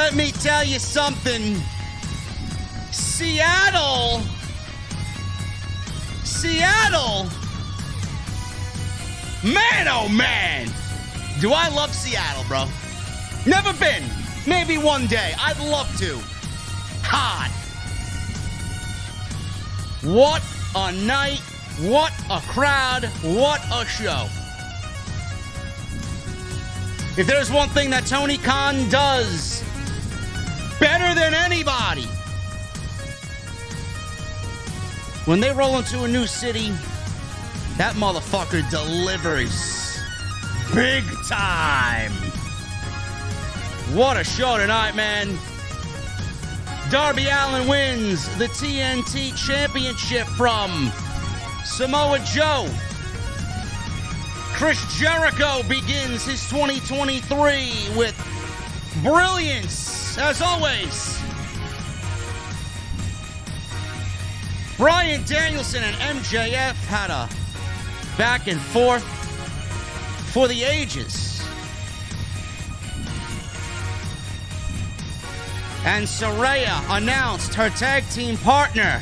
Let me tell you something. Seattle. Man, oh man. Do I love Seattle, bro? Never been. Maybe one day. I'd love to. Hot. What a night. What a crowd. What a show. If there's one thing that Tony Khan does better than anybody, when they roll into a new city, that motherfucker delivers big time. What a show tonight, man. Darby Allin wins the TNT Championship from Samoa Joe. Chris Jericho begins his 2023 with brilliance, as always. Bryan Danielson and MJF had a back and forth for the ages. And Saraya announced her tag team partner.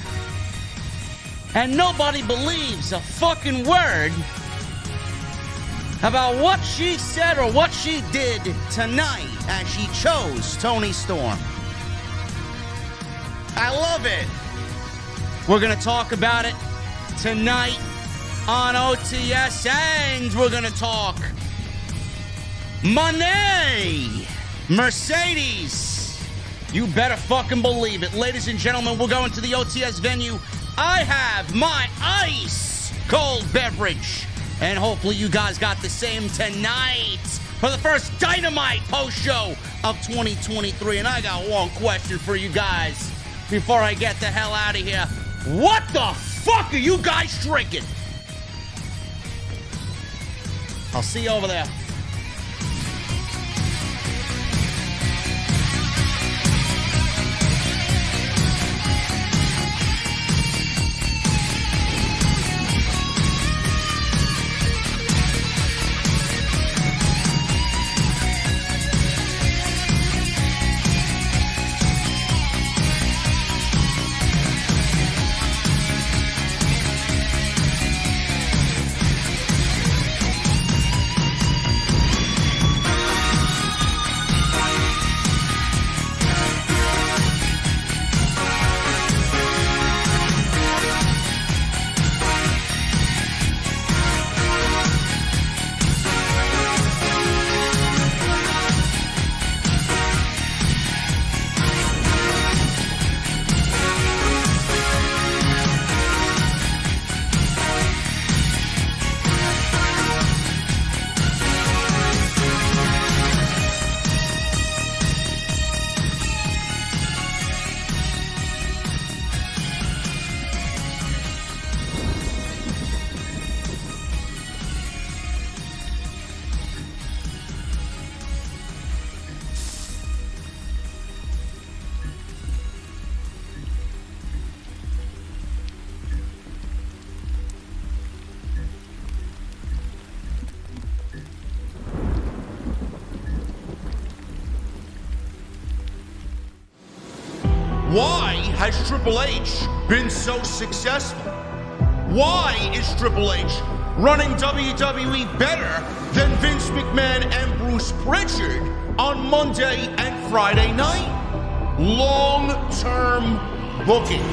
And nobody believes a fucking word about what she said or what she did tonight as she chose Toni Storm. I love it. We're going to talk about it tonight on OTS, and we're going to talk money. Mercedes. You better fucking believe it. Ladies and gentlemen, we're going to the OTS venue. I have my ice cold beverage. And hopefully you guys got the same tonight for the first Dynamite post-show of 2023. And I got one question for you guys before I get the hell out of here. What the fuck are you guys drinking? I'll see you over there. Why has Triple H been so successful? Why is Triple H running WWE better than Vince McMahon and Bruce Pritchard on Monday and Friday night? Long-term booking.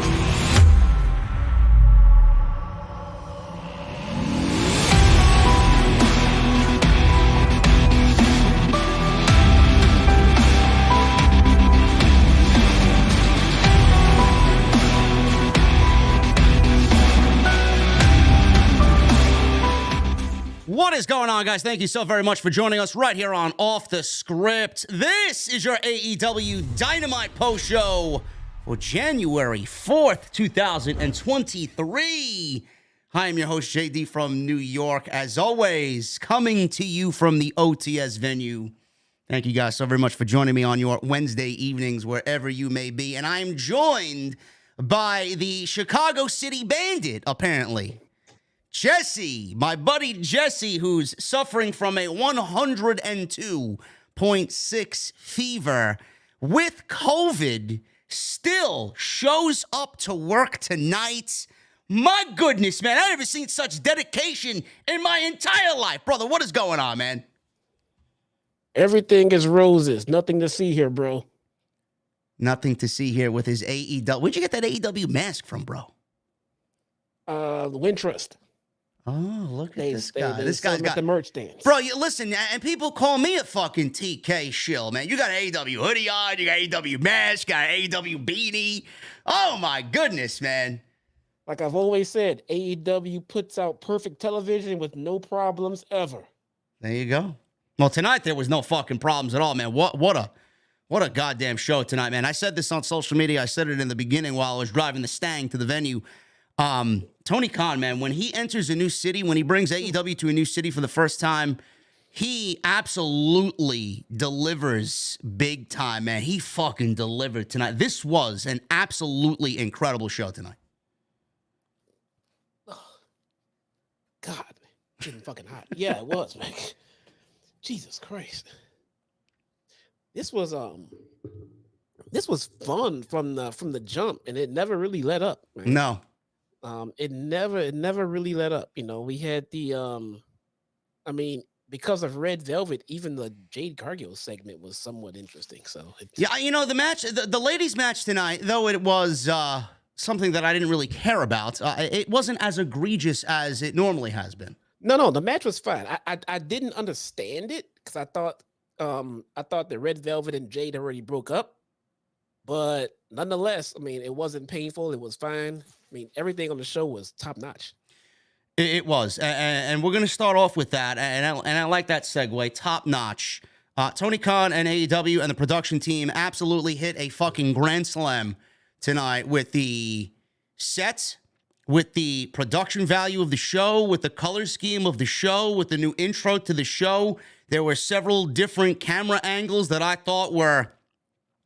What is going on, guys? Thank you so very much for joining us right here on Off the Script. This is your AEW Dynamite post show for January 4th, 2023. Hi, I'm your host, JD from New York. As always, coming to you from the OTS venue. Thank you guys so very much for joining me on your Wednesday evenings, wherever you may be. And I'm joined by the Chicago City Bandit, apparently. Jesse, my buddy Jesse, who's suffering from a 102.6 fever. with COVID still shows up to work tonight. My goodness, man, I've never seen such dedication in my entire life. Brother, what is going on, man? Everything is roses. Nothing to see here, bro. Nothing to see here with his AEW. Where'd you get that AEW mask from, bro? The Wintrust. Oh, look at this guy. This guy's got the merch stands. Bro, you listen, and people call me a fucking TK shill, man. You got an AEW hoodie on, you got AEW mask, got an AEW beanie. Oh my goodness, man. Like I've always said, AEW puts out perfect television with no problems ever. There you go. Well, tonight there was no fucking problems at all, man. What a goddamn show tonight, man. I said this on social media. I said it in the beginning while I was driving the Stang to the venue. Tony Khan, man, when he enters a new city, when he brings AEW to a new city for the first time, he absolutely delivers big time, man. He fucking delivered tonight. This was an absolutely incredible show tonight. God, getting fucking hot. Yeah, it was, man. Jesus Christ. This was fun from the jump, and it never really let up, man. No. It never really let up. You know, we had the because of Red Velvet, even the Jade Cargill segment was somewhat interesting. So yeah, you know, the match, the ladies' match tonight, though it was something that I didn't really care about, it wasn't as egregious as it normally has been. No, the match was fine. I didn't understand it because I thought that Red Velvet and Jade already broke up, but nonetheless, I mean, it wasn't painful. It was fine. I mean, everything on the show was top notch. It was, and we're going to start off with that, and I like that segue, top notch. Tony Khan and AEW and the production team absolutely hit a fucking grand slam tonight with the sets, with the production value of the show, with the color scheme of the show, with the new intro to the show. There were several different camera angles that I thought were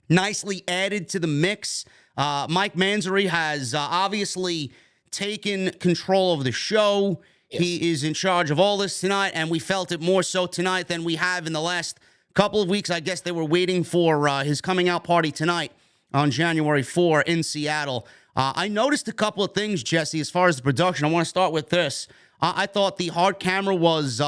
nicely added to the mix. Mike Mansory has obviously taken control of the show. Yes. He is in charge of all this tonight, and we felt it more so tonight than we have in the last couple of weeks. I guess they were waiting for his coming out party tonight on January 4 in Seattle. I noticed a couple of things, Jesse, as far as the production. I want to start with this. I thought the hard camera was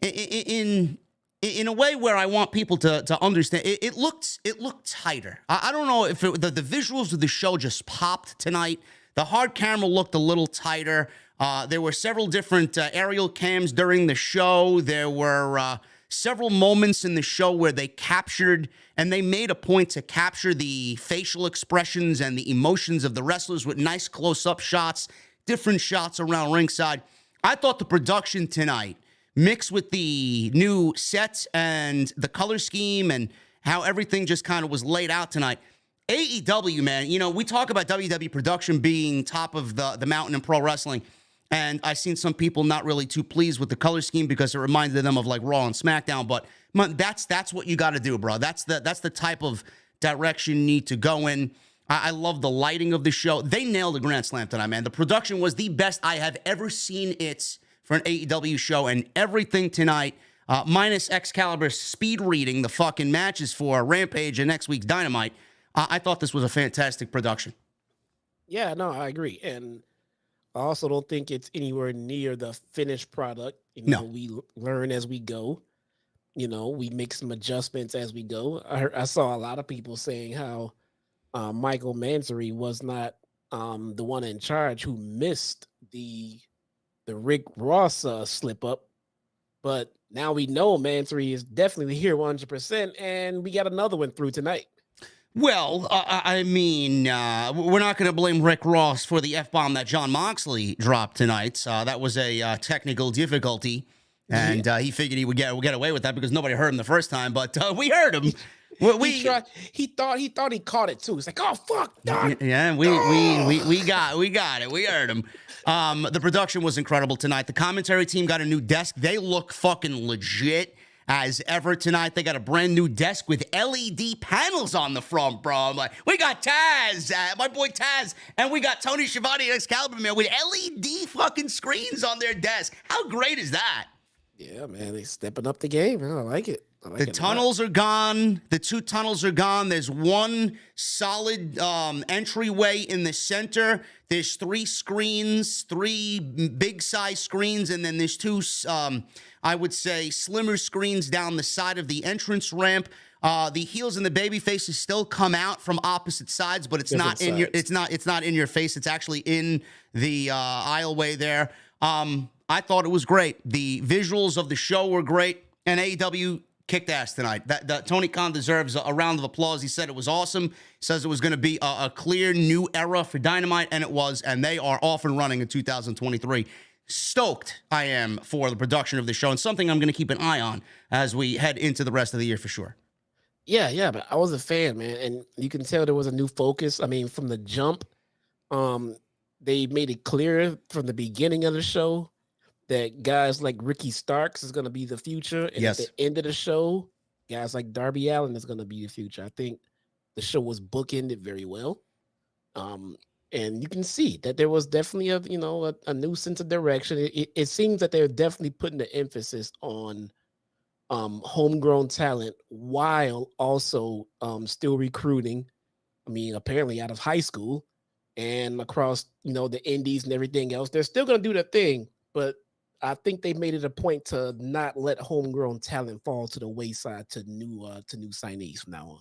in a way where I want people to understand. It looked tighter. I don't know if the visuals of the show just popped tonight. The hard camera looked a little tighter. There were several different aerial cams during the show. There were several moments in the show where they captured, and they made a point to capture the facial expressions and the emotions of the wrestlers with nice close-up shots, different shots around ringside. I thought the production tonight, mixed with the new sets and the color scheme and how everything just kind of was laid out tonight. AEW, man, you know, we talk about WWE production being top of the mountain in pro wrestling, and I've seen some people not really too pleased with the color scheme because it reminded them of like Raw and SmackDown, but that's what you got to do, bro. That's the type of direction you need to go in. I love the lighting of the show. They nailed the Grand Slam tonight, man. The production was the best I have ever seen it for an AEW show, and everything tonight, minus Excalibur speed reading the fucking matches for Rampage and next week's Dynamite, I thought this was a fantastic production. Yeah, no, I agree. And I also don't think it's anywhere near the finished product. You know, we learn as we go. You know, we make some adjustments as we go. I saw a lot of people saying how Michael Mansory was not the one in charge who missed the Rick Ross slip up. But now we know Mansory is definitely here 100%, and we got another one through tonight. Well, I mean, we're not going to blame Rick Ross for the F-bomb that Jon Moxley dropped tonight. That was a technical difficulty, and he figured he would get away with that because nobody heard him the first time, but we heard him. He thought he caught it too. He's like, "Oh fuck, dog." Yeah, we got it. We heard him. The production was incredible tonight. The commentary team got a new desk. They look fucking legit as ever tonight. They got a brand new desk with LED panels on the front, bro. I'm like, we got Taz, my boy Taz, and we got Tony Schiavone and Excalibur, man, with LED fucking screens on their desk. How great is that? Yeah, man, they stepping up the game. Man. I like it. The tunnels are gone. The 2 tunnels are gone. There's one solid entryway in the center. There's 3 screens, 3 big size screens, and then there's 2, I would say, slimmer screens down the side of the entrance ramp. The heels and the baby faces still come out from opposite sides, but it's not in your face. It's actually in the aisleway there. I thought it was great. The visuals of the show were great, and AEW kicked ass tonight. That Tony Khan deserves a round of applause. He said it was awesome. He says it was going to be a clear new era for Dynamite, and it was, and they are off and running in 2023. Stoked I am for the production of the show, and something I'm going to keep an eye on as we head into the rest of the year for sure. Yeah, but I was a fan, man, and you can tell there was a new focus. I mean, from the jump, they made it clear from the beginning of the show that guys like Ricky Starks is going to be the future. And at the end of the show, guys like Darby Allin is going to be the future. I think the show was bookended very well. And you can see that there was definitely a new sense of direction. It seems that they're definitely putting the emphasis on homegrown talent while also still recruiting. I mean, apparently out of high school and across, the indies and everything else. They're still going to do their thing, but I think they made it a point to not let homegrown talent fall to the wayside to new signees from now on.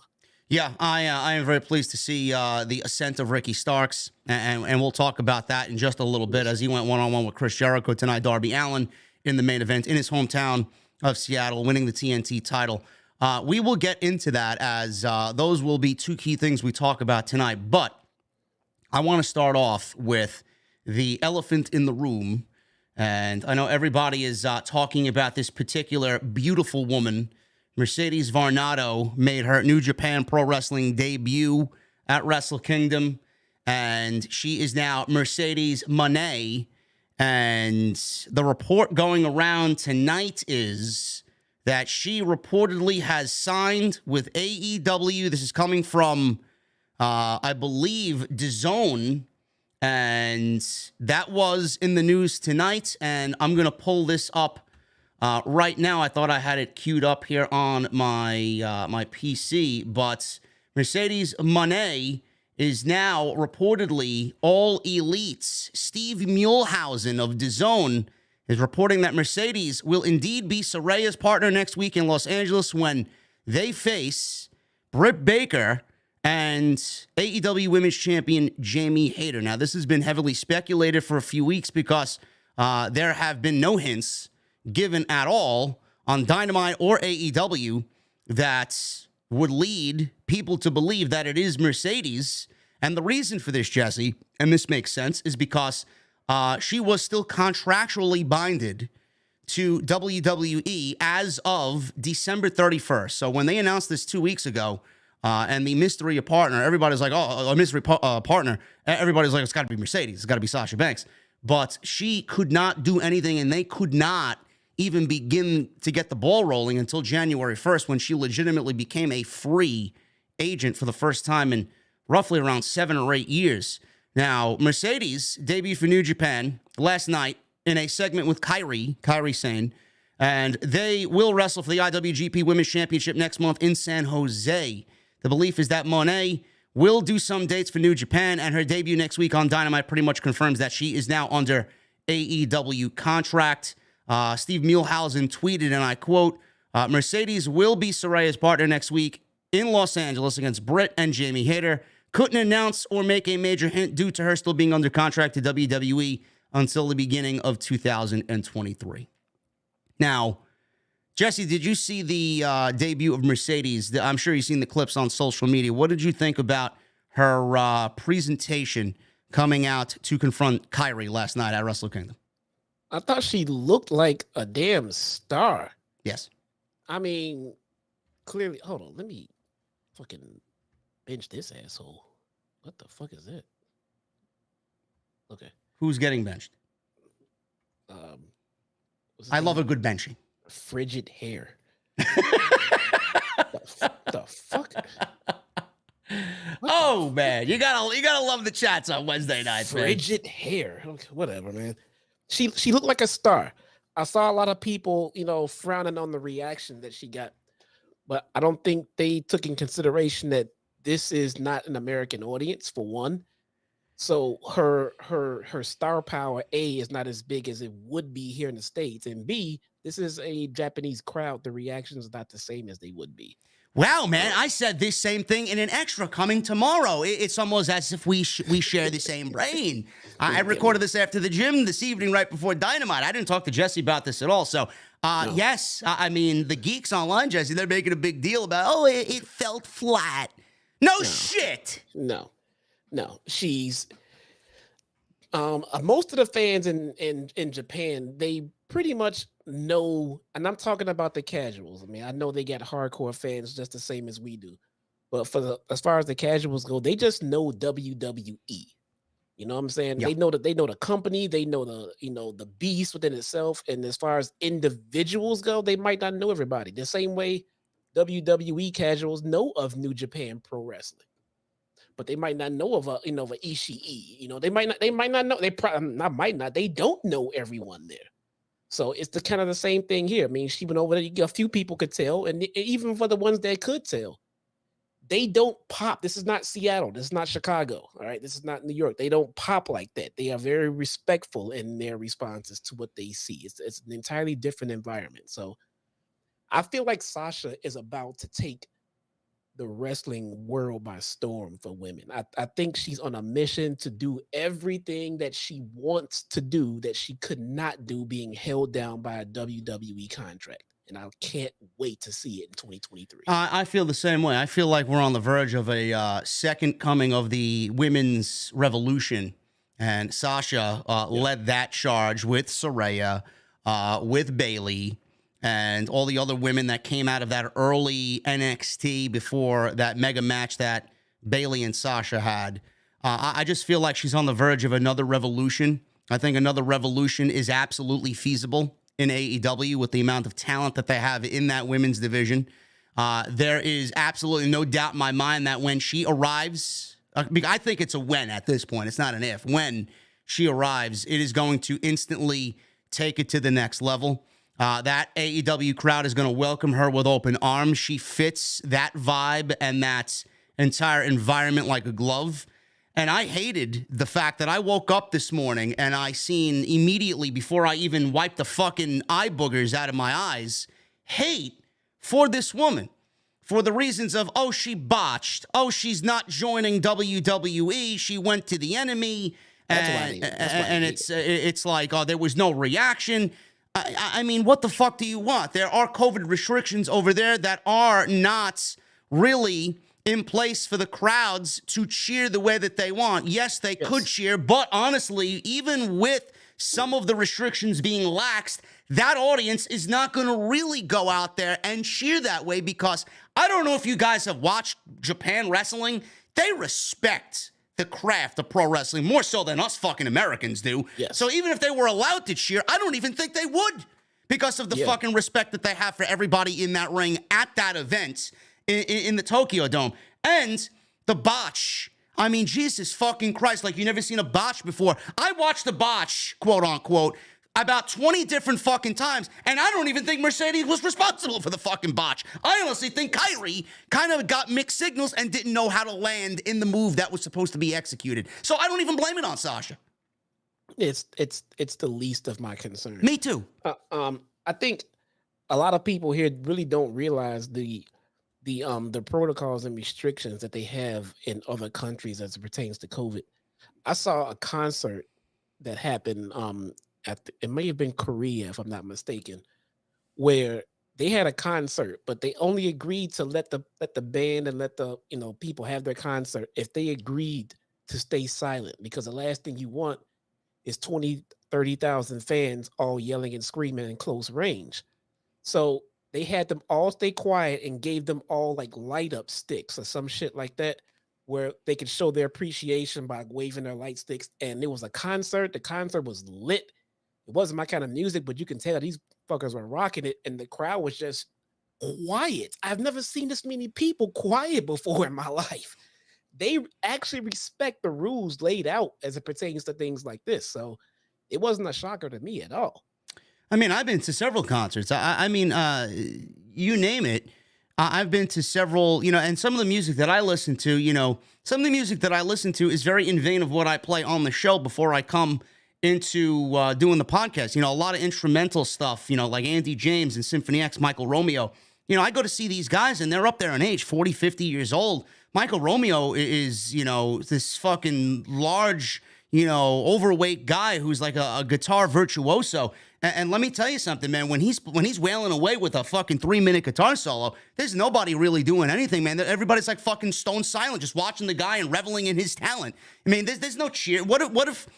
Yeah, I am very pleased to see the ascent of Ricky Starks, and we'll talk about that in just a little bit as he went one-on-one with Chris Jericho tonight. Darby Allin in the main event in his hometown of Seattle, winning the TNT title. We will get into that as those will be 2 key things we talk about tonight. But I want to start off with the elephant in the room. And I know everybody is talking about this particular beautiful woman. Mercedes Varnado made her New Japan Pro Wrestling debut at Wrestle Kingdom. And she is now Mercedes Moné. And the report going around tonight is that she reportedly has signed with AEW. This is coming from, I believe, DAZN. And that was in the news tonight. And I'm going to pull this up right now. I thought I had it queued up here on my my PC. But Mercedes Moné is now reportedly All Elite's. Steve Muehlhausen of DAZN is reporting that Mercedes will indeed be Saraya's partner next week in Los Angeles when they face Britt Baker and AEW Women's Champion Jamie Hayter. Now, this has been heavily speculated for a few weeks because there have been no hints given at all on Dynamite or AEW that would lead people to believe that it is Mercedes. And the reason for this, Jesse, and this makes sense, is because she was still contractually binded to WWE as of December 31st. So when they announced this 2 weeks ago, and the mystery partner, everybody's like, oh, a mystery partner. Everybody's like, it's got to be Mercedes. It's got to be Sasha Banks. But she could not do anything, and they could not even begin to get the ball rolling until January 1st when she legitimately became a free agent for the first time in roughly around 7 or 8 years. Now, Mercedes debuted for New Japan last night in a segment with Kairi Sane, and they will wrestle for the IWGP Women's Championship next month in San Jose. The belief is that Moné will do some dates for New Japan, and her debut next week on Dynamite pretty much confirms that she is now under AEW contract. Steve Muehlhausen tweeted, and I quote, Mercedes will be Saraya's partner next week in Los Angeles against Britt and Jamie Hayter. Couldn't announce or make a major hint due to her still being under contract to WWE until the beginning of 2023. Now, Jesse, did you see the debut of Mercedes? I'm sure you've seen the clips on social media. What did you think about her presentation coming out to confront Kairi last night at Wrestle Kingdom? I thought she looked like a damn star. Yes. I mean, clearly, hold on. Let me fucking bench this asshole. What the fuck is that? Okay. Who's getting benched? I love a good benching. Frigid hair. the fuck? Oh man, you gotta love the chats on Wednesday nights. Frigid hair. Okay, whatever, man. She looked like a star. I saw a lot of people, frowning on the reaction that she got but I don't think they took in consideration that this is not an American audience, for one. So her star power, A, is not as big as it would be here in the States, and B, this is a Japanese crowd. The reactions are not the same as they would be. Wow, man, I said this same thing in an extra coming tomorrow. It's almost as if we share the same brain. I recorded this after the gym this evening, right before Dynamite. I didn't talk to Jesse about this at all. So, no. Yes, I mean, the geeks online, Jesse, they're making a big deal about, it felt flat. No shit. No. She's most of the fans in Japan, they pretty much know, and I'm talking about the casuals. I mean, I know they got hardcore fans just the same as we do, but as far as the casuals go, they just know WWE. You know what I'm saying? Yeah. They know the company, they know the beast within itself. And as far as individuals go, they might not know everybody. The same way WWE casuals know of New Japan Pro Wrestling, but they might not know of a Ishii. They might not know. They don't know everyone there. So it's kind of the same thing here. I mean, she went over there. A few people could tell, and even for the ones that could tell, they don't pop. This is not Seattle. This is not Chicago. All right, this is not New York. They don't pop like that. They are very respectful in their responses to what they see. It's an entirely different environment. So I feel like Sasha is about to take the wrestling world by storm for women. I think she's on a mission to do everything that she wants to do that she could not do being held down by a WWE contract. And I can't wait to see it in 2023. I feel the same way. I feel like we're on the verge of a second coming of the women's revolution. And Sasha led that charge with Saraya, with Bayley, and all the other women that came out of that early NXT before that mega match that Bayley and Sasha had. I just feel like she's on the verge of another revolution. I think another revolution is absolutely feasible in AEW with the amount of talent that they have in that women's division. There is absolutely no doubt in my mind that when she arrives, I think it's a when at this point. It's not an if. When she arrives, it is going to instantly take it to the next level. That AEW crowd is going to welcome her with open arms. She fits that vibe and that entire environment like a glove. And I hated the fact that I woke up this morning and I seen immediately before I even wiped the fucking eye boogers out of my eyes, hate for this woman for the reasons of, she botched. She's not joining WWE. She went to the enemy. And it's like, there was no reaction. I mean, what the fuck do you want? There are COVID restrictions over there that are not really in place for the crowds to cheer the way that they want. Yes, they could cheer, but honestly, even with some of the restrictions being laxed, that audience is not going to really go out there and cheer that way because I don't know if you guys have watched Japan wrestling. They respect the craft of pro wrestling more so than us fucking Americans do. Yes. So even if they were allowed to cheer, I don't even think they would because of the fucking respect that they have for everybody in that ring at that event in the Tokyo Dome. And the botch. I mean, Jesus fucking Christ, like you never seen a botch before. I watched the botch, quote unquote, about 20 different fucking times, and I don't even think Mercedes was responsible for the fucking botch. I honestly think Kyrie kind of got mixed signals and didn't know how to land in the move that was supposed to be executed. So I don't even blame it on Sasha. It's the least of my concerns. Me too. I think a lot of people here really don't realize the protocols and restrictions that they have in other countries as it pertains to COVID. I saw a concert that happened it may have been Korea, if I'm not mistaken, where they had a concert, but they only agreed to let the band and let the people have their concert if they agreed to stay silent, because the last thing you want is 20, 30,000 fans all yelling and screaming in close range. So they had them all stay quiet and gave them all like light up sticks or some shit like that, where they could show their appreciation by waving their light sticks. And it was a concert. The concert was lit. It wasn't my kind of music, but you can tell these fuckers were rocking it, and the crowd was just quiet. I've never seen this many people quiet before in my life. They actually respect the rules laid out as it pertains to things like this. So it wasn't a shocker to me at all. I mean, I've been to several concerts. I mean, you name it. I've been to several, and some of the music that I listen to, is very in vein of what I play on the show before I come into doing the podcast. A lot of instrumental stuff, like Andy James and Symphony X, Michael Romeo. I go to see these guys and they're up there in age, 40, 50 years old. Michael Romeo is, this fucking large, overweight guy who's like a guitar virtuoso. And let me tell you something, man. When he's wailing away with a fucking 3-minute guitar solo, there's nobody really doing anything, man. Everybody's like fucking stone silent, just watching the guy and reveling in his talent. I mean, there's no cheer. What if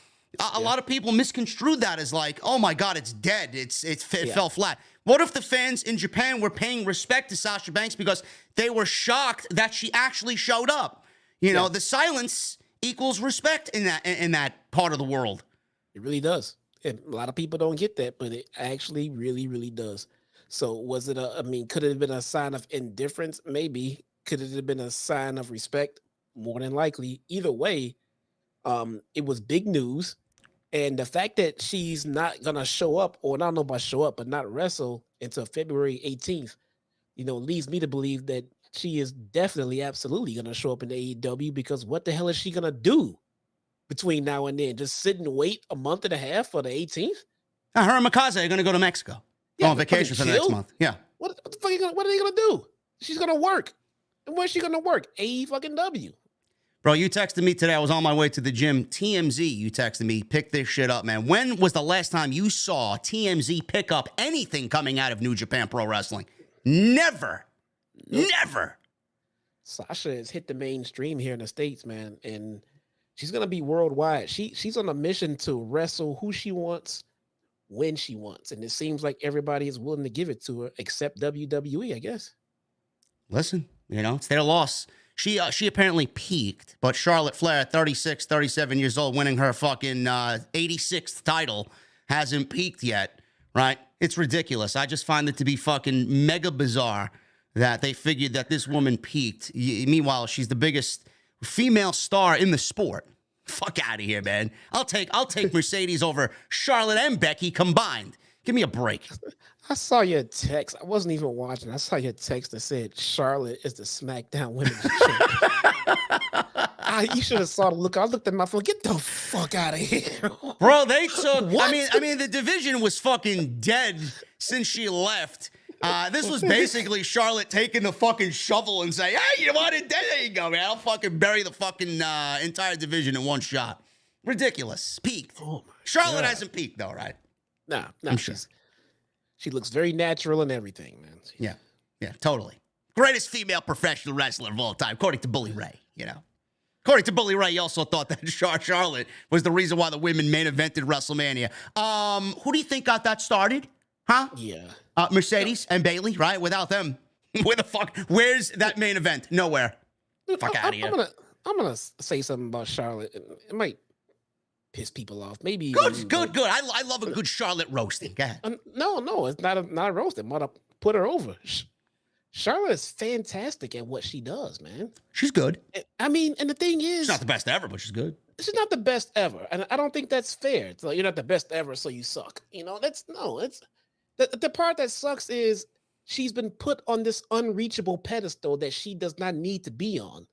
a lot of people misconstrued that as like, oh my God, it's dead. It fell flat. What if the fans in Japan were paying respect to Sasha Banks because they were shocked that she actually showed up? The silence equals respect in that part of the world. It really does. And a lot of people don't get that, but it actually really, really does. So was it could it have been a sign of indifference? Maybe. Could it have been a sign of respect? More than likely. Either way, it was big news. And the fact that she's not going to show up, or not know about show up, but not wrestle until February 18th, leads me to believe that she is definitely, absolutely going to show up in the AEW, because what the hell is she going to do between now and then? Just sit and wait a month and a half for the 18th? Her and Mikaze are going to go to Mexico. Go on vacation for the next month. Yeah. What the fuck what are they going to do? She's going to work. And where's she going to work? AEW. Bro, you texted me today. I was on my way to the gym. TMZ, you texted me, pick this shit up, man. When was the last time you saw TMZ pick up anything coming out of New Japan Pro Wrestling? Never. Nope. Never. Sasha has hit the mainstream here in the States, man, and she's going to be worldwide. She's on a mission to wrestle who she wants, when she wants, and it seems like everybody is willing to give it to her, except WWE, I guess. Listen, it's their loss. She apparently peaked, but Charlotte Flair at 36, 37 years old, winning her fucking 86th title, hasn't peaked yet, right? It's ridiculous. I just find it to be fucking mega bizarre that they figured that this woman peaked. Meanwhile, she's the biggest female star in the sport. Fuck out of here, man. I'll take Mercedes over Charlotte and Becky combined. Give me a break. I saw your text. I wasn't even watching. I saw your text that said Charlotte is the SmackDown Women's Champion. You should have saw the look. I looked at my phone. Get the fuck out of here, bro. They took. What? I mean, the division was fucking dead since she left. This was basically Charlotte taking the fucking shovel and saying, "Hey, you want it? There you go, man. I'll fucking bury the fucking entire division in one shot." Ridiculous. Peaked. Oh Charlotte hasn't peaked though, right? No, I'm sure. She looks very natural and everything, man. Yeah, totally. Greatest female professional wrestler of all time, according to Bully Ray, According to Bully Ray, he also thought that Charlotte was the reason why the women main evented WrestleMania. Who do you think got that started? Huh? Yeah. Mercedes and Bayley, right? Without them, where's that main event? Nowhere. Fuck out of here. I'm gonna say something about Charlotte. It might piss people off. Maybe good. I love a good Charlotte roasting. Go ahead. No, it's not a roasting. I'm gonna put her over. Charlotte is fantastic at what she does, man. She's good. I mean, and the thing is, she's not the best ever, but she's good. She's not the best ever, and I don't think that's fair. It's like, you're not the best ever, so you suck. It's the part that sucks is she's been put on this unreachable pedestal that she does not need to be on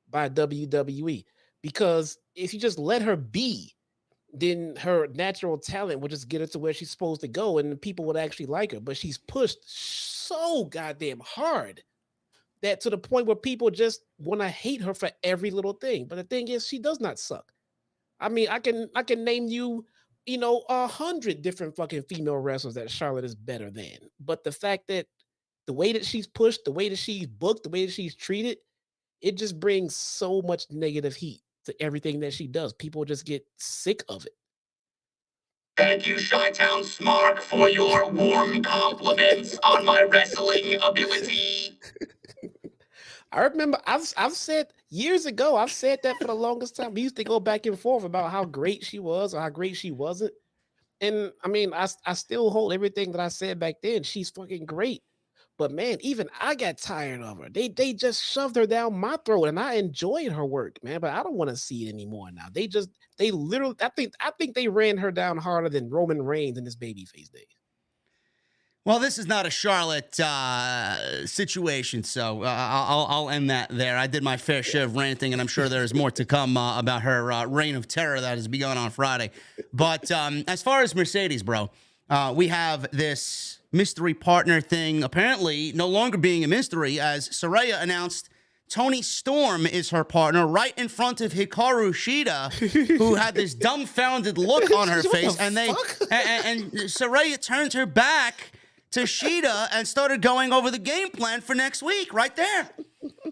by WWE. Because if you just let her be, then her natural talent will just get her to where she's supposed to go, and people would actually like her. But she's pushed so goddamn hard that to the point where people just want to hate her for every little thing. But the thing is, she does not suck. I mean, I can name you, 100 different fucking female wrestlers that Charlotte is better than. But the fact that the way that she's pushed, the way that she's booked, the way that she's treated, it just brings so much negative heat to everything that she does. People just get sick of it. Thank you, Chi-Town Smart, for your warm compliments on my wrestling ability. I remember I've said years ago, I've said that for the longest time. We used to go back and forth about how great she was or how great she wasn't. And I mean, I still hold everything that I said back then. She's fucking great. But man, even I got tired of her. They just shoved her down my throat, and I enjoyed her work, man. But I don't want to see it anymore now. They literally, I think they ran her down harder than Roman Reigns in his babyface days. Well, this is not a Charlotte situation, so I'll end that there. I did my fair share of ranting, and I'm sure there's more to come about her reign of terror that has begun on Friday. But as far as Mercedes, bro, we have this mystery partner thing apparently no longer being a mystery, as Saraya announced Tony Storm is her partner right in front of Hikaru Shida, who had this dumbfounded look on her face, and Saraya turned her back to Shida and started going over the game plan for next week right there.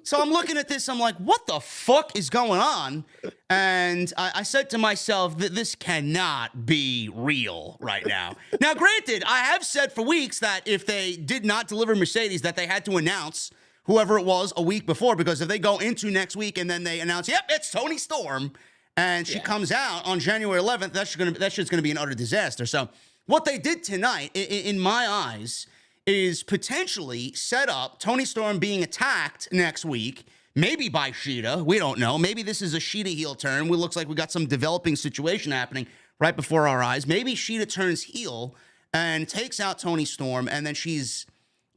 So I'm looking at this, I'm like, what the fuck is going on? And I said to myself that this cannot be real right now. Now, granted, I have said for weeks that if they did not deliver Mercedes, that they had to announce whoever it was a week before, because if they go into next week and then they announce, yep, it's Tony Storm, and she comes out on January 11th, that shit's going to be an utter disaster. So what they did tonight, in my eyes, is potentially set up Tony Storm being attacked next week, maybe by Shida. We don't know. Maybe this is a Shida heel turn. It looks like we got some developing situation happening right before our eyes. Maybe Shida turns heel and takes out Tony Storm, and then she's,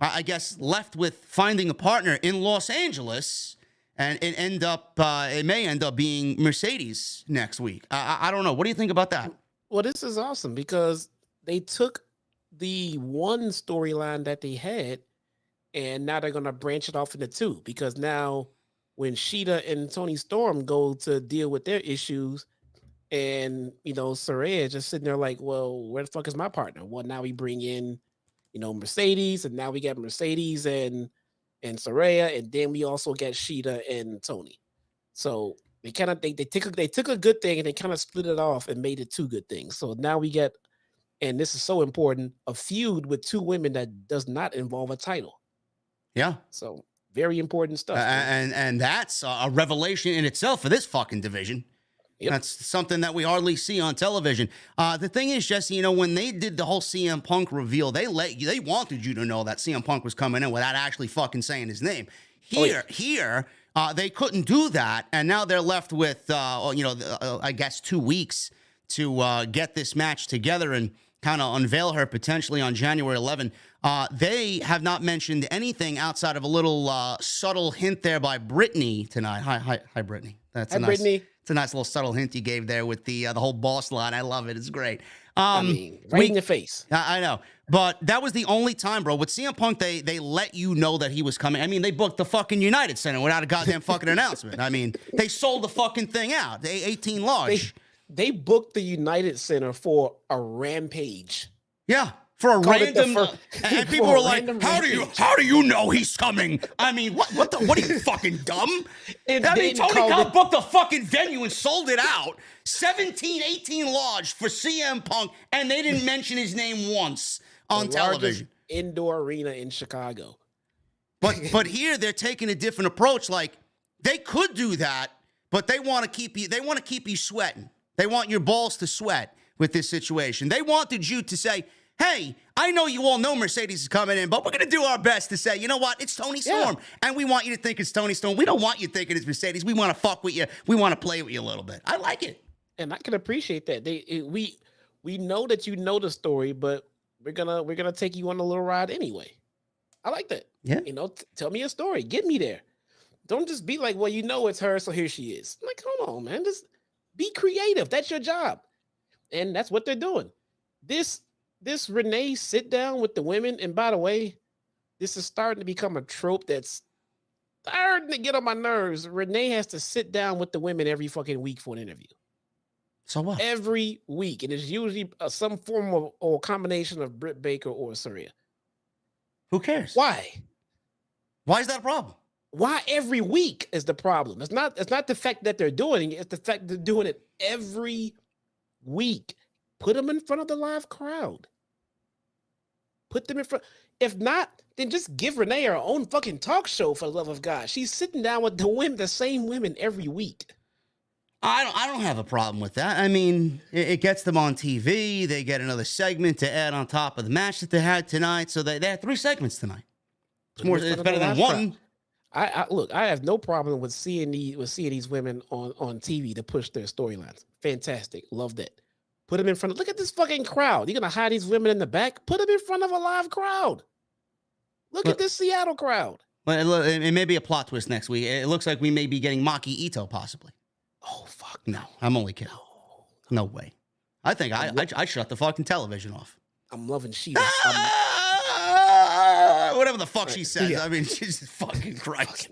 I guess, left with finding a partner in Los Angeles, and it may end up being Mercedes next week. I don't know. What do you think about that? Well, this is awesome because they took the one storyline that they had, and now they're going to branch it off into two, because now when Shida and Tony Storm go to deal with their issues, and, Saraya just sitting there like, well, where the fuck is my partner? Well, now we bring in, Mercedes, and now we got Mercedes and Saraya, and then we also get Shida and Tony. So they took a good thing and they kind of split it off and made it two good things. So now we get, and this is so important, a feud with two women that does not involve a title. Yeah. So very important stuff. And that's a revelation in itself for this fucking division. Yep. That's something that we hardly see on television. The thing is, Jesse, when they did the whole CM Punk reveal, they wanted you to know that CM Punk was coming in without actually fucking saying his name. Here, they couldn't do that, and now they're left with, I guess 2 weeks to get this match together and kind of unveil her potentially on January 11. They have not mentioned anything outside of a little subtle hint there by Brittany tonight. Hi, Brittany. Brittany. It's a nice little subtle hint you gave there with the whole boss line. I love it. It's great. Right in the face. I know. But that was the only time, bro. With CM Punk, they let you know that he was coming. I mean, they booked the fucking United Center without a goddamn fucking announcement. I mean, they sold the fucking thing out. They 18 large. They booked the United Center for a rampage. Yeah. For a random, and people were like, "How do you know he's coming?" I mean, what are you fucking dumb? Tony Khan booked a fucking venue and sold it out, 18 large for CM Punk, and they didn't mention his name once on television. Indoor arena in Chicago. But here they're taking a different approach. Like, they could do that, but they want to keep you. They want to keep you sweating. They want your balls to sweat with this situation. They wanted you to say, hey, I know you all know Mercedes is coming in, but we're going to do our best to say, you know what? It's Tony Storm. Yeah. And we want you to think it's Tony Storm. We don't want you thinking it's Mercedes. We want to fuck with you. We want to play with you a little bit. I like it. And I can appreciate that. We know that you know the story, but we're gonna take you on a little ride anyway. I like that. Yeah. Tell me a story. Get me there. Don't just be like, well, it's her, so here she is. I'm like, come on, man. Just be creative. That's your job. And that's what they're doing. This Renee sit down with the women, and by the way, this is starting to become a trope that's starting to get on my nerves. Renee has to sit down with the women every fucking week for an interview. So what? Every week, and it's usually some form of or combination of Britt Baker or Saraya. Who cares? Why? Why is that a problem? Why every week is the problem? It's not the fact that they're doing it. It's the fact they're doing it every week. Put them in front of the live crowd. Put them in front. If not, then just give Renee her own fucking talk show, for the love of God. She's sitting down with the same women every week. I don't have a problem with that. I mean, it gets them on TV. They get another segment to add on top of the match that they had tonight. So they had 3 segments tonight. It's better than one. I have no problem with seeing these women on TV to push their storylines. Fantastic. Love that. Put them in front of, look at this fucking crowd. You're going to hide these women in the back? Put them in front of a live crowd. Look at this Seattle crowd. Well, it may be a plot twist next week. It looks like we may be getting Maki Ito, possibly. Oh, fuck. No, I'm only kidding. No way. I think I shut the fucking television off. I'm loving Sheeta. Whatever the fuck she says. Yeah. I mean, she's fucking Christ.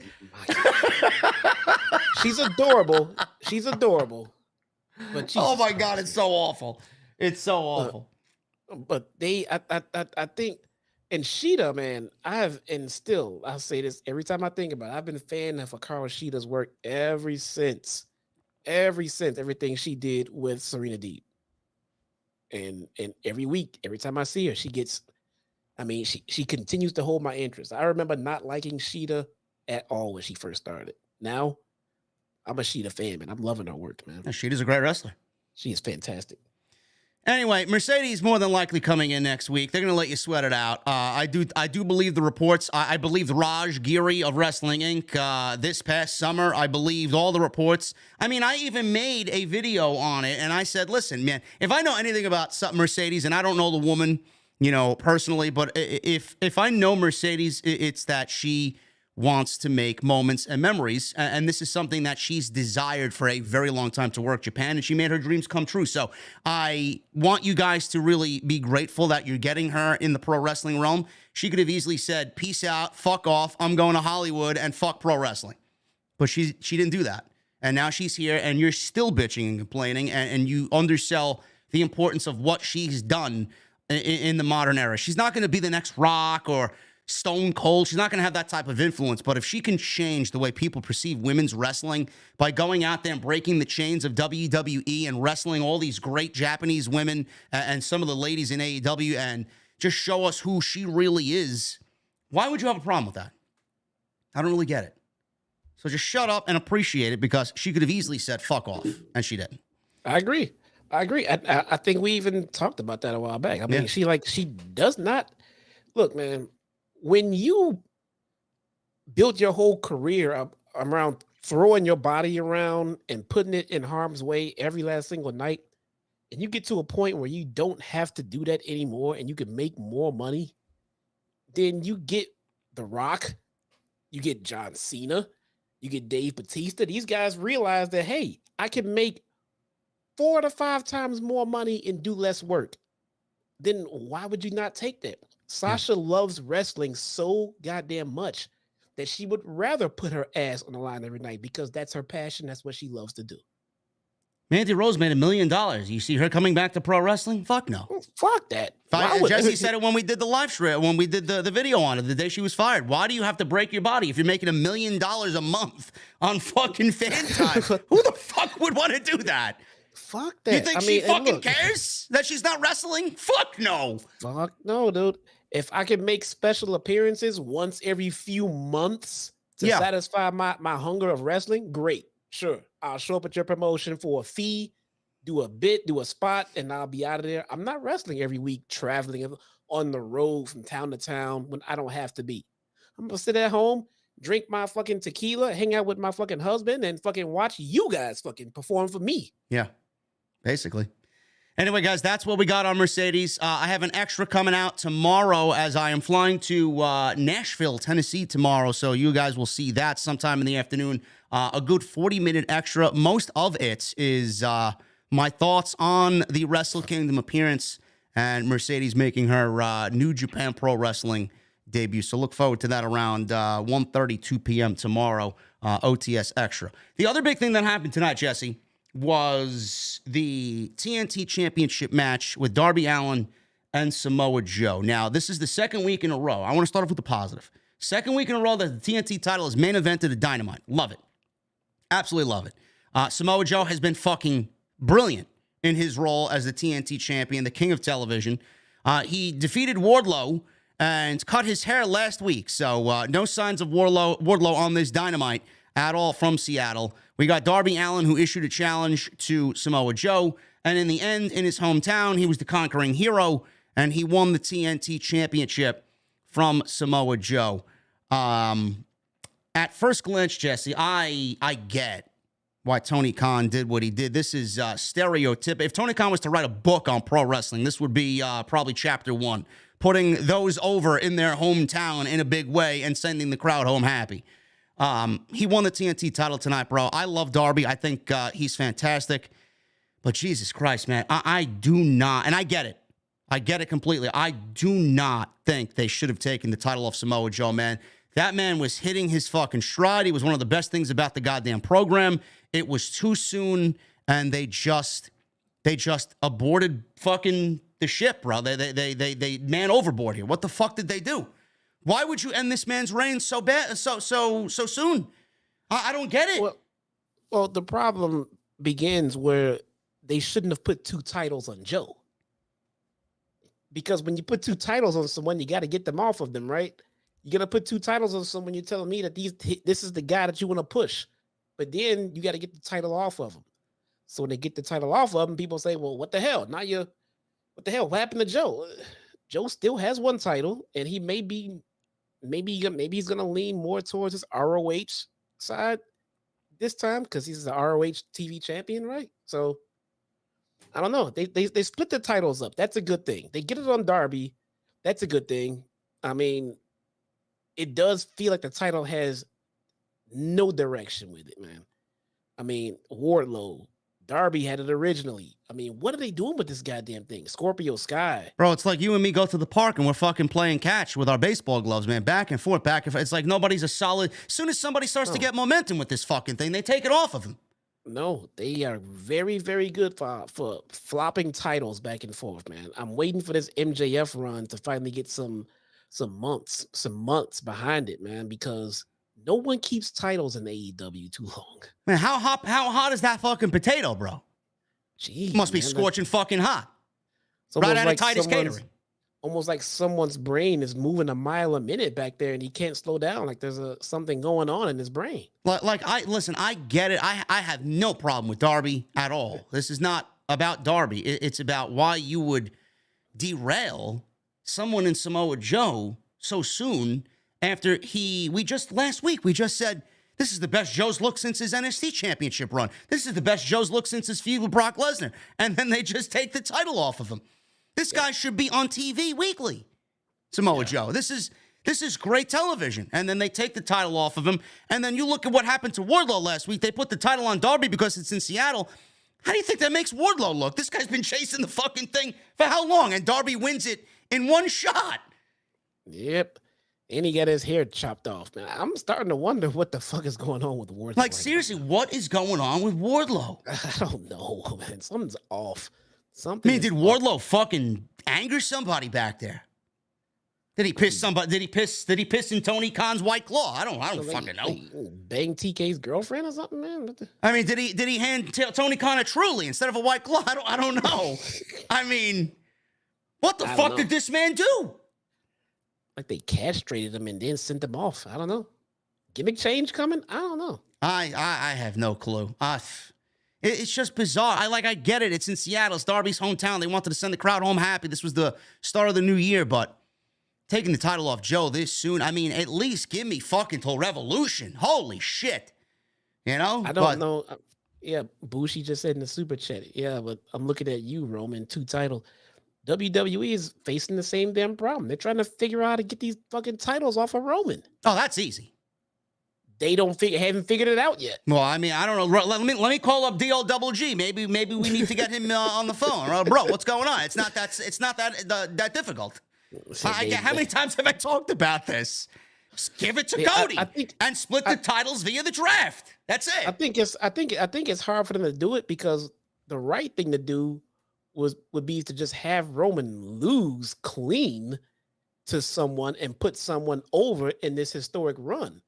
She's adorable. She's adorable. But oh my God, it's so awful. It's so awful. But I think, and Sheeta, man, I'll say this every time I think about it. I've been a fan of Hikaru Sheeta's work ever since everything she did with Serena Deeb. And every week, every time I see her, she continues to hold my interest. I remember not liking Sheeta at all when she first started. Now, I'm a Sheeta fan, man. I'm loving her work, man. Sheeta's a great wrestler. She is fantastic. Anyway, Mercedes more than likely coming in next week. They're going to let you sweat it out. I do believe the reports. I believed Raj Giri of Wrestling Inc. This past summer. I believed all the reports. I mean, I even made a video on it, and I said, listen, man, if I know anything about Mercedes, and I don't know the woman, personally, but if I know Mercedes, it's that she wants to make moments and memories, and this is something that she's desired for a very long time, to work Japan, and she made her dreams come true. So I want you guys to really be grateful that you're getting her in the pro wrestling realm. She could have easily said, peace out, fuck off, I'm going to Hollywood, and fuck pro wrestling. But she didn't do that. And now she's here, and you're still bitching and complaining, and you undersell the importance of what she's done in the modern era. She's not going to be the next Rock or Stone Cold. She's not going to have that type of influence, but if she can change the way people perceive women's wrestling by going out there and breaking the chains of WWE and wrestling all these great Japanese women and some of the ladies in AEW and just show us who she really is, why would you have a problem with that? I don't really get it. So just shut up and appreciate it, because she could have easily said fuck off, and she didn't. I agree. I think we even talked about that a while back. I mean, she does not look, man. When you built your whole career up around throwing your body around and putting it in harm's way every last single night, and you get to a point where you don't have to do that anymore and you can make more money, then you get The Rock, you get John Cena, you get Dave Bautista. These guys realize that, hey, I can make 4 to 5 times more money and do less work. Then why would you not take that? Sasha loves wrestling so goddamn much that she would rather put her ass on the line every night, because that's her passion. That's what she loves to do. Mandy Rose made $1 million. You see her coming back to pro wrestling? Fuck no. Fuck that. Jesse said it when we did the live stream, when we did the video on it the day she was fired. Why do you have to break your body if you're making $1 million a month on fucking fan time? Who the fuck would want to do that? Fuck that. You think she fucking cares that she's not wrestling? Fuck no. Fuck no, dude. If I can make special appearances once every few months to satisfy my hunger of wrestling, great. Sure. I'll show up at your promotion for a fee, do a bit, do a spot, and I'll be out of there. I'm not wrestling every week, traveling on the road from town to town when I don't have to be. I'm going to sit at home, drink my fucking tequila, hang out with my fucking husband, and fucking watch you guys fucking perform for me. Yeah, basically. Anyway, guys, that's what we got on Mercedes. I have an extra coming out tomorrow, as I am flying to Nashville, Tennessee tomorrow. So you guys will see that sometime in the afternoon. A good 40-minute extra. Most of it is my thoughts on the Wrestle Kingdom appearance and Mercedes making her New Japan Pro Wrestling debut. So look forward to that around 1:30, 2 p.m. tomorrow, OTS Extra. The other big thing that happened tonight, Jesse, was the TNT Championship match with Darby Allin and Samoa Joe. Now, this is the second week in a row. I want to start off with the positive. Second week in a row that the TNT title is main evented at Dynamite. Love it. Absolutely love it. Samoa Joe has been fucking brilliant in his role as the TNT champion, the king of television. He defeated Wardlow and cut his hair last week. So no signs of Wardlow on this Dynamite at all from Seattle. We got Darby Allin, who issued a challenge to Samoa Joe. And in the end, in his hometown, he was the conquering hero, and he won the TNT Championship from Samoa Joe. At first glance, Jesse, I get why Tony Khan did what he did. This is stereotypical. If Tony Khan was to write a book on pro wrestling, this would be probably chapter 1, putting those over in their hometown in a big way and sending the crowd home happy. He won the TNT title tonight, bro. I love Darby. I think he's fantastic. But Jesus Christ, man, I do not, and I get it. I get it completely. I do not think they should have taken the title off Samoa Joe, man. That man was hitting his fucking stride. He was one of the best things about the goddamn program. It was too soon, and they just aborted fucking the ship, bro. They man overboard here. What the fuck did they do? Why would you end this man's reign so bad, so soon? I don't get it. Well, the problem begins where they shouldn't have put 2 titles on Joe. Because when you put 2 titles on someone, you got to get them off of them, right? You're going to put 2 titles on someone, you're telling me that this is the guy that you want to push. But then you got to get the title off of him. So when they get the title off of him, people say, well, what the hell? What the hell? What happened to Joe? Joe still has 1 title, and he maybe he's going to lean more towards his ROH side this time because he's the ROH TV champion, right? So I don't know. They split the titles up. That's a good thing. They get it on Darby. That's a good thing. I mean, it does feel like the title has no direction with it, man. I mean, Wardlow, Darby had it originally. I mean, what are they doing with this goddamn thing? Scorpio Sky. Bro, it's like you and me go to the park and we're fucking playing catch with our baseball gloves, man. Back and forth, back and forth. It's like nobody's a solid. As soon as somebody starts to get momentum with this fucking thing, they take it off of them. No, they are very, very good for flopping titles back and forth, man. I'm waiting for this MJF run to finally get some months behind it, man, because no one keeps titles in AEW too long. Man, how hot is that fucking potato, bro? Gee, must be scorching fucking hot. Right out of Titus Catering. Almost like someone's brain is moving a mile a minute back there and he can't slow down. Like there's something going on in his brain. I get it. I have no problem with Darby at all. This is not about Darby. It's about why you would derail someone in Samoa Joe so soon after last week we just said, this is the best Joe's looked since his NXT championship run. This is the best Joe's looked since his feud with Brock Lesnar. And then they just take the title off of him. This guy should be on TV weekly, Samoa Joe. This is great television. And then they take the title off of him. And then you look at what happened to Wardlow last week. They put the title on Darby because it's in Seattle. How do you think that makes Wardlow look? This guy's been chasing the fucking thing for how long? And Darby wins it in 1 shot. Yep. And he got his hair chopped off, man. I'm starting to wonder what the fuck is going on with Wardlow. Like, seriously, what is going on with Wardlow? I don't know, man. Something's off. Did Wardlow fucking anger somebody back there? Did he piss somebody? Did he piss in Tony Khan's White Claw? I don't fucking know. Bang TK's girlfriend or something, man? I mean, did he hand Tony Khan a Truly instead of a White Claw? I don't know. I mean, what the fuck did this man do? Like they castrated him and then sent him off. I don't know. Gimmick change coming? I don't know. I have no clue. It's just bizarre. I get it. It's in Seattle. It's Darby's hometown. They wanted to send the crowd home happy. This was the start of the new year, but taking the title off Joe this soon, I mean, at least give me fucking till Revolution. Holy shit. You know? I don't know. Yeah, Bushi just said in the super chat. Yeah, but I'm looking at you, Roman, 2 title. WWE is facing the same damn problem. They're trying to figure out how to get these fucking titles off of Roman. Oh, that's easy. They haven't figured it out yet. Well, I mean, I don't know. Let me call up DLGG. Maybe we need to get him on the phone. Bro, what's going on? It's not that difficult. How many times have I talked about this? Just give it to Cody and split the titles via the draft. That's it. I think it's hard for them to do it because the right thing to do would be to just have Roman lose clean to someone and put someone over in this historic run.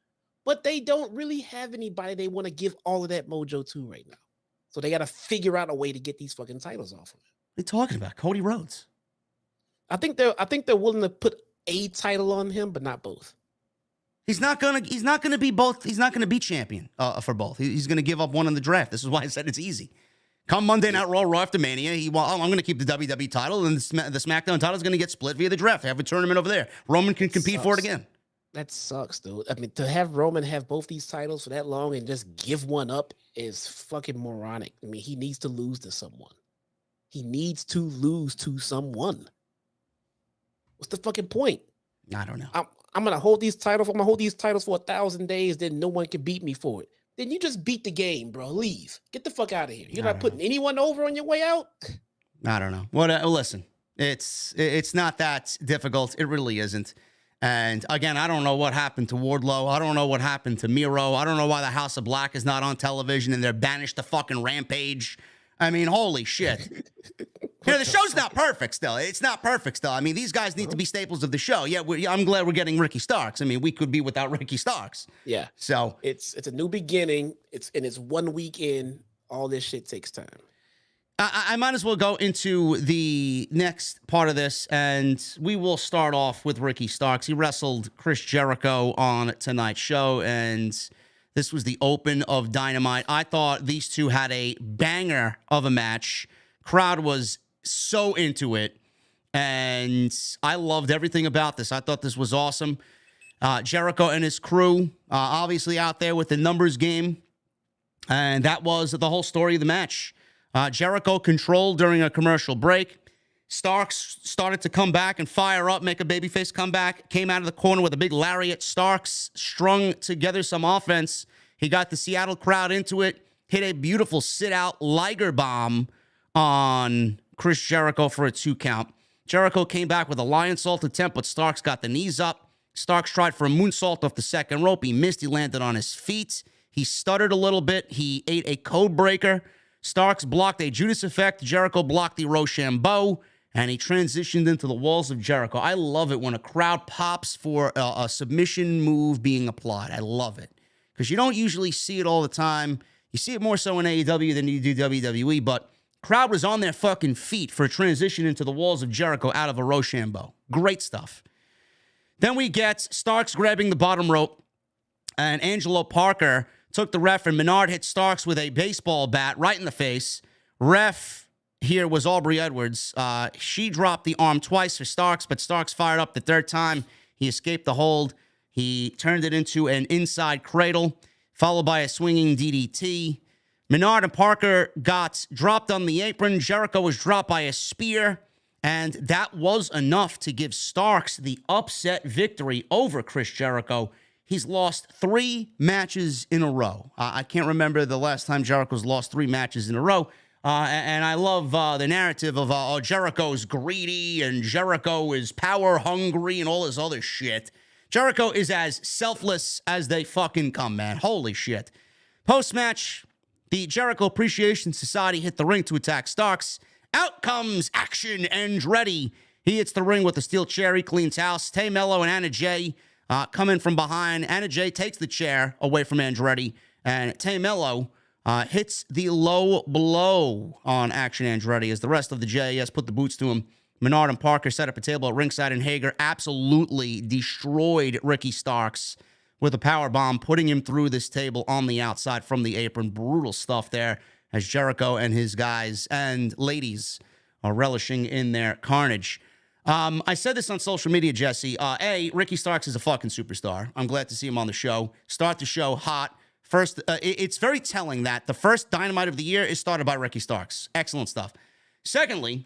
But they don't really have anybody they want to give all of that mojo to right now. So they got to figure out a way to get these fucking titles off of him. What are you talking about? Cody Rhodes. I think they're willing to put a title on him, but not both. He's not gonna be both. He's not gonna be champion for both. He's gonna give up one in the draft. This is why I said it's easy. Come Monday Night Raw after Mania, I'm going to keep the WWE title, and the SmackDown title is going to get split via the draft. They have a tournament over there. Roman can compete for it again. That sucks, dude. I mean, to have Roman have both these titles for that long and just give one up is fucking moronic. I mean, he needs to lose to someone. He needs to lose to someone. What's the fucking point? I don't know. I'm gonna hold these titles. I'm gonna hold these titles for 1,000 days. Then no one can beat me for it. Then you just beat the game, bro. Leave. Get the fuck out of here. You're not putting anyone over on your way out. I don't know. What? Listen, it's not that difficult. It really isn't. And again, I don't know what happened to Wardlow. I don't know what happened to Miro. I don't know why the House of Black is not on television and they're banished to fucking Rampage. I mean, holy shit. The show's not perfect still. It's not perfect still. I mean, these guys need to be staples of the show. Yeah, I'm glad we're getting Ricky Starks. I mean, we could be without Ricky Starks. Yeah. So it's a new beginning. It's 1 week in. All this shit takes time. I might as well go into the next part of this, and we will start off with Ricky Starks. He wrestled Chris Jericho on tonight's show, and this was the open of Dynamite. I thought these two had a banger of a match. Crowd was so into it, and I loved everything about this. I thought this was awesome. Jericho and his crew, obviously out there with the numbers game, and that was the whole story of the match. Jericho controlled during a commercial break. Starks started to come back and fire up, make a babyface comeback. Came out of the corner with a big lariat. Starks strung together some offense. He got the Seattle crowd into it. Hit a beautiful sit-out Liger bomb on Chris Jericho for a 2 count. Jericho came back with a lion salt attempt, but Starks got the knees up. Starks tried for a moonsault off the second rope. He missed. He landed on his feet. He stuttered a little bit. He ate a code breaker. Starks blocked a Judas effect. Jericho blocked the Rochambeau, and he transitioned into the walls of Jericho. I love it when a crowd pops for a submission move being applied. I love it because you don't usually see it all the time. You see it more so in AEW than you do WWE, but crowd was on their fucking feet for a transition into the walls of Jericho out of a Rochambeau. Great stuff. Then we get Starks grabbing the bottom rope, and Angelo Parker took the ref, and Menard hit Starks with a baseball bat right in the face. Ref here was Aubrey Edwards. She dropped the arm twice for Starks, but Starks fired up the third time. He escaped the hold. He turned it into an inside cradle, followed by a swinging DDT. Menard and Parker got dropped on the apron. Jericho was dropped by a spear, and that was enough to give Starks the upset victory over Chris Jericho. He's lost 3 matches in a row. I can't remember the last time Jericho's lost 3 matches in a row. And I love the narrative of Jericho's greedy and Jericho is power hungry and all this other shit. Jericho is as selfless as they fucking come, man. Holy shit. Post-match, the Jericho Appreciation Society hit the ring to attack Starks. Out comes Action Andretti. He hits the ring with a steel chair. He cleans house. Tay Mello and Anna Jay coming from behind. Anna Jay takes the chair away from Andretti, and Tay Mello hits the low blow on Action Andretti as the rest of the JAS put the boots to him. Menard and Parker set up a table at ringside, and Hager absolutely destroyed Ricky Starks with a power bomb, putting him through this table on the outside from the apron. Brutal stuff there as Jericho and his guys and ladies are relishing in their carnage. I said this on social media, Jesse. Ricky Starks is a fucking superstar. I'm glad to see him on the show. Start the show hot. First, it's very telling that the first Dynamite of the year is started by Ricky Starks. Excellent stuff. Secondly,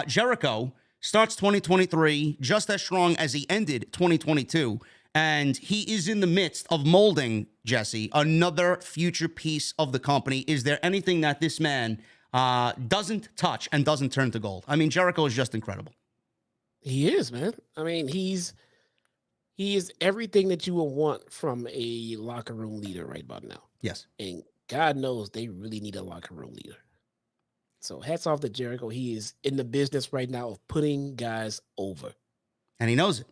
Jericho starts 2023 just as strong as he ended 2022. And he is in the midst of molding, Jesse, another future piece of the company. Is there anything that this man doesn't touch and doesn't turn to gold? I mean, Jericho is just incredible. He is, man. I mean, he is everything that you would want from a locker room leader right about now. Yes. And God knows they really need a locker room leader. So hats off to Jericho. He is in the business right now of putting guys over. And he knows it.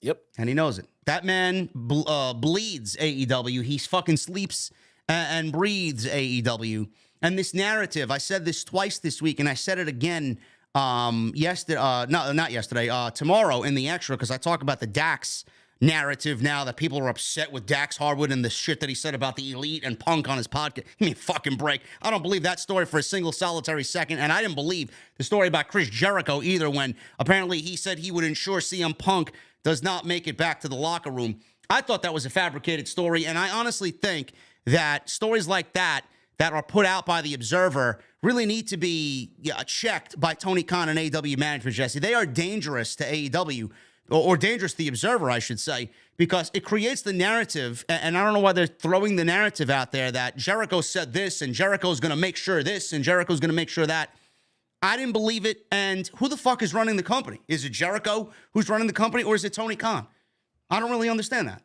Yep. And he knows it. That man bleeds AEW. He fucking sleeps and breathes AEW. And this narrative, I said this twice this week, and I said it again yesterday. Not yesterday. Tomorrow in the extra, because I talk about the Dax narrative now that people are upset with Dax Harwood and the shit that he said about the Elite and Punk on his podcast. Give me a fucking break. I don't believe that story for a single solitary second, and I didn't believe the story about Chris Jericho either when apparently he said he would ensure CM Punk does not make it back to the locker room. I thought that was a fabricated story, and I honestly think that stories like that are put out by the Observer really need to be checked by Tony Khan and AEW management, Jesse. They are dangerous to AEW, or dangerous to the Observer, I should say, because it creates the narrative, and I don't know why they're throwing the narrative out there that Jericho said this, and Jericho's going to make sure this, and Jericho's going to make sure that. I didn't believe it, and who the fuck is running the company? Is it Jericho who's running the company, or is it Tony Khan? I don't really understand that.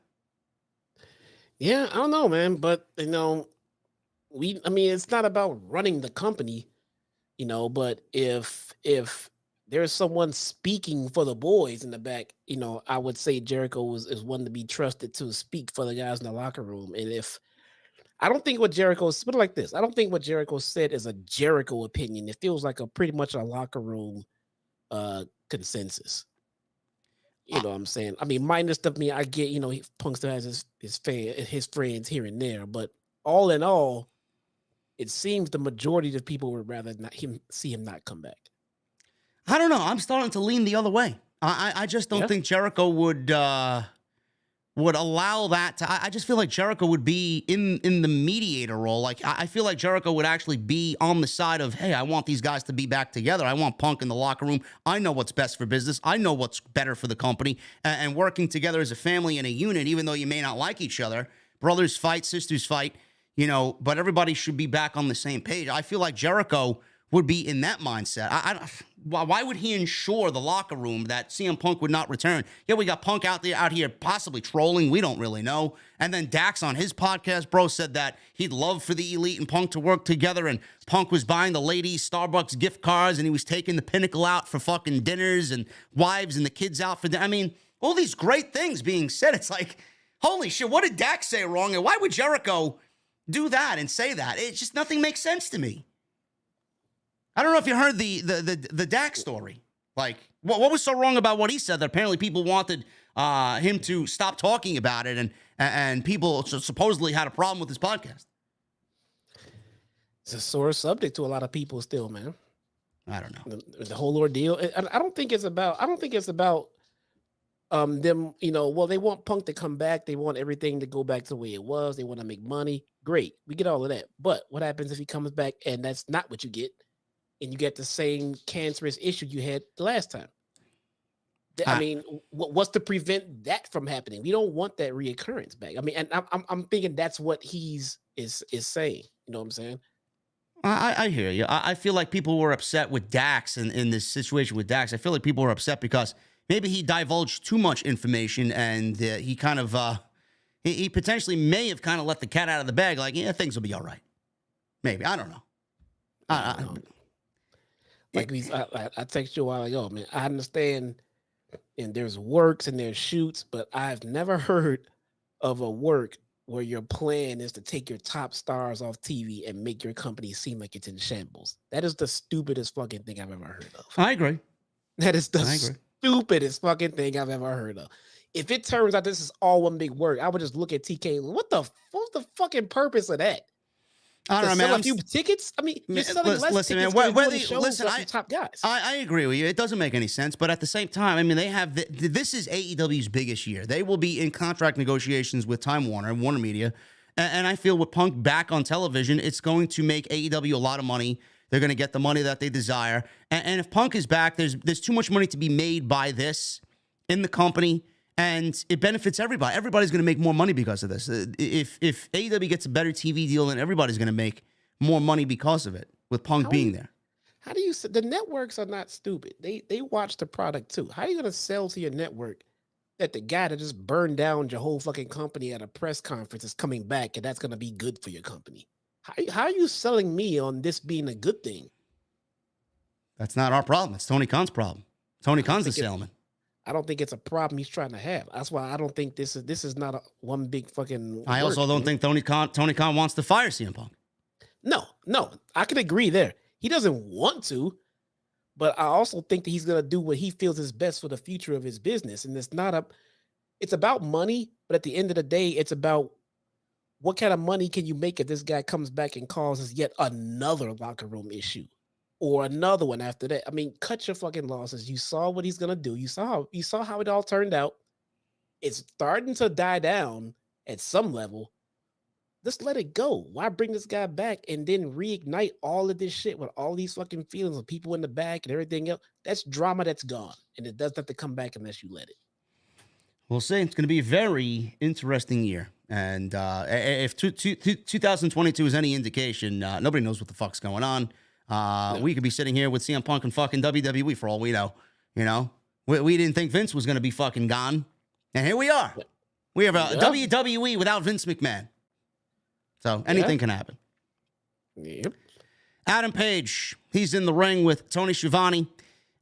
Yeah, I don't know, man, but, it's not about running the company, but if there's someone speaking for the boys in the back, I would say Jericho is one to be trusted to speak for the guys in the locker room. And I don't think what Jericho, put it like this, I don't think what Jericho said is a Jericho opinion. It feels like pretty much a locker room consensus. You know what I'm saying? I mean, minus stuff, I get, Punk still has his friends here and there, but all in all, it seems the majority of people would rather see him not come back. I don't know. I'm starting to lean the other way. I just don't think Jericho would allow that to. I just feel like Jericho would be in the mediator role. Like, I feel like Jericho would actually be on the side of, hey, I want these guys to be back together. I want Punk in the locker room. I know what's best for business. I know what's better for the company. And working together as a family and a unit, even though you may not like each other, brothers fight, sisters fight, but everybody should be back on the same page. I feel like Jericho would be in that mindset. Why would he ensure the locker room that CM Punk would not return? Yeah, we got Punk out here possibly trolling. We don't really know. And then Dax on his podcast, bro, said that he'd love for the Elite and Punk to work together, and Punk was buying the ladies Starbucks gift cards, and he was taking the Pinnacle out for fucking dinners, and wives and the kids out for dinner. I mean, all these great things being said. It's like, holy shit, what did Dax say wrong? And why would Jericho do that and say that? It just, nothing makes sense to me. I don't know if you heard the Dax story. Like, what was so wrong about what he said that apparently people wanted him to stop talking about it, and people supposedly had a problem with his podcast? It's a sore subject to a lot of people still, man. I don't know. The whole ordeal. I don't think it's about them, well, they want Punk to come back. They want everything to go back to the way it was. They want to make money. Great. We get all of that. But what happens if he comes back and that's not what you get? And you get the same cancerous issue you had the last time. What's to prevent that from happening? We don't want that reoccurrence back. I mean, and I'm thinking that's what is saying. You know what I'm saying? I hear you. I feel like people were upset with Dax in this situation with Dax. I feel like people were upset because maybe he divulged too much information, and he kind of he potentially may have kind of let the cat out of the bag. Like, yeah, things will be all right. Maybe, I don't know. I don't know. Like I texted you a while ago, man. I understand, and there's works and there's shoots, but I've never heard of a work where your plan is to take your top stars off TV and make your company seem like it's in shambles. That is the stupidest fucking thing I've ever heard of. I agree. That is the stupidest fucking thing I've ever heard of. If it turns out this is all one big work, I would just look at TK. What's the fucking purpose of that? I don't know, man. A few tickets. I mean, you're selling less tickets. Man, top guys. I agree with you. It doesn't make any sense, but at the same time, I mean, they have this is AEW's biggest year. They will be in contract negotiations with Time Warner and Warner Media, and I feel with Punk back on television, it's going to make AEW a lot of money. They're going to get the money that they desire, and if Punk is back, there's too much money to be made by this in the company. And it benefits everybody. Everybody's going to make more money because of this. If AEW gets a better TV deal, then everybody's going to make more money because of it, with Punk being there. How do you say the networks are not stupid? They watch the product too. How are you going to sell to your network that the guy that just burned down your whole fucking company at a press conference is coming back and that's going to be good for your company? How are you selling me on this being a good thing? That's not our problem. It's Tony Khan's problem. Tony Khan's the salesman. I don't think it's a problem he's trying to have. That's why I don't think this is not one big fucking. I also don't think Tony Khan wants to fire CM Punk. No, I can agree there. He doesn't want to, but I also think that he's gonna do what he feels is best for the future of his business. And it's about money, but at the end of the day, it's about what kind of money can you make if this guy comes back and causes yet another locker room issue. Or another one after that. I mean, cut your fucking losses. You saw what he's gonna do. You saw how it all turned out. it's starting to die down at some level. Just let it go. Why bring this guy back and then reignite all of this shit with all these fucking feelings of people in the back and everything else? That's drama that's gone, and it doesn't have to come back unless you let it. We'll see. It's going to be a very interesting year. And if 2022 is any indication, nobody knows what the fuck's going on. We could be sitting here with CM Punk and fucking WWE for all we know. You know, we didn't think Vince was going to be fucking gone. And here we are. We have a WWE without Vince McMahon. So anything can happen. Yep. Adam Page, he's in the ring with Tony Schiavone,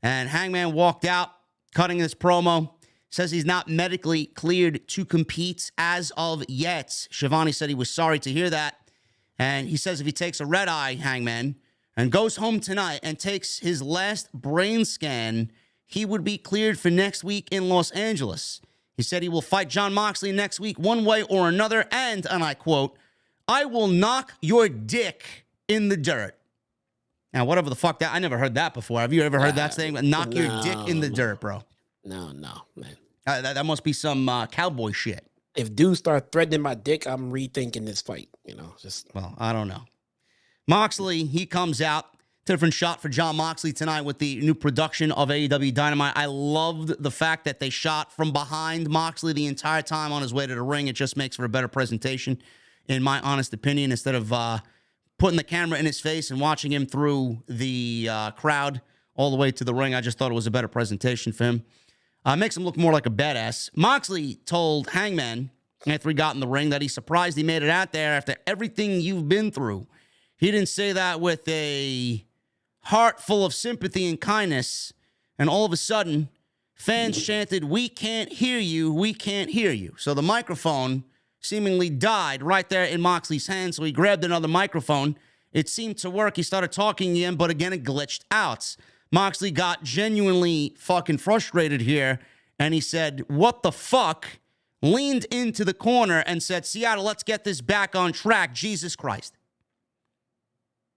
and Hangman walked out, cutting this promo. Says he's not medically cleared to compete as of yet. Schiavone said he was sorry to hear that. And he says if he takes a red eye, Hangman, and goes home tonight and takes his last brain scan, he would be cleared for next week in Los Angeles. He said he will fight Jon Moxley next week one way or another. And I quote, I will knock your dick in the dirt. Now, whatever the fuck that, I never heard that before. Have you ever heard that saying? Knock your dick in the dirt, bro. No, man. That must be some cowboy shit. If dudes start threatening my dick, I'm rethinking this fight. You know, Well, I don't know. Moxley, he comes out. Different shot for Jon Moxley tonight with the new production of AEW Dynamite. I loved the fact that they shot from behind Moxley the entire time on his way to the ring. It just makes for a better presentation, in my honest opinion, instead of putting the camera in his face and watching him through the crowd all the way to the ring. I just thought it was a better presentation for him. Makes him look more like a badass. Moxley told Hangman after he got in the ring that he's surprised he made it out there after everything you've been through. He didn't say that with a heart full of sympathy and kindness. And all of a sudden, fans chanted, "We can't hear you, we can't hear you." So the microphone seemingly died right there in Moxley's hand. So he grabbed another microphone. It seemed to work. He started talking again, but again, it glitched out. Moxley got genuinely fucking frustrated here, and he said, "What the fuck?" Leaned into the corner and said, "Seattle, let's get this back on track. Jesus Christ."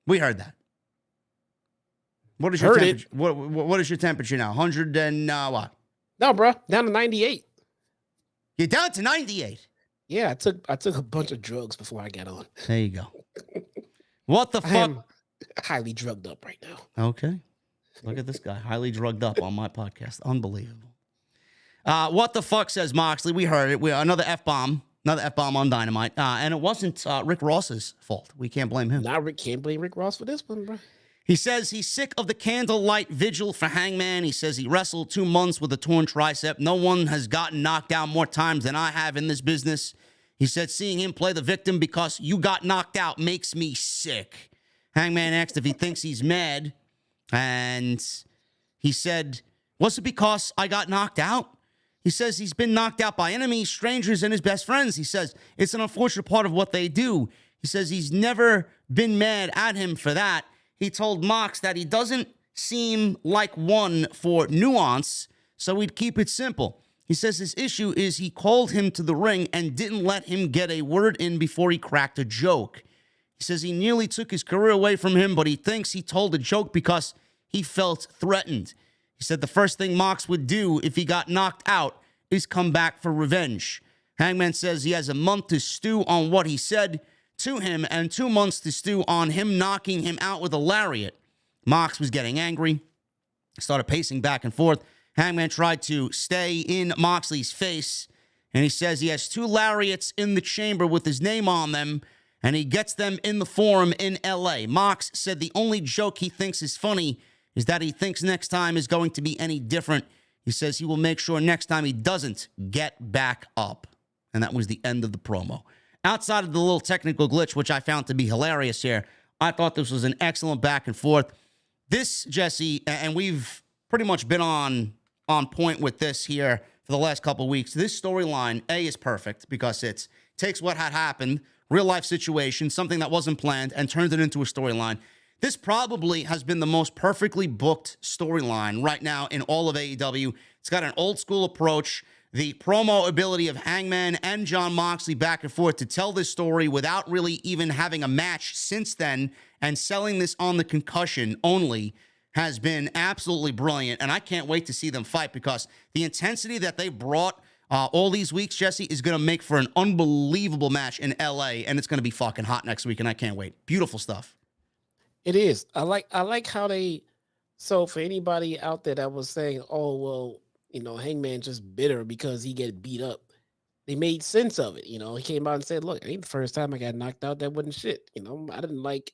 We heard that. What is your temperature? What is your temperature now? 100 and what? No, bro, down to 98. You're down to 98. Yeah, I took a bunch of drugs before I got on. There you go. What the fuck? I'm highly drugged up right now. Okay. Look at this guy, highly drugged up on my podcast. Unbelievable. What the fuck, says Moxley. We heard it. Another F-bomb on Dynamite. And it wasn't Rick Ross's fault. We can't blame him. Can't blame Rick Ross for this one, bro. He says he's sick of the candlelight vigil for Hangman. He says he wrestled 2 months with a torn tricep. No one has gotten knocked down more times than I have in this business. He said seeing him play the victim because you got knocked out makes me sick. Hangman asked if he thinks he's mad. And he said, was it because I got knocked out? He says he's been knocked out by enemies, strangers, and his best friends. He says it's an unfortunate part of what they do. He says he's never been mad at him for that. He told Mox that he doesn't seem like one for nuance, so he'd keep it simple. He says his issue is he called him to the ring and didn't let him get a word in before he cracked a joke. He says he nearly took his career away from him, but he thinks he told a joke because he felt threatened. He said the first thing Mox would do if he got knocked out is come back for revenge. Hangman says he has a month to stew on what he said to him and 2 months to stew on him knocking him out with a lariat. Mox was getting angry, started pacing back and forth. Hangman tried to stay in Moxley's face, and he says he has 2 lariats in the chamber with his name on them, and he gets them in the Forum in L.A. Mox said the only joke he thinks is funny is that he thinks next time is going to be any different. He says he will make sure next time he doesn't get back up. And that was the end of the promo. Outside of the little technical glitch, which I found to be hilarious here, I thought this was an excellent back and forth. This, Jesse, and we've pretty much been on point with this here for the last couple of weeks. This storyline, A, is perfect because it takes what had happened, real life situation, something that wasn't planned, and turns it into a storyline. This probably has been the most perfectly booked storyline right now in all of AEW. It's got an old school approach. The promo ability of Hangman and Jon Moxley back and forth to tell this story without really even having a match since then and selling this on the concussion only has been absolutely brilliant. And I can't wait to see them fight because the intensity that they brought all these weeks, Jesse, is going to make for an unbelievable match in LA, and it's going to be fucking hot next week, and I can't wait. Beautiful stuff. It is. I like how they. So for anybody out there that was saying, "Oh well, Hangman just bitter because he get beat up," they made sense of it. He came out and said, "Look, it ain't the first time I got knocked out. That wasn't shit. I didn't like,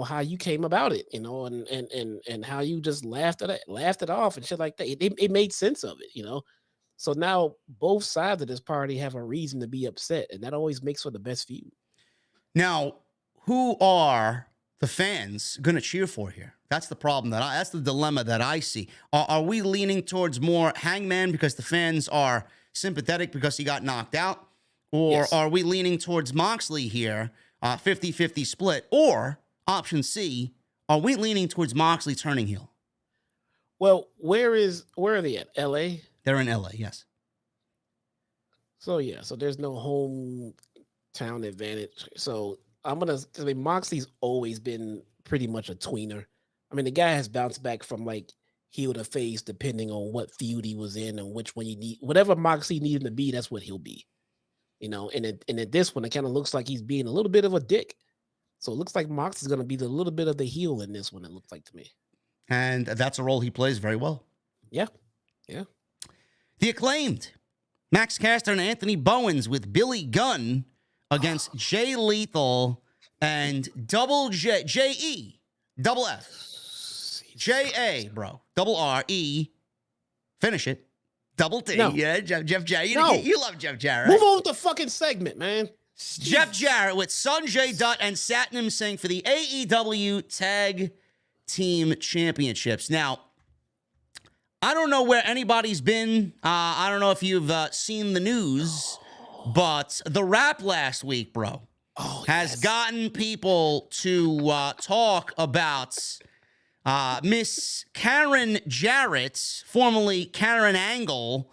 how you came about it. And how you just laughed it off and shit like that. It made sense of it. So now both sides of this party have a reason to be upset, and that always makes for the best feud. Now, who are the fans going to cheer for here? That's the problem. That's the dilemma that I see. Are we leaning towards more Hangman because the fans are sympathetic because he got knocked out? Or Are we leaning towards Moxley here, 50-50 split? Or, option C, are we leaning towards Moxley turning heel? Well, where are they at? L.A.? They're in LA, yes. So there's no hometown advantage. So Moxley's always been pretty much a tweener. I mean, the guy has bounced back from like heel to face depending on what feud he was in and which one you need. Whatever Moxley needed to be, that's what he'll be. And at this one, it kind of looks like he's being a little bit of a dick. So it looks like Moxley's going to be a little bit of the heel in this one, it looks like to me. And that's a role he plays very well. Yeah. The Acclaimed, Max Caster and Anthony Bowens with Billy Gunn against Jay Lethal and double J-E, double F, J-A, bro, double R-E, finish it, double T. No. Yeah, Jeff Jarrett. You love Jeff Jarrett. Move on with the fucking segment, man. Jeff Jarrett with Sanjay Dutt and Satnam Singh for the AEW Tag Team Championships. Now, I don't know where anybody's been. I don't know if you've seen the news, but the rap last week, bro, has gotten people to talk about Miss Karen Jarrett, formerly Karen Angle,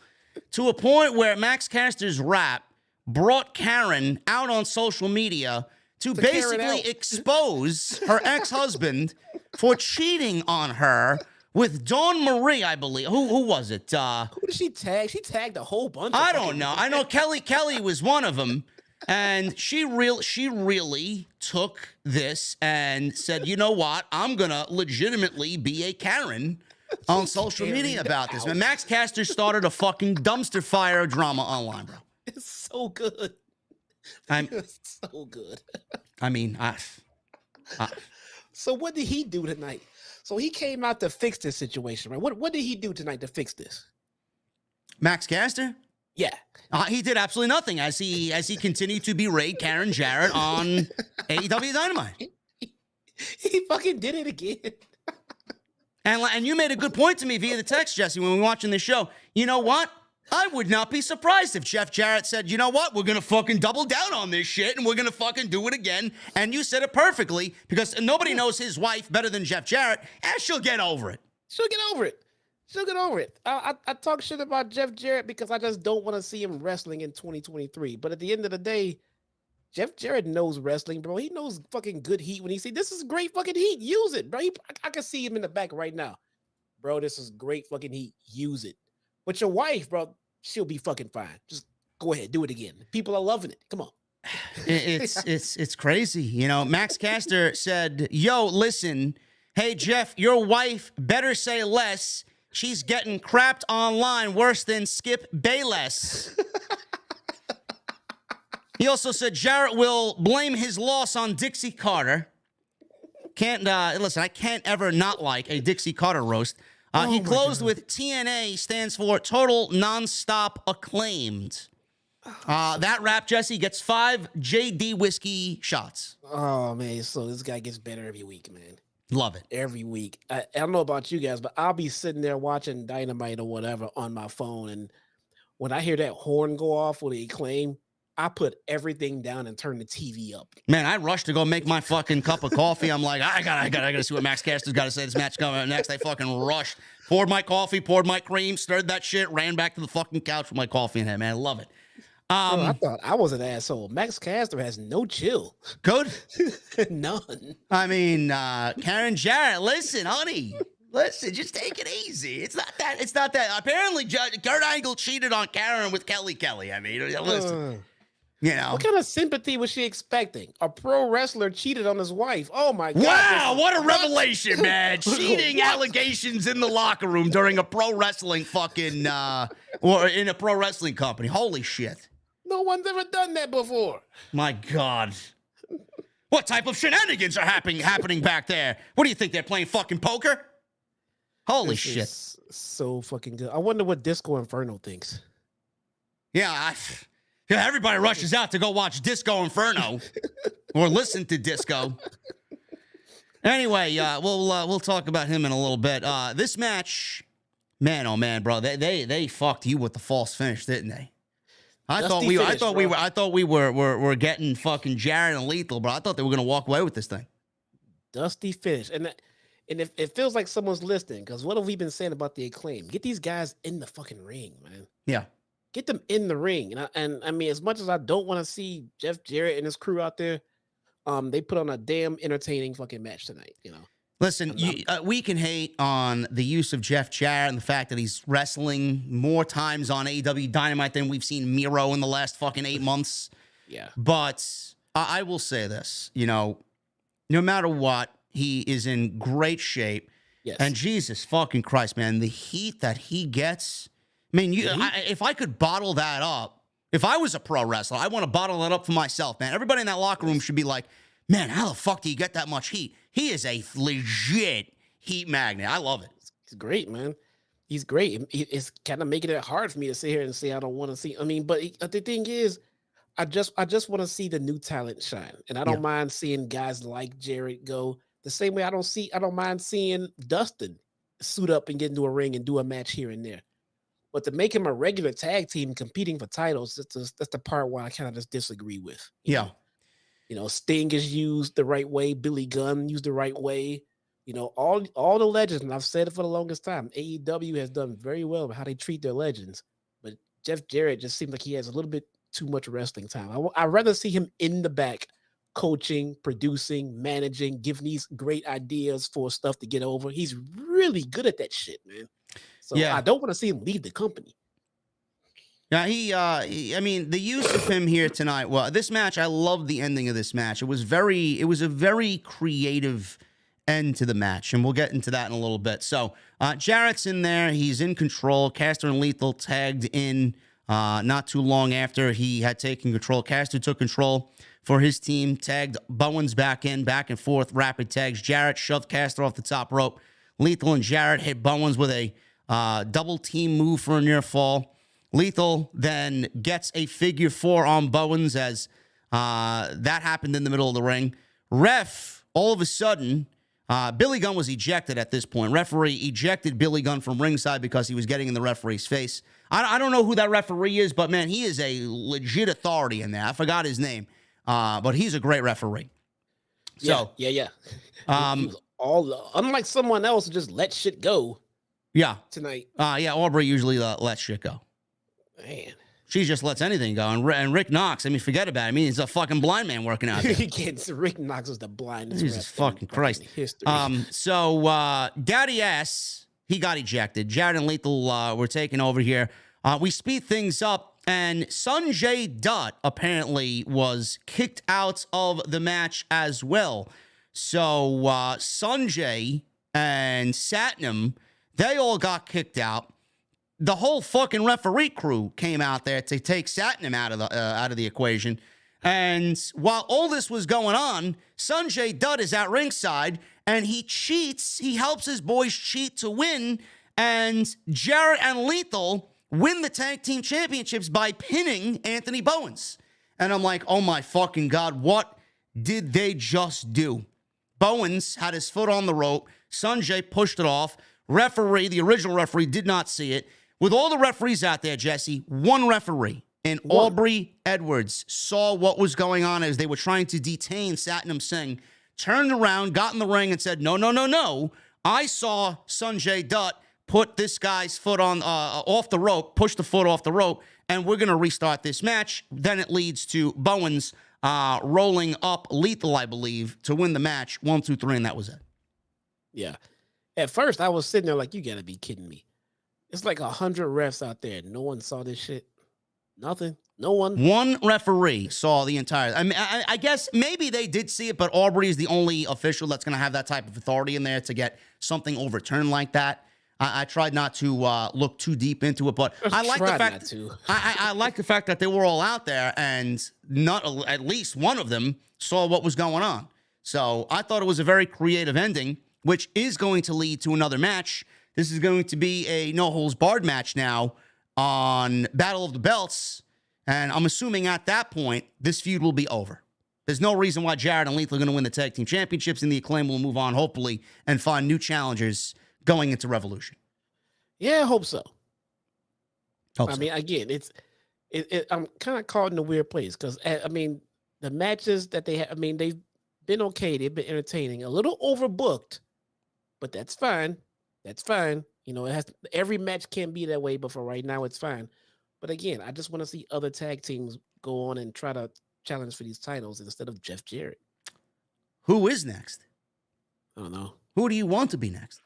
to a point where Max Caster's rap brought Karen out on social media to basically expose her ex-husband for cheating on her with Dawn Marie, I believe. Who was it? Who did she tag? She tagged a whole bunch. I don't know. I know Kelly was one of them, and she really took this and said, "You know what? I'm gonna legitimately be a Karen on social media about this." Man, Max Caster started a fucking dumpster fire of drama online, bro. It's so good. It's so good. I mean, So what did he do tonight? So he came out to fix this situation, right? What did he do tonight to fix this? Max Caster? Yeah. He did absolutely nothing as he continued to berate Karen Jarrett on AEW Dynamite. He fucking did it again. And you made a good point to me via the text, Jesse, when we were watching this show. You know what? I would not be surprised if Jeff Jarrett said, "You know what? We're going to fucking double down on this shit and we're going to fucking do it again." And you said it perfectly because nobody knows his wife better than Jeff Jarrett, and she'll get over it. She'll get over it. I talk shit about Jeff Jarrett because I just don't want to see him wrestling in 2023. But at the end of the day, Jeff Jarrett knows wrestling, bro. He knows fucking good heat when he see this is great fucking heat. Use it, bro. I can see him in the back right now. Bro, this is great fucking heat. Use it. But your wife, bro, she'll be fucking fine. Just go ahead, do it again. People are loving it. Come on. It's crazy. Max Caster said, "Yo, listen, hey Jeff, your wife better say less. She's getting crapped online worse than Skip Bayless." He also said Jarrett will blame his loss on Dixie Carter. Listen, I can't ever not like a Dixie Carter roast. He closed with TNA stands for Total Nonstop Acclaimed. That rap, Jesse, gets 5 JD whiskey shots. Oh, man. So this guy gets better every week, man. Love it. Every week. I don't know about you guys, but I'll be sitting there watching Dynamite or whatever on my phone. And when I hear that horn go off with the Acclaim, I put everything down and turn the TV up. Man, I rushed to go make my fucking cup of coffee. I'm like, I gotta see what Max Caster's got to say. This match coming up next. I fucking rushed, poured my coffee, poured my cream, stirred that shit, ran back to the fucking couch with my coffee in hand. Man, I love it. I thought I was an asshole. Max Caster has no chill. Good? None. I mean, Karen Jarrett, listen, honey. Listen, just take it easy. It's not that. Apparently, Kurt Angle cheated on Karen with Kelly. I mean, listen. You know. What kind of sympathy was she expecting? A pro wrestler cheated on his wife. Oh my God. Wow, what a revelation, man. Cheating allegations in the locker room during a pro wrestling fucking or in a pro wrestling company. Holy shit. No one's ever done that before. My God. What type of shenanigans are happening back there? What do you think, they're playing fucking poker? Holy shit. So fucking good. I wonder what Disco Inferno thinks. Yeah, everybody rushes out to go watch Disco Inferno or listen to Disco. Anyway, we'll talk about him in a little bit. This match, man, oh man, bro, they fucked you with the false finish, didn't they? I thought we were getting fucking Jarrett and Lethal, bro. I thought they were gonna walk away with this thing. Dusty finish, and if it feels like someone's listening, because what have we been saying about the Acclaim? Get these guys in the fucking ring, man. Yeah. Get them in the ring. And I mean, as much as I don't want to see Jeff Jarrett and his crew out there, they put on a damn entertaining fucking match tonight, you know. Listen, we can hate on the use of Jeff Jarrett and the fact that he's wrestling more times on AEW Dynamite than we've seen Miro in the last fucking 8 months. Yeah. But I will say this, you know, no matter what, he is in great shape. Yes. And Jesus fucking Christ, man, the heat that he gets. I mean, if I could bottle that up, if I was a pro wrestler, I want to bottle that up for myself, man. Everybody in that locker room should be like, man, how the fuck do you get that much heat? He is a legit heat magnet. I love it. He's great, man. He's great. It's kind of making it hard for me to sit here and say I don't want to see. I mean, but the thing is, I just want to see the new talent shine, and I don't mind seeing guys like Jarrett go the same way. I don't mind seeing Dustin suit up and get into a ring and do a match here and there. But to make him a regular tag team competing for titles, that's the part where I kind of just disagree with. Yeah. You know, Sting is used the right way. Billy Gunn used the right way. You know, all the legends, and I've said it for the longest time, AEW has done very well with how they treat their legends. But Jeff Jarrett just seems like he has a little bit too much wrestling time. I'd rather see him in the back, coaching, producing, managing, giving these great ideas for stuff to get over. He's really good at that shit, man. So I don't want to see him leave the company. Yeah, I mean, the use of him here tonight. Well, this match, I love the ending of this match. It was a very creative end to the match, and we'll get into that in a little bit. So Jarrett's in there. He's in control. Caster and Lethal tagged in not too long after he had taken control. Caster took control for his team, tagged Bowens back in, back and forth, rapid tags. Jarrett shoved Caster off the top rope. Lethal and Jarrett hit Bowens with a double team move for a near fall. Lethal then gets a figure 4 on Bowens as that happened in the middle of the ring. Ref, all of a sudden, Billy Gunn was ejected at this point. Referee ejected Billy Gunn from ringside because he was getting in the referee's face. I don't know who that referee is, but man, he is a legit authority in there. I forgot his name, but he's a great referee. So yeah. Unlike someone else who just let shit go. Yeah. Tonight. Aubrey usually lets shit go. Man. She just lets anything go. And Rick Knox, I mean, forget about it. I mean, he's a fucking blind man working out there. Rick Knox is the blindest. Jesus fucking Christ. History. So Daddy Ass, he got ejected. Jarrett and Lethal were taking over here. We speed things up, and Sanjay Dutt apparently was kicked out of the match as well. So Sanjay and Satnam, they all got kicked out. The whole fucking referee crew came out there to take Satnam out of the equation. And while all this was going on, Sanjay Dutt is at ringside, and he cheats. He helps his boys cheat to win. And Jarrett and Lethal win the Tag Team Championships by pinning Anthony Bowens. And I'm like, oh my fucking God, what did they just do? Bowens had his foot on the rope. Sanjay pushed it off. The original referee, did not see it. With all the referees out there, Jesse, one referee, and Aubrey Edwards, saw what was going on as they were trying to detain Satnam Singh, turned around, got in the ring, and said, no. I saw Sanjay Dutt put this guy's foot on off the rope, push the foot off the rope, and we're going to restart this match. Then it leads to Bowens rolling up Lethal, I believe, to win the match. 1, 2, 3, and that was it. Yeah. At first, I was sitting there like, you gotta be kidding me. It's like 100 refs out there. No one saw this shit. Nothing. No one. One referee saw the entire. I mean, I guess maybe they did see it, but Aubrey is the only official that's going to have that type of authority in there to get something overturned like that. I tried not to look too deep into it, but I like the fact. I like the fact that they were all out there, and not at least one of them saw what was going on. So I thought it was a very creative ending, which is going to lead to another match. This is going to be a no-holds-barred match now on Battle of the Belts, and I'm assuming at that point, this feud will be over. There's no reason why Jarrett and Lethal are going to win the Tag Team Championships, and the Acclaim will move on, hopefully, and find new challengers going into Revolution. Yeah, I hope so. I mean, again, I'm kind of caught in a weird place because, I mean, the matches that they have, I mean, they've been okay. They've been entertaining. A little overbooked, but that's fine. That's fine. You know, every match can't be that way, but for right now, it's fine. But again, I just want to see other tag teams go on and try to challenge for these titles instead of Jeff Jarrett. Who is next? I don't know. Who do you want to be next?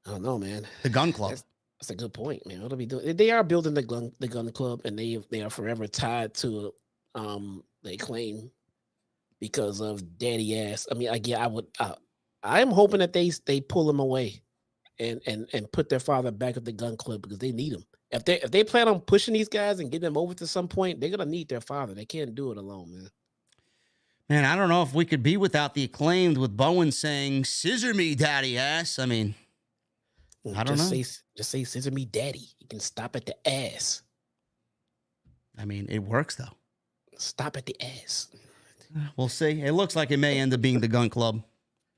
I don't know, man. The Gun Club. That's a good point, man. What are we doing? They are building the Gun Club, and they are forever tied to the Acclaim because of daddy ass. I mean, I'm hoping that they pull him away and put their father back at the Gun Club because they need him. If they plan on pushing these guys and getting them over to some point, they're gonna need their father. They can't do it alone, man. Man, I don't know if we could be without the Acclaimed with Bowen saying, "Scissor me, daddy ass." I mean, I don't know. Just say "scissor me, daddy." You can stop at the ass. I mean, it works though. Stop at the ass. We'll see. It looks like it may end up being the Gun Club,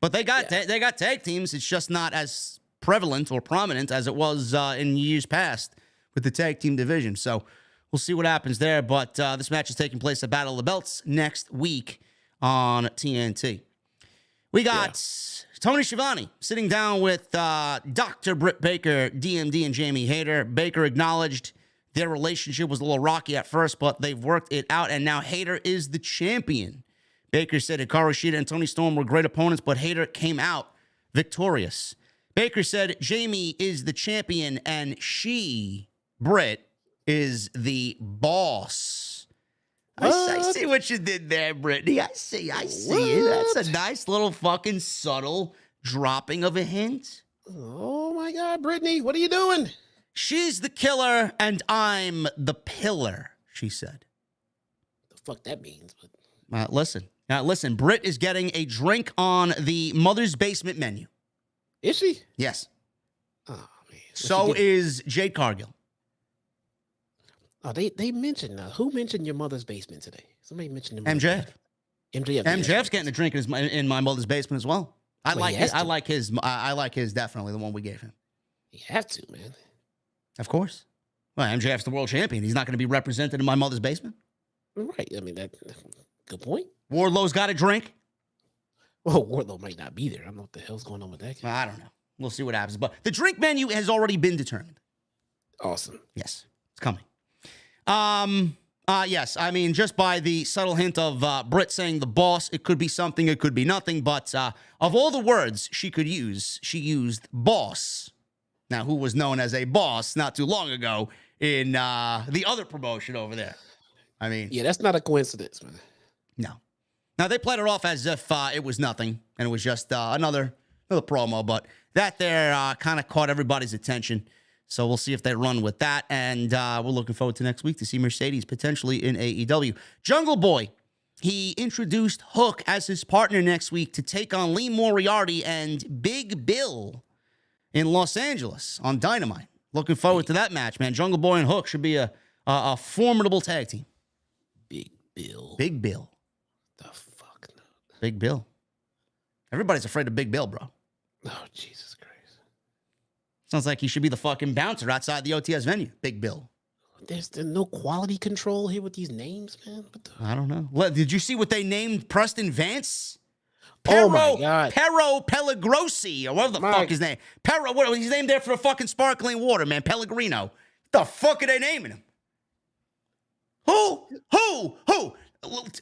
but they got tag teams. It's just not as prevalent or prominent as it was in years past with the tag team division. So we'll see what happens there. But this match is taking place at Battle of the Belts next week on TNT. We got Tony Schiavone sitting down with Dr. Britt Baker, DMD, and Jamie Hayter. Baker acknowledged their relationship was a little rocky at first, but they've worked it out, and now Hayter is the champion. Baker said Hikaru Shida and Toni Storm were great opponents, but Hayter came out victorious. Baker said Jamie is the champion, and Britt, is the boss. I see what you did there, Brittany. I see it. That's a nice little fucking subtle dropping of a hint. Oh my God, Brittany, what are you doing? She's the killer and I'm the pillar, she said. The fuck that means? Listen, Britt is getting a drink on the Mother's Basement menu. Is she? Yes. Oh, man. So is Jade Cargill. Oh, they mentioned who mentioned your Mother's Basement today? Somebody mentioned MJF. MJF's getting a drink in my mother's basement as well. I like his definitely, the one we gave him. You have to, man. Of course. Well, MJF's the world champion. He's not going to be represented in my mother's basement. Right. I mean, good point. Wardlow's got a drink. Well, Wardlow might not be there. I don't know what the hell's going on with that guy. I don't know. We'll see what happens. But the drink menu has already been determined. Awesome. Yes, it's coming. Yes, I mean, just by the subtle hint of Britt saying the boss, it could be something, it could be nothing, but of all the words she could use, she used boss. Now, who was known as a boss not too long ago in the other promotion over there? I mean... Yeah, that's not a coincidence, man. No. Now, they played it off as if it was nothing, and it was just another promo, but that there kind of caught everybody's attention. So we'll see if they run with that, and we're looking forward to next week to see Mercedes potentially in AEW. Jungle Boy, he introduced Hook as his partner next week to take on Lee Moriarty and Big Bill in Los Angeles on Dynamite. Looking forward to that match, man. Jungle Boy and Hook should be a formidable tag team. Big Bill. Big Bill. The fuck? No. Big Bill. Everybody's afraid of Big Bill, bro. Oh, Jesus Christ. Sounds like he should be the fucking bouncer outside the OTS venue. Big Bill. There's no quality control here with these names, man. I don't know. Did you see what they named Preston Vance? Oh my God. Pero Pellegrossi, or whatever the fuck his name. What he's named there for the fucking sparkling water, man. Pellegrino. What the fuck are they naming him? Who?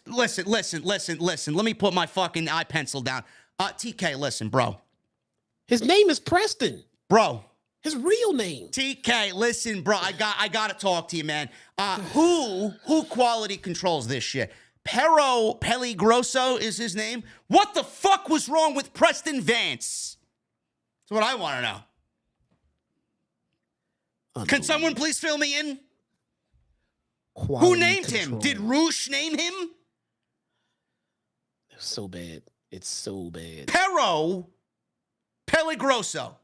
Listen. Let me put my fucking eye pencil down. TK, listen, bro. His name is Preston. Bro. His real name. TK, listen, bro, I got to talk to you, man. Who quality controls this shit? Pero Peligroso is his name. What the fuck was wrong with Preston Vance? That's what I want to know. Can someone please fill me in? Quality Who named control. him? Did Roosh name him? It's so bad. It's so bad. Pero Peligroso.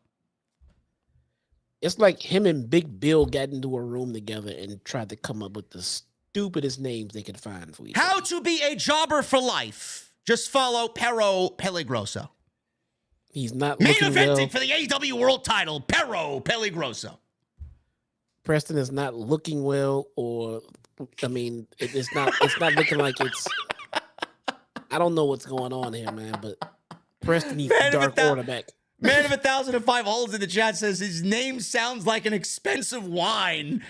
It's like him and Big Bill got into a room together and tried to come up with the stupidest names they could find for each How other. to be a jobber for life. Just follow Pero Peligroso. He's not Main looking eventing well. for the AEW World Title, Pero Peligroso. Preston is not looking well, or I mean, it's not looking like it's. I don't know what's going on here, man. But Preston needs Man the of Dark Order back. Man of 1,005 holes in the chat says his name sounds like an expensive wine.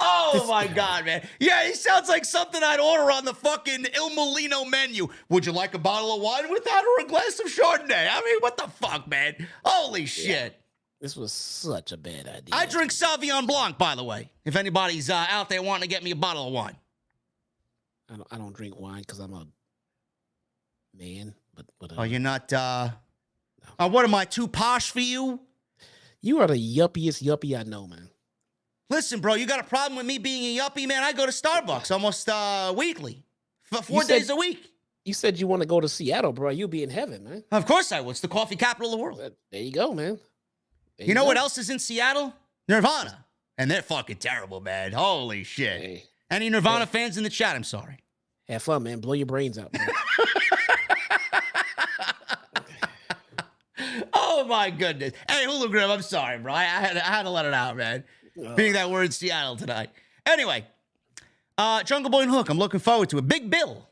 Oh my God, man. Yeah, he sounds like something I'd order on the fucking Il Molino menu. Would you like a bottle of wine with that or a glass of Chardonnay? I mean, what the fuck, man? Holy shit. This was such a bad idea. I drink Sauvignon Blanc, by the way, if anybody's out there wanting to get me a bottle of wine. I don't drink wine because I'm a man. But Oh, you're not, what am I, too posh for you? You are the yuppiest yuppie I know, man. Listen, bro, you got a problem with me being a yuppie, man? I go to Starbucks almost weekly, for 4 You said- days a week. You said you want to go to Seattle, bro. You'll be in heaven, man. Of course I would. It's the coffee capital of the world. There you go, man. There You know go. what else is in Seattle? Nirvana. And they're fucking terrible, man. Holy shit. Hey, Any Nirvana fans in the chat? I'm sorry. have fun, man. Blow your brains out, man. Oh, my goodness. Hey, Hula Grim, I'm sorry, bro. I had to let it out, man. Being that we're in Seattle tonight. Anyway, Jungle Boy and Hook, I'm looking forward to it. Big Bill.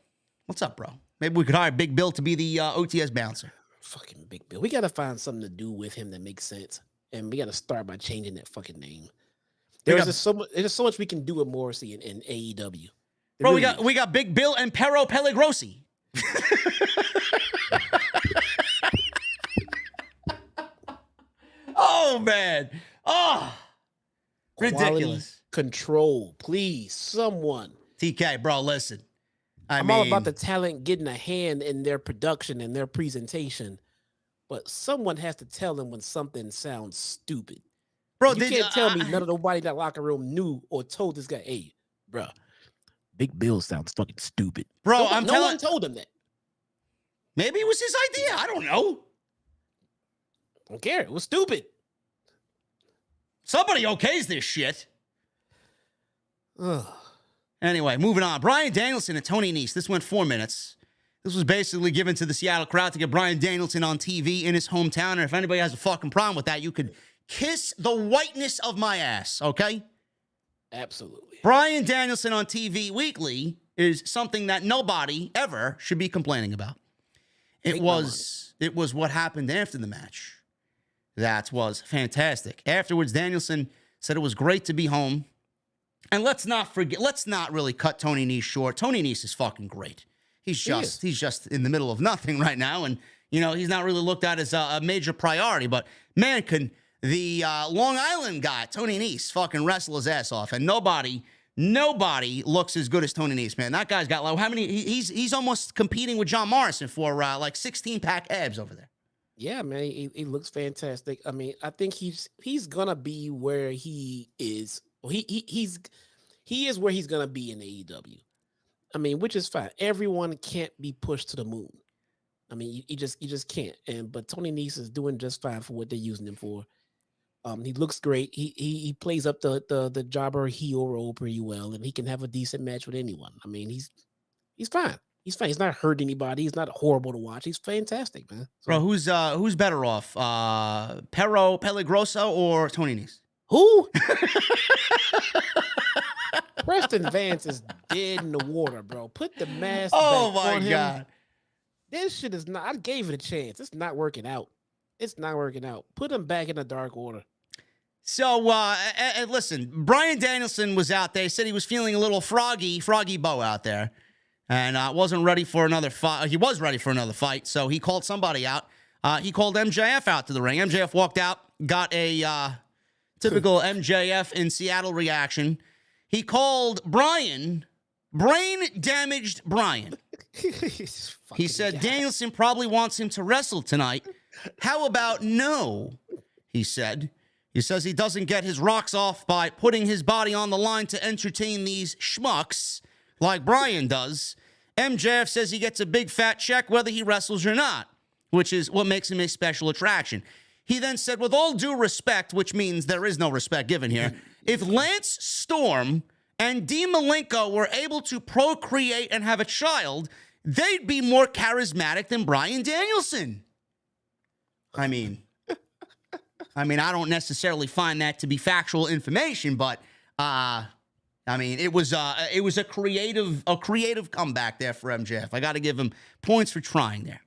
What's up, bro? Maybe we could hire Big Bill to be the OTS bouncer. Fucking Big Bill. We got to find something to do with him that makes sense. And we got to start by changing that fucking name. There's just so much we can do with Morrissey in AEW. Bro, we got Big Bill and Pero Peligrosi. Oh, man. Oh, ridiculous. Quality control, please. Someone. TK, bro, listen. I'm all about the talent getting a hand in their production and their presentation, but someone has to tell them when something sounds stupid. Bro, You can't tell me nobody in that locker room knew or told this guy, hey, bro, Big Bill sounds fucking stupid. Bro, No one told him that. Maybe it was his idea. I don't know. Don't care. It was stupid. Somebody okays this shit. Ugh. Anyway, moving on. Bryan Danielson and Tony Nese. This went 4 minutes. This was basically given to the Seattle crowd to get Bryan Danielson on TV in his hometown. And if anybody has a fucking problem with that, you could kiss the whiteness of my ass, okay? Absolutely. Bryan Danielson on TV weekly is something that nobody ever should be complaining about. It was what happened after the match. That was fantastic. Afterwards, Danielson said it was great to be home. And let's not really cut Tony Nese short. Tony Nese is fucking great. He's just in the middle of nothing right now. And, he's not really looked at as a major priority. But, man, can the Long Island guy, Tony Nese, fucking wrestle his ass off. And nobody looks as good as Tony Nese, man. That guy's got, how many? He's almost competing with John Morrison for, 16-pack abs over there. Yeah, man, he looks fantastic. I mean, I think he's gonna be where he is. He is where he's gonna be in AEW. I mean, which is fine. Everyone can't be pushed to the moon. I mean, you just can't. But Tony Nese is doing just fine for what they're using him for. He looks great. He plays up the jobber heel role pretty well, and he can have a decent match with anyone. I mean, he's fine. He's fine. He's not hurting anybody. He's not horrible to watch. He's fantastic, man. So, Bro, who's better off? Pero Peligroso or Tony Nese? who? Preston Vance is dead in the water, bro. Put the mask back on him. God. This shit is not. I gave it a chance. It's not working out. It's not working out. Put him back in the Dark Order. So, listen, Bryan Danielson was out there. He said he was feeling a little froggy Bo out there. and wasn't ready for another fight. He was ready for another fight, so he called somebody out. He called MJF out to the ring. MJF walked out, got a typical MJF in Seattle reaction. He called Bryan brain-damaged Bryan. He said Danielson probably wants him to wrestle tonight. How about no? He said. He says he doesn't get his rocks off by putting his body on the line to entertain these schmucks like Bryan does. MJF says he gets a big fat check whether he wrestles or not, which is what makes him a special attraction. He then said, with all due respect, which means there is no respect given here, if Lance Storm and Dean Malenko were able to procreate and have a child, they'd be more charismatic than Bryan Danielson. I mean, I don't necessarily find that to be factual information, but it was a creative comeback there for MJF. I got to give him points for trying there.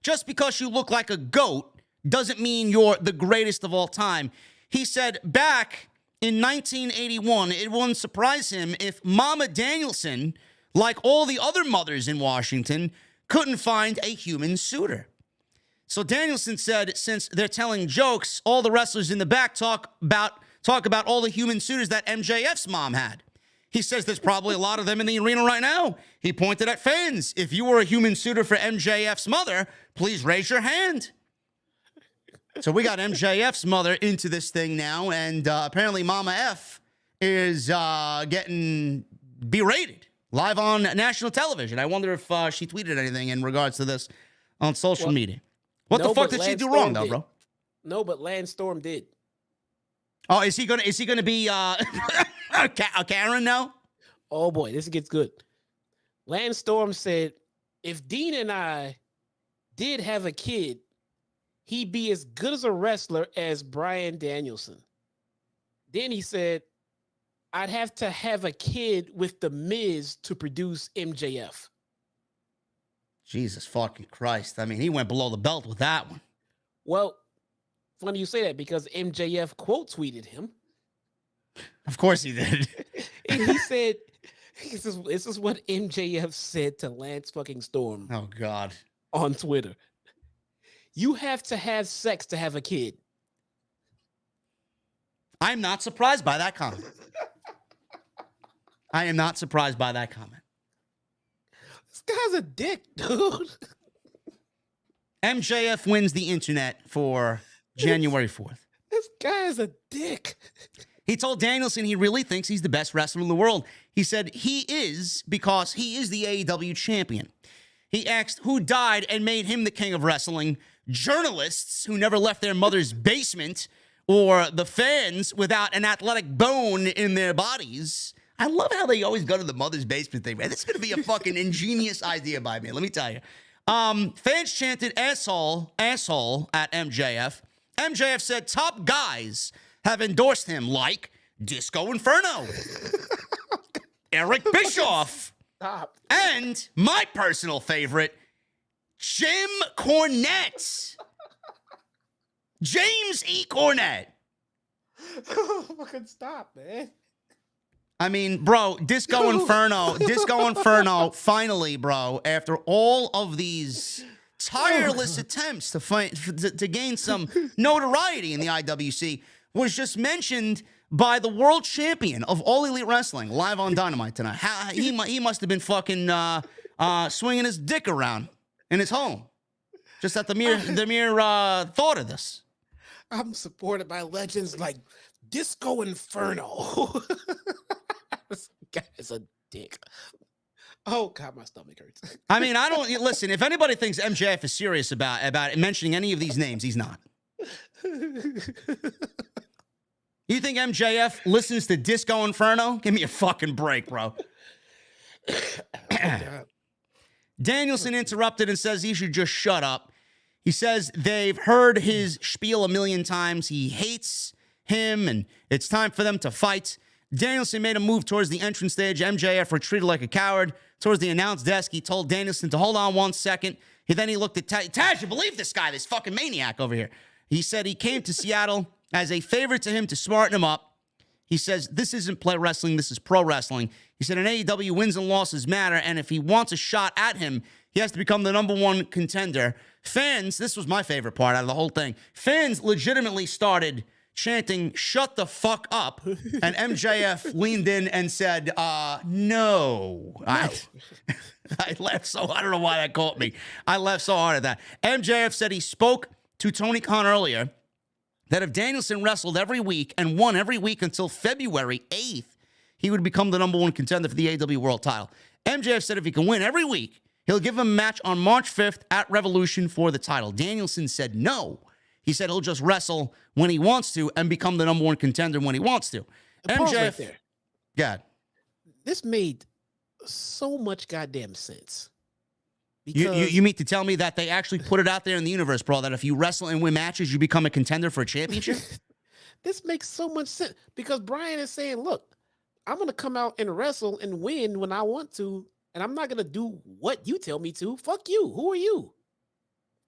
Just because you look like a goat doesn't mean you're the greatest of all time. He said back in 1981, it wouldn't surprise him if Mama Danielson, like all the other mothers in Washington, couldn't find a human suitor. So Danielson said, since they're telling jokes, all the wrestlers in the back talk about all the human suitors that MJF's mom had. He says there's probably a lot of them in the arena right now. He pointed at fans. If you were a human suitor for MJF's mother, please raise your hand. So we got MJF's mother into this thing now, and apparently Mama F is getting berated live on national television. I wonder if she tweeted anything in regards to this on social media. What the fuck did she do wrong, though, bro? No, but Lance Storm did. Oh, is he gonna be a Karen now? Oh boy, this gets good. Lance Storm said, if Dean and I did have a kid, he'd be as good as a wrestler as Bryan Danielson. Then he said, I'd have to have a kid with The Miz to produce MJF. Jesus fucking Christ. I mean, he went below the belt with that one. Well, funny you say that because MJF quote tweeted him. Of course he did. And he said, this is what MJF said to Lance fucking Storm. Oh, God. On Twitter. You have to have sex to have a kid. I'm not surprised by that comment. I am not surprised by that comment. This guy's a dick, dude. MJF wins the internet for January 4th. This guy is a dick. He told Danielson he really thinks he's the best wrestler in the world. He said he is because he is the AEW champion. He asked who died and made him the king of wrestling. Journalists who never left their mother's basement, or the fans without an athletic bone in their bodies. I love how they always go to the mother's basement thing, man. This is going to be a fucking ingenious idea by me, let me tell you. Fans chanted asshole at MJF. MJF said top guys have endorsed him, like Disco Inferno, Eric Bischoff, and my personal favorite, Jim Cornette. James E. Cornette. Fucking stop, man. I mean, bro, Disco Inferno, finally, bro, after all of these tireless attempts to gain some notoriety in the IWC, was just mentioned by the world champion of All Elite Wrestling live on Dynamite tonight. He must have been fucking swinging his dick around in his home, just at the mere thought of this. I'm supported by legends like Disco Inferno. This guy's a dick. Oh God, my stomach hurts. I mean, listen. If anybody thinks MJF is serious about mentioning any of these names, he's not. You think MJF listens to Disco Inferno? Give me a fucking break, bro. Danielson interrupted and says he should just shut up. He says they've heard his spiel a million times. He hates him, and it's time for them to fight. Danielson made a move towards the entrance stage. MJF retreated like a coward. Towards the announce desk, he told Danielson to hold on 1 second. He looked at Taz. You believe this guy, this fucking maniac over here. He said he came to Seattle as a favor to him to smarten him up. He says, this isn't play wrestling, this is pro wrestling. He said, in AEW, wins and losses matter, and if he wants a shot at him, he has to become the number one contender. Fans, this was my favorite part out of the whole thing, fans legitimately started chanting, shut the fuck up, and MJF leaned in and said, no. I laughed so, I don't know why that caught me. I laughed so hard at that. MJF said he spoke to Tony Khan earlier that if Danielson wrestled every week and won every week until February 8th, he would become the number one contender for the AEW World title. MJF said if he can win every week, he'll give him a match on March 5th at Revolution for the title. Danielson said no. He said he'll just wrestle when he wants to and become the number one contender when he wants to. MJF, right there. God. This made so much goddamn sense. Because you mean to tell me that they actually put it out there in the universe, bro, that if you wrestle and win matches, you become a contender for a championship? This makes so much sense because Bryan is saying, look, I'm going to come out and wrestle and win when I want to, and I'm not going to do what you tell me to. Fuck you. Who are you?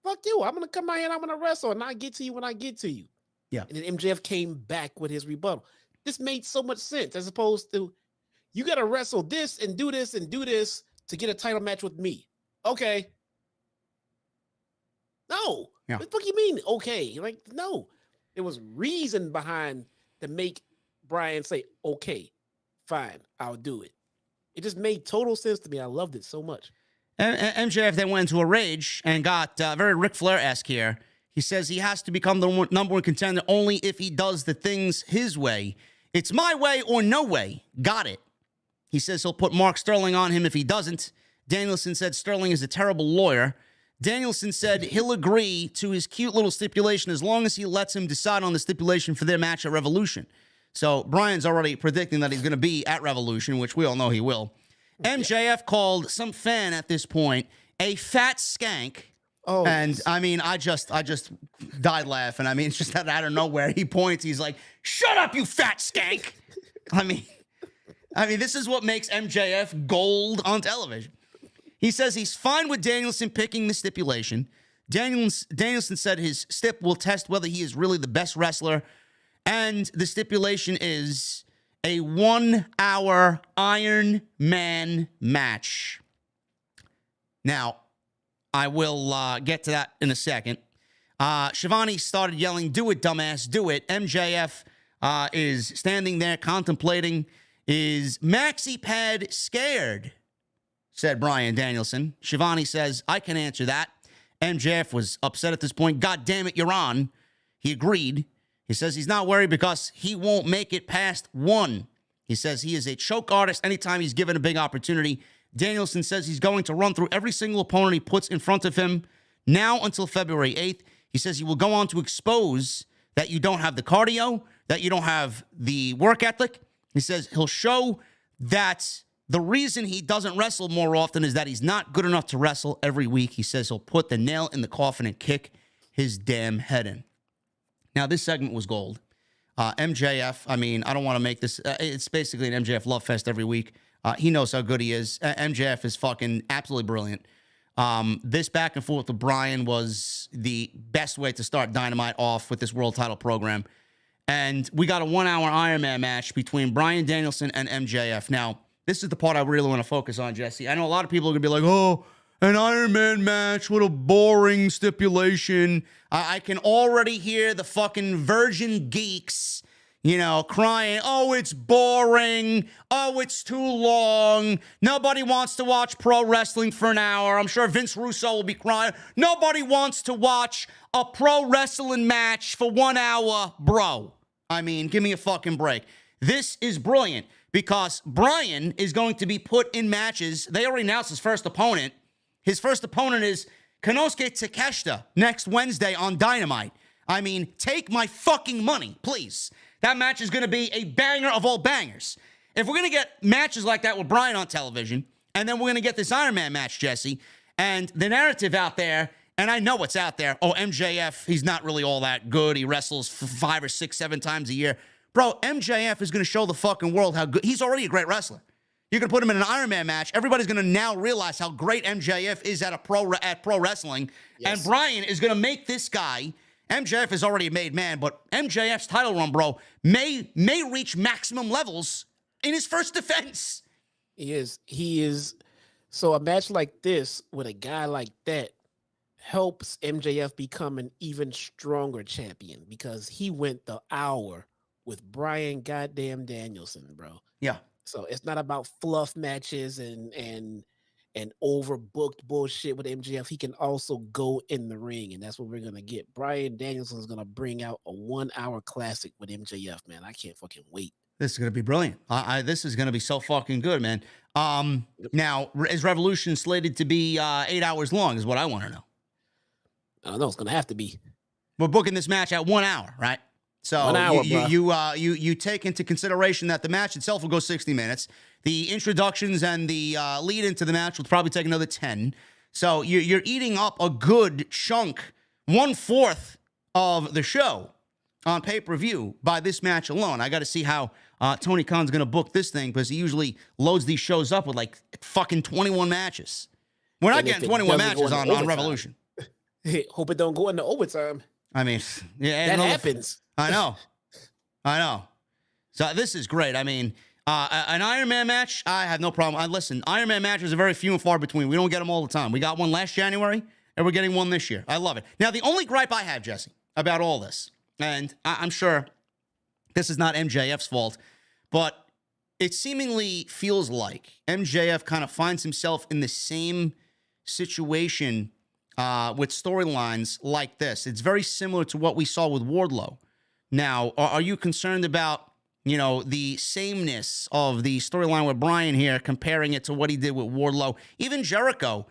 Fuck you. I'm going to come out here and I'm going to wrestle and I'll get to you when I get to you. Yeah. And then MJF came back with his rebuttal. This made so much sense as opposed to, you got to wrestle this and do this and do this to get a title match with me. Okay. No. Yeah. What the fuck you mean? Okay. Like, no. There was reason behind to make Bryan say, okay, fine, I'll do it. It just made total sense to me. I loved it so much. MJF then went into a rage and got very Ric Flair-esque here. He says he has to become the number one contender only if he does the things his way. It's my way or no way. Got it. He says he'll put Mark Sterling on him if he doesn't. Danielson said Sterling is a terrible lawyer. Danielson said he'll agree to his cute little stipulation as long as he lets him decide on the stipulation for their match at Revolution. So Bryan's already predicting that he's going to be at Revolution, which we all know he will. MJF called some fan at this point a fat skank. Oh, and yes. I mean, I just died laughing. I mean, it's just out of nowhere. He points. He's like, shut up, you fat skank. I mean, this is what makes MJF gold on television. He says he's fine with Danielson picking the stipulation. Danielson said his stip will test whether he is really the best wrestler. And the stipulation is a 1-hour Iron Man match. Now, I will get to that in a second. Shivani started yelling, do it, dumbass, do it. MJF is standing there contemplating, is Maxi Pad scared? Said Bryan Danielson. Shivani says, I can answer that. MJF was upset at this point. God damn it, you're on. He agreed. He says he's not worried because he won't make it past 1. He says he is a choke artist anytime he's given a big opportunity. Danielson says he's going to run through every single opponent he puts in front of him now until February 8th. He says he will go on to expose that you don't have the cardio, that you don't have the work ethic. He says he'll show that the reason he doesn't wrestle more often is that he's not good enough to wrestle every week. He says he'll put the nail in the coffin and kick his damn head in. Now, this segment was gold. MJF, I mean, I don't want to make this, it's basically an MJF love fest every week. He knows how good he is. MJF is fucking absolutely brilliant. This back and forth with Bryan was the best way to start Dynamite off with this world title program. And we got a 1-hour Iron Man match between Bryan Danielson and MJF. Now, this is the part I really want to focus on, Jesse. I know a lot of people are going to be like, oh, an Iron Man match, what a boring stipulation. I can already hear the fucking virgin geeks, crying, oh, it's boring. Oh, it's too long. Nobody wants to watch pro wrestling for an hour. I'm sure Vince Russo will be crying. Nobody wants to watch a pro wrestling match for 1 hour, bro. I mean, give me a fucking break. This is brilliant because Bryan is going to be put in matches. They already announced his first opponent. His first opponent is Konosuke Takeshita next Wednesday on Dynamite. I mean, take my fucking money, please. That match is going to be a banger of all bangers. If we're going to get matches like that with Bryan on television, and then we're going to get this Iron Man match, Jesse, and the narrative out there, and I know what's out there, oh, MJF, he's not really all that good. He wrestles 5 or 6, 7 times a year. Bro, MJF is going to show the fucking world how good. He's already a great wrestler. You're going to put him in an Iron Man match. Everybody's going to now realize how great MJF is at pro wrestling. Yes. And Bryan is going to make this guy MJF is already a made man, but MJF's title run, bro, may reach maximum levels in his first defense. He is. So a match like this with a guy like that helps MJF become an even stronger champion because he went the hour with Bryan goddamn Danielson, bro. Yeah. So it's not about fluff matches and overbooked bullshit with MJF. He can also go in the ring, and that's what we're gonna get. Bryan Danielson is gonna bring out a 1 hour classic with MJF, man. I can't fucking wait. This is gonna be brilliant. This is gonna be so fucking good, man. Now is Revolution slated to be 8 hours long? Is what I want to know. I don't know. It's gonna have to be. We're booking this match at 1 hour, right? So 1 hour, you take into consideration that the match itself will go 60 minutes. The introductions and the lead into the match will probably take another 10. So you're eating up a good chunk, 1/4 of the show on pay-per-view by this match alone. I got to see how Tony Khan's going to book this thing because he usually loads these shows up with like fucking 21 matches. We're not getting 21 matches on Revolution. Hope it don't go into overtime. I mean, yeah, that happens. I know. So this is great. I mean, an Iron Man match, I have no problem. Listen, Iron Man matches are very few and far between. We don't get them all the time. We got one last January, and we're getting one this year. I love it. Now, the only gripe I have, Jesse, about all this, and I'm sure this is not MJF's fault, but it seemingly feels like MJF kind of finds himself in the same situation with storylines like this. It's very similar to what we saw with Wardlow. Now, are you concerned about, the sameness of the storyline with Bryan here, comparing it to what he did with Wardlow? Even Jericho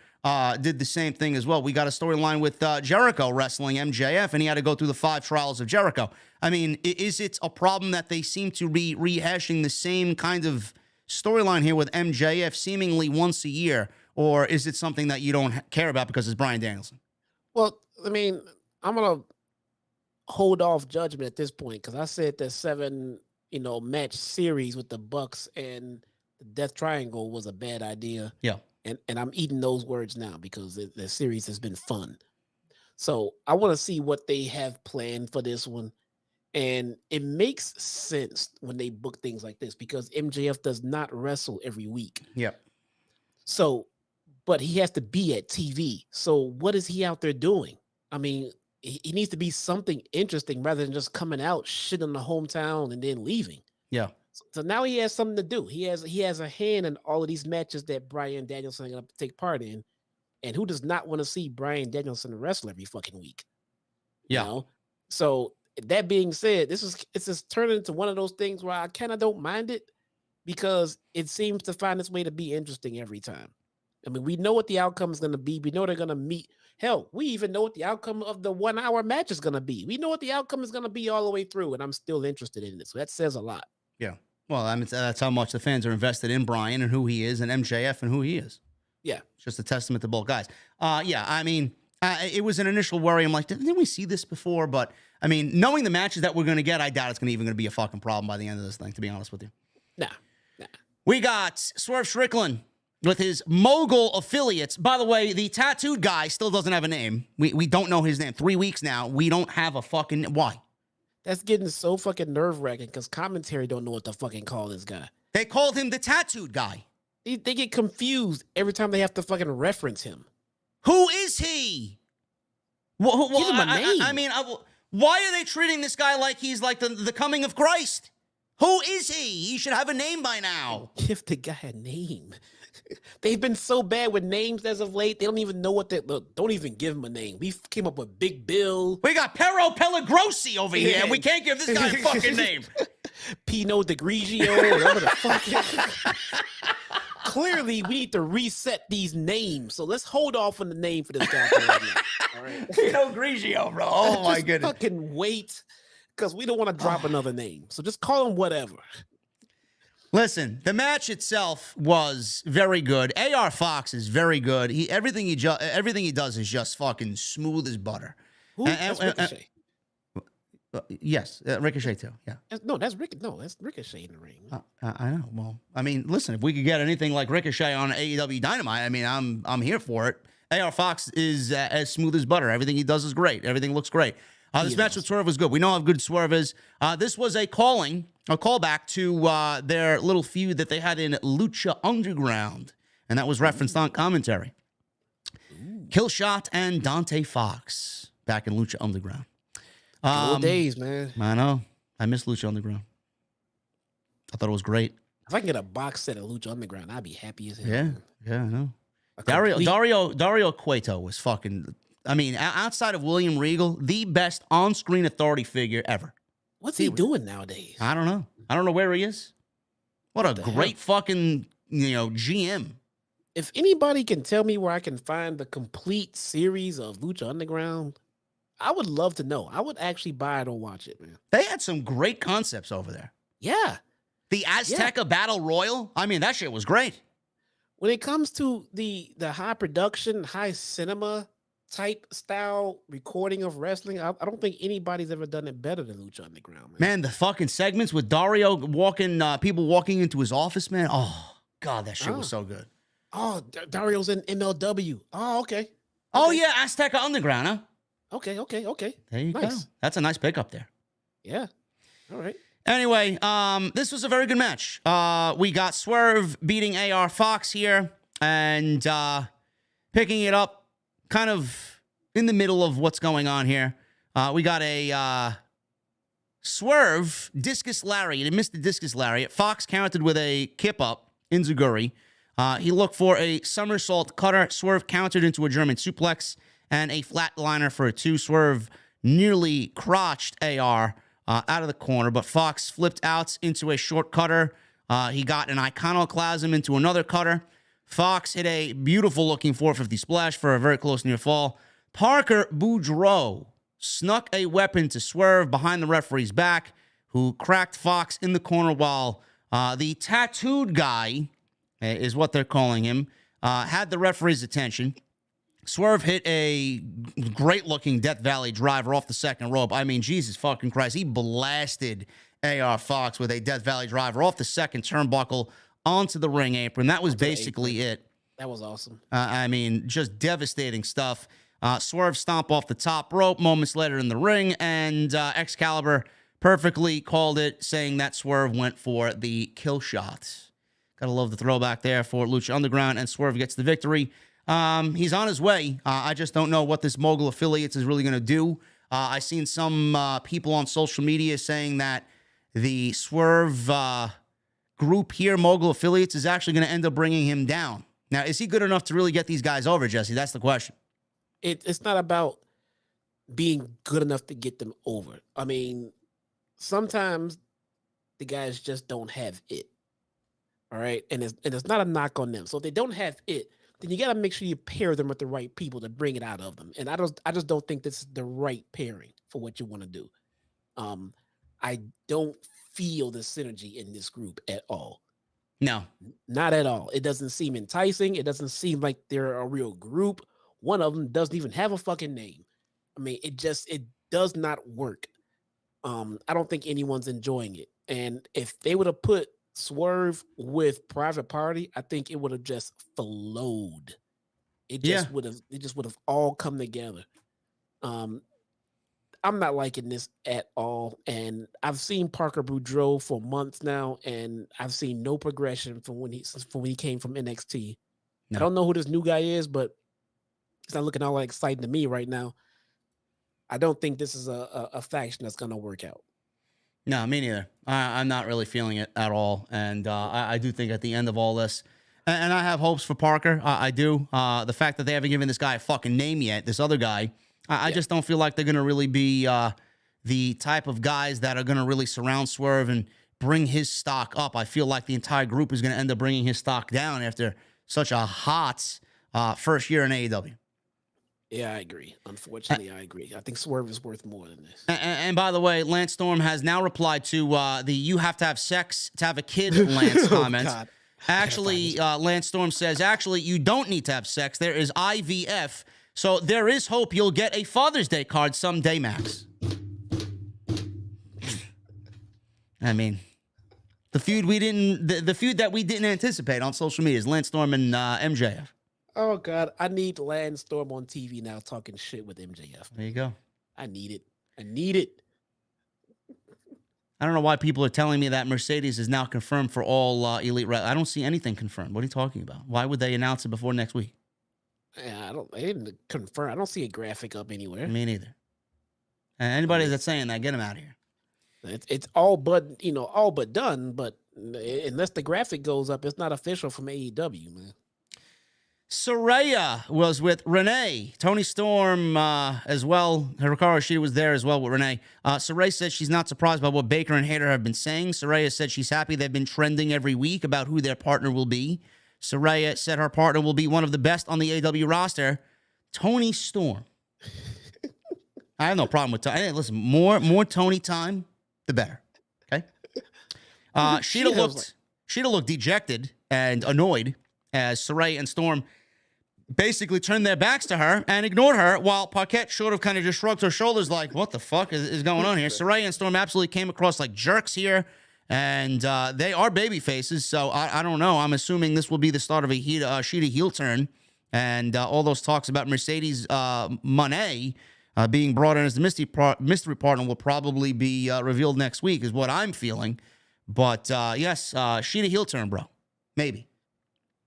did the same thing as well. We got a storyline with Jericho wrestling MJF, and he had to go through the 5 trials of Jericho. I mean, is it a problem that they seem to be rehashing the same kind of storyline here with MJF seemingly once a year, or is it something that you don't care about because it's Bryan Danielson? Well, I mean, I'm going to hold off judgment at this point because I said the 7, match series with the Bucks and the Death Triangle was a bad idea. Yeah. And I'm eating those words now because the series has been fun. So I want to see what they have planned for this one. And it makes sense when they book things like this because MJF does not wrestle every week. Yeah. So, but he has to be at TV. So what is he out there doing? I mean, he needs to be something interesting rather than just coming out, shit in the hometown and then leaving. Yeah. So now he has something to do. He has a hand in all of these matches that Bryan Danielson is going to take part in. And who does not want to see Bryan Danielson wrestle every fucking week? Yeah. So that being said, it's just turning into one of those things where I kind of don't mind it because it seems to find its way to be interesting every time. I mean, we know what the outcome is going to be. We know they're going to meet. Hell, we even know what the outcome of the 1 hour match is going to be. We know what the outcome is going to be all the way through, and I'm still interested in it. So that says a lot. Yeah. Well, I mean, that's how much the fans are invested in Bryan and who he is and MJF and who he is. Yeah. It's just a testament to both guys. Yeah, I mean, it was an initial worry. I'm like, didn't we see this before? But, I mean, knowing the matches that we're going to get, I doubt it's even going to be a fucking problem by the end of this thing, to be honest with you. Nah. We got Swerve Strickland with his mogul affiliates. By the way, the tattooed guy still doesn't have a name. We don't know his name. 3 weeks now. We don't have a fucking... Why? That's getting so fucking nerve-wracking because commentary don't know what to fucking call this guy. They called him the tattooed guy. They get confused every time they have to fucking reference him. Who is he? Give him a name. I mean, why are they treating this guy like he's like the coming of Christ? Who is he? He should have a name by now. Give the guy a name. They've been so bad with names as of late. They don't even know what they look. Don't even give him a name. We came up with Big Bill. We got Pero Pellegrossi over here, and we can't give this guy a fucking name. Pinot de Grigio, whatever the fuck. Clearly, we need to reset these names. So let's hold off on the name for this guy right now. All right. Pinot Grigio, bro. Oh my goodness. Fucking wait, because we don't want to drop another name. So just call him whatever. Listen, the match itself was very good. AR Fox is very good. Everything he does is just fucking smooth as butter. That's Ricochet. Yes, Ricochet too. Yeah. That's Ricochet in the ring. I know. Well, I mean, listen, if we could get anything like Ricochet on AEW Dynamite, I mean, I'm here for it. AR Fox is as smooth as butter. Everything he does is great. Everything looks great. This match with Swerve was good. We know how good Swerve is. This was a callback to their little feud that they had in Lucha Underground, and that was referenced on commentary. Killshot and Dante Fox back in Lucha Underground. Old days, man. I know. I miss Lucha Underground. I thought it was great. If I can get a box set of Lucha Underground, I'd be happy as hell. Yeah, I know. Dario Cueto was fucking. I mean, outside of William Regal, the best on-screen authority figure ever. What's he doing nowadays? I don't know. I don't know where he is. What a great fucking GM. If anybody can tell me where I can find the complete series of Lucha Underground, I would love to know. I would actually buy it or watch it, man. They had some great concepts over there. Yeah. The Azteca Battle Royal. I mean, that shit was great. When it comes to the high production, high cinema type style recording of wrestling, I don't think anybody's ever done it better than Lucha Underground, man. The fucking segments with Dario people walking into his office, man. Oh, God, that shit was so good. Oh, Dario's in MLW. Oh, okay. Oh, yeah, Azteca Underground, huh? Okay. There you go. That's a nice pickup there. Yeah. All right. Anyway, this was a very good match. We got Swerve beating AR Fox here and picking it up kind of in the middle of what's going on here. We got a Swerve discus lariat. He missed the discus lariat. Fox countered with a kip up, Inzaguri. He looked for a somersault cutter. Swerve countered into a German suplex and a flatliner for a 2. Swerve nearly crotched AR out of the corner, but Fox flipped out into a short cutter. He got an iconoclasm into another cutter. Fox hit a beautiful-looking 450 splash for a very close near fall. Parker Boudreaux snuck a weapon to Swerve behind the referee's back, who cracked Fox in the corner while the tattooed guy, is what they're calling him, had the referee's attention. Swerve hit a great-looking Death Valley driver off the second rope. I mean, Jesus fucking Christ. He blasted AR Fox with a Death Valley driver off the second turnbuckle onto the ring apron. That was basically it. That was awesome. I mean, just devastating stuff. Swerve stomp off the top rope moments later in the ring, and Excalibur perfectly called it, saying that Swerve went for the kill shot. Gotta love the throwback there for Lucha Underground, and Swerve gets the victory. He's on his way. I just don't know what this Mogul Affiliates is really going to do. I've seen some people on social media saying that the Swerve group here, Mogul Affiliates, is actually going to end up bringing him down. Now, is he good enough to really get these guys over, Jesse? That's the question. It's not about being good enough to get them over. I mean, sometimes the guys just don't have it. All right? And it's not a knock on them. So if they don't have it, then you got to make sure you pair them with the right people to bring it out of them. And I just don't think this is the right pairing for what you want to do. I don't feel the synergy in this group at all. No. Not at all. It doesn't seem enticing. It doesn't seem like they're a real group. One of them doesn't even have a fucking name. I mean, it does not work. I don't think anyone's enjoying it. And if they would have put Swerve with Private Party, I think it would have just flowed. It just would have all come together. I'm not liking this at all, and I've seen Parker Boudreaux for months now, and I've seen no progression from when he came from NXT. No. I don't know who this new guy is, but it's not looking all that exciting to me right now. I don't think this is a faction that's going to work out. No, me neither. I'm not really feeling it at all. And I do think at the end of all this, and I have hopes for Parker. I do. The fact that they haven't given this guy a fucking name yet, this other guy, I just don't feel like they're going to really be the type of guys that are going to really surround Swerve and bring his stock up. I feel like the entire group is going to end up bringing his stock down after such a hot first year in AEW. Yeah, I agree. Unfortunately, I agree. I think Swerve is worth more than this. And by the way, Lance Storm has now replied to the "you have to have sex to have a kid" Lance comments. God. Actually, Lance Storm says, actually, you don't need to have sex. There is IVF. So there is hope you'll get a Father's Day card someday, Max. I mean, the feud that we didn't anticipate on social media is Lance Storm and MJF. Oh, God. I need Lance Storm on TV now talking shit with MJF. There you go. I need it. I need it. I don't know why people are telling me that Mercedes is now confirmed for all Elite. I don't see anything confirmed. What are you talking about? Why would they announce it before next week? Yeah, I didn't confirm. I don't see a graphic up anywhere. Me neither. And anybody that's saying that, get them out of here. It's all but done. But unless the graphic goes up, it's not official from AEW, man. Saraya was with Renee. Tony Storm as well. Hikaru Shida was there as well with Renee. Saraya said she's not surprised by what Baker and Hayter have been saying. Saraya said she's happy they've been trending every week about who their partner will be. Saraya said her partner will be one of the best on the AEW roster, Tony Storm. I have no problem with Tony. Hey, listen, more Tony time, the better. Okay. Shida looked dejected and annoyed as Saraya and Storm basically turned their backs to her and ignored her, while Paquette sort of kind of just shrugged her shoulders like, what the fuck is going on here? Saraya and Storm absolutely came across like jerks here, and they are baby faces, so I don't know. I'm assuming this will be the start of a Shida heel turn, and all those talks about Mercedes Moné being brought in as the mystery partner will probably be revealed next week, is what I'm feeling. But yes, Shida heel turn, bro. Maybe.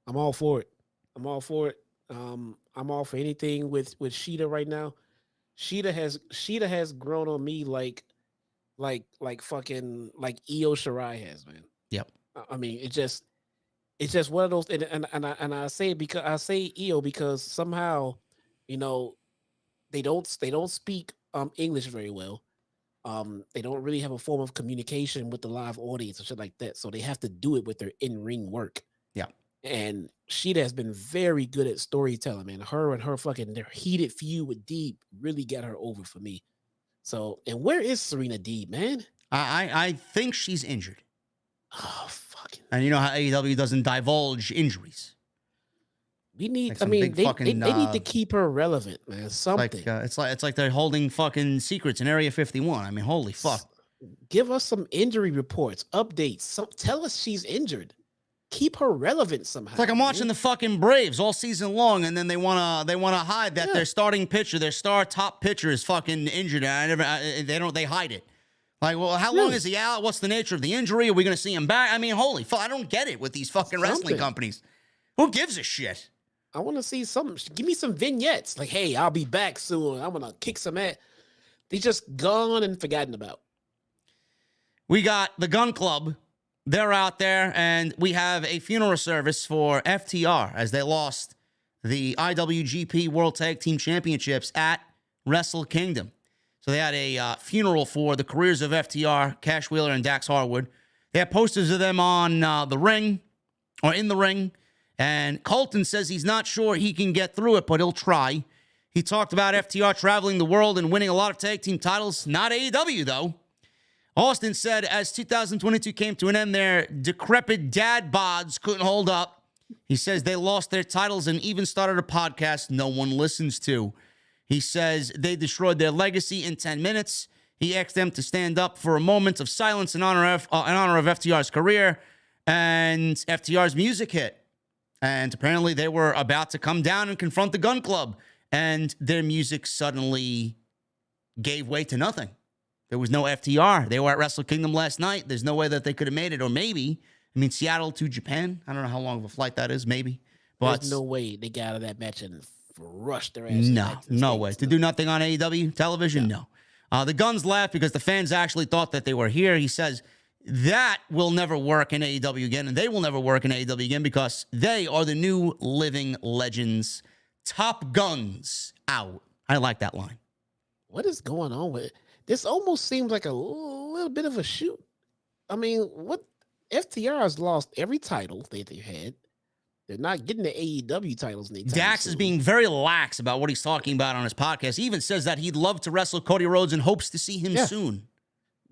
I'm all for it. I'm all for anything with Shida right now. Shida has grown on me like fucking like Io Shirai has, man. Yep. I mean, it's just one of those, and I say it because I say Io because somehow, they don't speak English very well. They don't really have a form of communication with the live audience and shit like that. So they have to do it with their in-ring work. Yeah. And Shida has been very good at storytelling, man. Her and her their heated feud with Deeb really got her over for me. So, and where is Serena Deeb, man? I think she's injured. Oh, fucking. And you know how AEW doesn't divulge injuries. We need, Like they need to keep her relevant, man. Something. It's like they're holding fucking secrets in Area 51. I mean, holy fuck. Give us some injury reports, updates. Tell us she's injured. Keep her relevant somehow. It's like I'm watching the fucking Braves all season long, and then they wanna hide that their starting pitcher, their star top pitcher, is fucking injured. And they hide it. Like, well, how long is he out? What's the nature of the injury? Are we gonna see him back? I mean, holy fuck, I don't get it with these fucking wrestling companies. Who gives a shit? I want to see give me some vignettes. Like, hey, I'll be back soon. I'm gonna kick some ass. They just gone and forgotten about. We got the Gun Club. They're out there, and we have a funeral service for FTR as they lost the IWGP World Tag Team Championships at Wrestle Kingdom. So they had a funeral for the careers of FTR, Cash Wheeler, and Dax Harwood. They had posters of them on the ring, or in the ring, and Colton says he's not sure he can get through it, but he'll try. He talked about FTR traveling the world and winning a lot of tag team titles. Not AEW, though. Austin said as 2022 came to an end, their decrepit dad bods couldn't hold up. He says they lost their titles and even started a podcast no one listens to. He says they destroyed their legacy in 10 minutes. He asked them to stand up for a moment of silence in honor of FTR's career, and FTR's music hit. And apparently they were about to come down and confront the Gun Club, and their music suddenly gave way to nothing. There was no FTR. They were at Wrestle Kingdom last night. There's no way that they could have made it. Or maybe, Seattle to Japan. I don't know how long of a flight that is. Maybe. But there's no way they got out of that match and rushed their ass. No way. To do nothing on AEW television? No. The Guns laughed because the fans actually thought that they were here. He says that will never work in AEW again, and they will never work in AEW again because they are the new living legends. Top Guns out. I like that line. What is going on with it? This almost seems like a little bit of a shoot. I mean, what FTR has lost every title that they've had. They're not getting the AEW titles. Dax is being very lax about what he's talking about on his podcast. He even says that he'd love to wrestle Cody Rhodes and hopes to see him soon.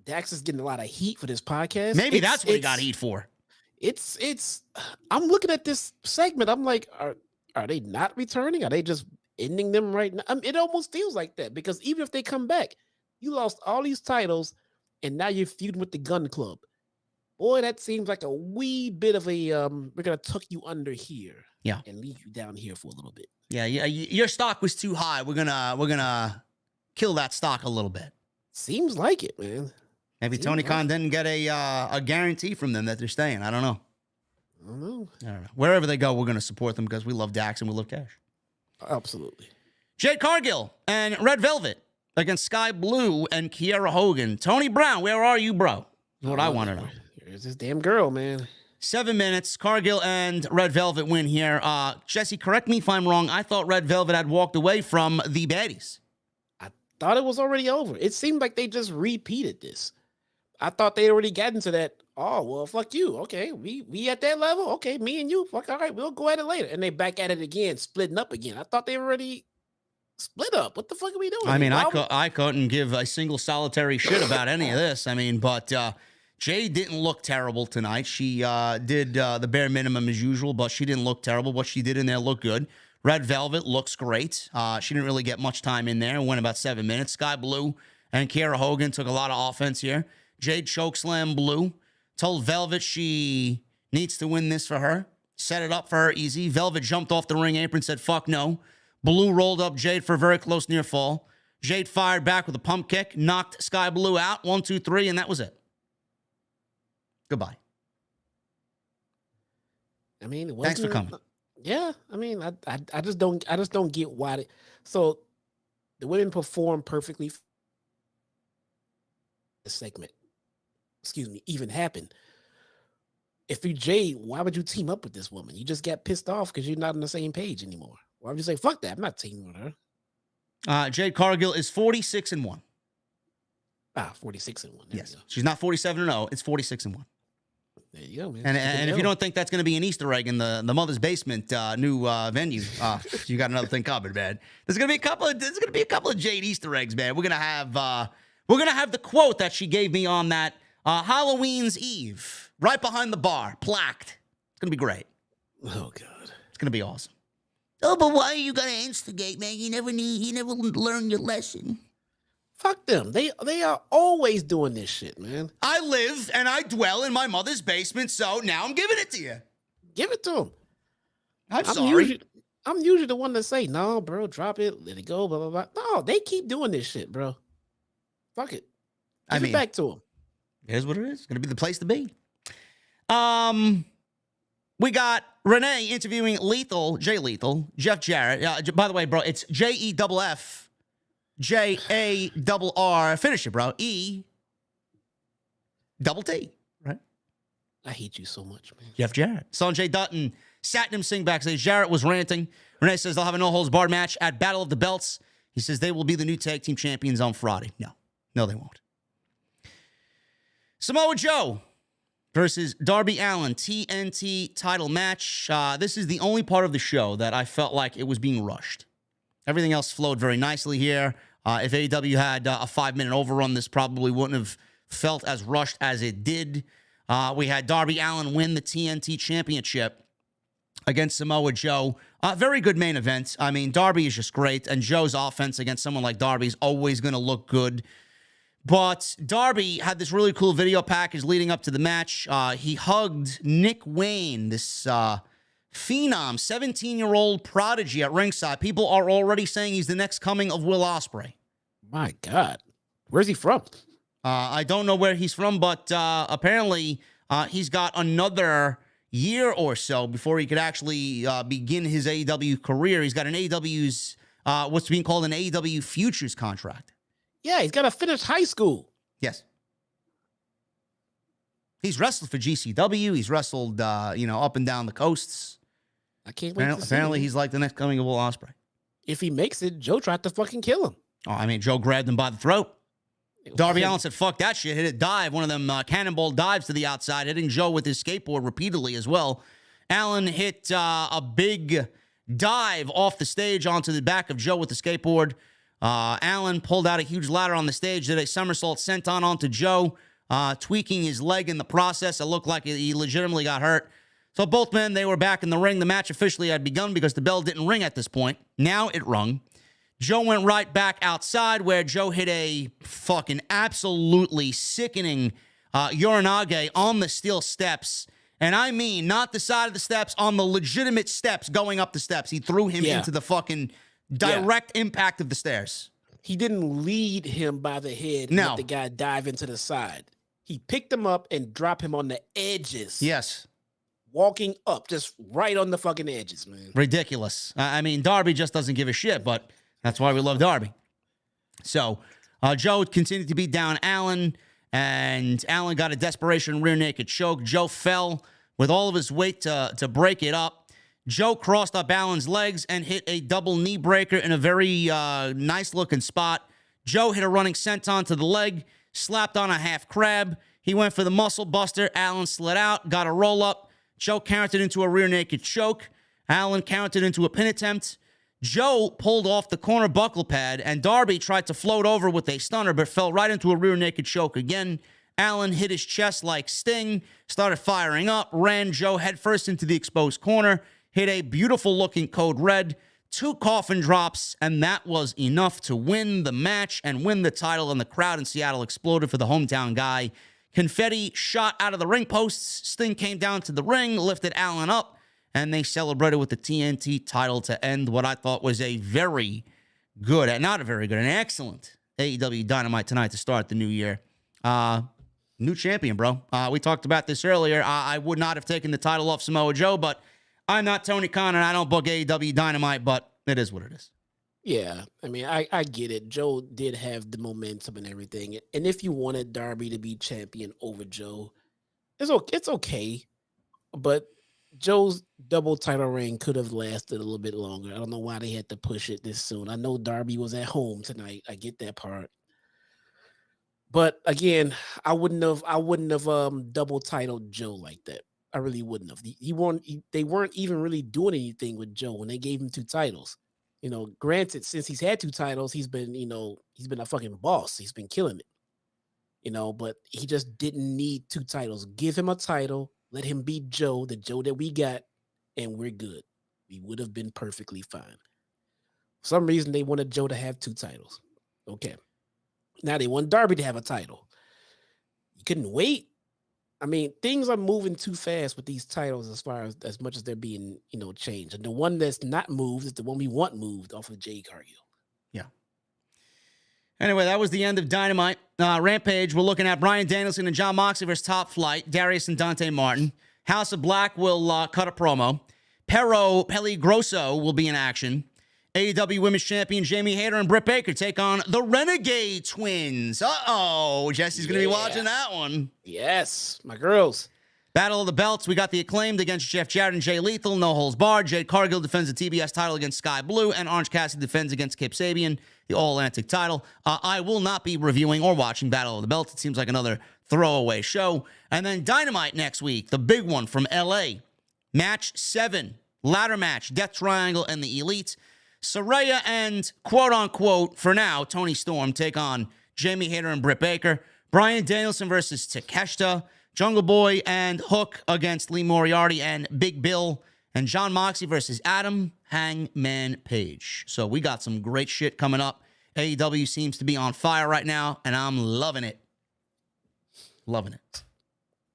Dax is getting a lot of heat for this podcast. Maybe that's what he got heat for. I'm looking at this segment. I'm like, are they not returning? Are they just ending them right now? It almost feels like that because even if they come back, you lost all these titles, and now you're feuding with the Gun Club. Boy, that seems like a wee bit of a we're gonna tuck you under here, and leave you down here for a little bit. Yeah. Your stock was too high. We're gonna kill that stock a little bit. Seems like it, man. Maybe Tony Khan didn't get a guarantee from them that they're staying. I don't know. I don't know. Wherever they go, we're going to support them because we love Dax and we love Cash. Absolutely. Jade Cargill and Red Velvet against Sky Blue and Kiera Hogan. Tony Brown, where are you, bro? Is what I want to know. Here's this damn girl, man. 7 minutes. Cargill and Red Velvet win here. Jesse, correct me if I'm wrong. I thought Red Velvet had walked away from the baddies. I thought it was already over. It seemed like they just repeated this. I thought they already got into that. Oh, well, fuck you. Okay, we at that level. Okay, me and you. Fuck, all right, we'll go at it later. And they back at it again, splitting up again. I thought they already split up. What the fuck are we doing? I mean, I couldn't give a single solitary shit about any of this. I mean, but Jade didn't look terrible tonight. She did the bare minimum as usual, but she didn't look terrible. What she did in there looked good. Red Velvet looks great. She didn't really get much time in there. Went about 7 minutes. Sky Blue and Kiera Hogan took a lot of offense here. Jade chokeslam Blue. Told Velvet she needs to win this for her. Set it up for her easy. Velvet jumped off the ring apron, said, fuck no. Blue rolled up Jade for a very close near fall. Jade fired back with a pump kick, knocked Sky Blue out. 1, 2, 3, and that was it. Goodbye. I mean, it thanks for coming. Yeah, I mean, I just don't get why. So the women perform perfectly. The segment, even happened. If you're Jade, why would you team up with this woman? You just got pissed off because you're not on the same page anymore. Why would you say, fuck that, I'm not teaming with her? Jade Cargill is 46-1. 46-1. Yes. She's not 47-0. It's 46-1. There you go, man. And if you don't think that's going to be an Easter egg in the Mother's Basement new venue, you got another thing covered, man. There's going to be a couple of Jade Easter eggs, man. We're going to have the quote that she gave me on that Halloween's Eve, right behind the bar, plaqued. It's going to be great. Oh God. It's going to be awesome. Oh, but why are you going to instigate, man? You never learn your lesson. Fuck them. They are always doing this shit, man. I live and I dwell in my mother's basement, so now I'm giving it to you. Give it to them. I'm sorry. I'm usually the one to say, no, bro, drop it, let it go, blah, blah, blah. No, they keep doing this shit, bro. Fuck it. Give it back to them. Here's what it is. It's going to be the place to be. We got Renee interviewing Jay Lethal, Jeff Jarrett. By the way, bro, it's JEFF. JARR, finish it, bro. ETT, right? I hate you so much, man. Jeff Jarrett. Sanjay Dutton sat him sing backstage. Jarrett was ranting. Renee says they'll have a no-holds-barred match at Battle of the Belts. He says they will be the new tag team champions on Friday. No, they won't. Samoa Joe versus Darby Allin, TNT title match. This is the only part of the show that I felt like it was being rushed. Everything else flowed very nicely here. If AEW had a 5-minute overrun, this probably wouldn't have felt as rushed as it did. We had Darby Allin win the TNT Championship against Samoa Joe. Very good main event. I mean, Darby is just great, and Joe's offense against someone like Darby is always going to look good. But Darby had this really cool video package leading up to the match. He hugged Nick Wayne, this phenom, 17-year-old prodigy at ringside. People are already saying he's the next coming of Will Ospreay. My God. Where's he from? I don't know where he's from, but apparently he's got another year or so before he could actually begin his AEW career. He's got an AEW's, what's being called an AEW Futures contract. Yeah, he's got to finish high school. Yes. He's wrestled for GCW. He's wrestled, up and down the coasts. I can't wait to see Apparently, him. he's like the next coming of Will Ospreay. If he makes it, Joe tried to fucking kill him. Oh, I mean, Joe grabbed him by the throat. Darby Allin said, fuck that shit. Hit a dive, one of them cannonball dives to the outside, hitting Joe with his skateboard repeatedly as well. Allin hit a big dive off the stage onto the back of Joe with the skateboard. Allin pulled out a huge ladder on the stage, did a somersault senton onto Joe, tweaking his leg in the process. It looked like he legitimately got hurt. So both men, they were back in the ring. The match officially had begun because the bell didn't ring at this point. Now it rung. Joe went right back outside where Joe hit a fucking absolutely sickening Uranage on the steel steps. And I mean, not the side of the steps, on the legitimate steps going up the steps. He threw him into the fucking direct impact of the stairs. he didn't lead him by the head and let the guy dive into the side. He picked him up and dropped him on the edges. Yes. Walking up, just right on the fucking edges, man. Ridiculous. I mean, Darby just doesn't give a shit, but that's why we love Darby. So, Joe continued to beat down Allin, and Allin got a desperation rear naked choke. Joe fell with all of his weight to break it up. Joe crossed up Allin's legs and hit a double knee breaker in a very nice-looking spot. Joe hit a running senton to the leg, slapped on a half crab. He went for the muscle buster. Allin slid out, got a roll-up. Joe countered into a rear naked choke. Allin countered into a pin attempt. Joe pulled off the corner buckle pad, and Darby tried to float over with a stunner, but fell right into a rear naked choke again. Allin hit his chest like Sting, started firing up, ran Joe headfirst into the exposed corner, hit a beautiful-looking code red, 2 coffin drops, and that was enough to win the match and win the title, and the crowd in Seattle exploded for the hometown guy. Confetti shot out of the ring posts. Sting came down to the ring, lifted Allin up, and they celebrated with the TNT title to end what I thought was a very good, not a very good, an excellent AEW Dynamite tonight to start the new year. New champion, bro. We talked about this earlier. I would not have taken the title off Samoa Joe, but I'm not Tony Khan, and I don't book AEW Dynamite, but it is what it is. Yeah, I mean, I get it. Joe did have the momentum and everything. And if you wanted Darby to be champion over Joe, it's okay. But Joe's double title reign could have lasted a little bit longer. I don't know why they had to push it this soon. I know Darby was at home tonight. I get that part. But again, I wouldn't have double titled Joe like that. I really wouldn't have. They weren't even really doing anything with Joe when they gave him 2 titles. You know, granted, since he's had 2 titles, he's been a fucking boss. He's been killing it. You know, but he just didn't need 2 titles. Give him a title, let him beat Joe, the Joe that we got, and we're good. We would have been perfectly fine. For some reason, they wanted Joe to have 2 titles. Okay. Now they want Darby to have a title. You couldn't wait. I mean, things are moving too fast with these titles as much as they're being, changed. And the one that's not moved is the one we want moved off of Jade Cargill. Yeah. Anyway, that was the end of Dynamite. Rampage, we're looking at Bryan Danielson and Jon Moxley versus Top Flight, Darius and Dante Martin. House of Black will cut a promo. Pero Peligroso will be in action. AEW Women's Champion Jamie Hayter and Britt Baker take on the Renegade Twins. Uh-oh. Jesse's going to be watching that one. Yes, my girls. Battle of the Belts. We got the Acclaimed against Jeff Jarrett and Jay Lethal. No holds barred. Jade Cargill defends the TBS title against Sky Blue. And Orange Cassidy defends against Kip Sabian, the All-Atlantic title. I will not be reviewing or watching Battle of the Belts. It seems like another throwaway show. And then Dynamite next week. The big one from L.A. Match 7. Ladder match. Death Triangle and the Elite. Saraya and, quote-unquote, for now, Tony Storm take on Jamie Hayter and Britt Baker. Bryan Danielson versus Takeshita. Jungle Boy and Hook against Lee Moriarty and Big Bill. And Jon Moxley versus Adam Hangman Page. So we got some great shit coming up. AEW seems to be on fire right now, and I'm loving it. Loving it.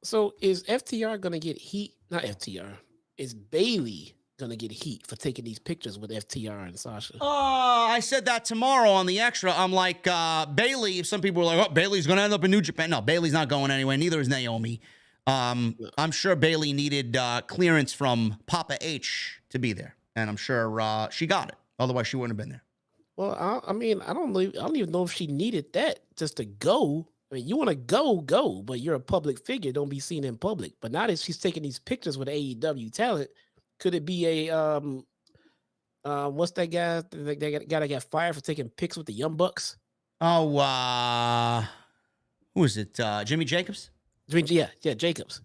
So is FTR going to get heat? Not FTR. Is Bayley going to get heat for taking these pictures with FTR and Sasha? I said that tomorrow on the Extra. I'm like, Bayley, some people were like, oh, Bayley's going to end up in New Japan. No, Bayley's not going anywhere. Neither is Naomi. I'm sure Bayley needed clearance from Papa H to be there. And I'm sure she got it. Otherwise, she wouldn't have been there. Well, I mean, I don't even know if she needed that just to go. I mean, you want to go, but you're a public figure. Don't be seen in public. But now that she's taking these pictures with AEW talent, could it be a what's that guy? That guy that got fired for taking pics with the Young Bucks? Oh, who is it? Jimmy Jacobs? Yeah, Jacobs.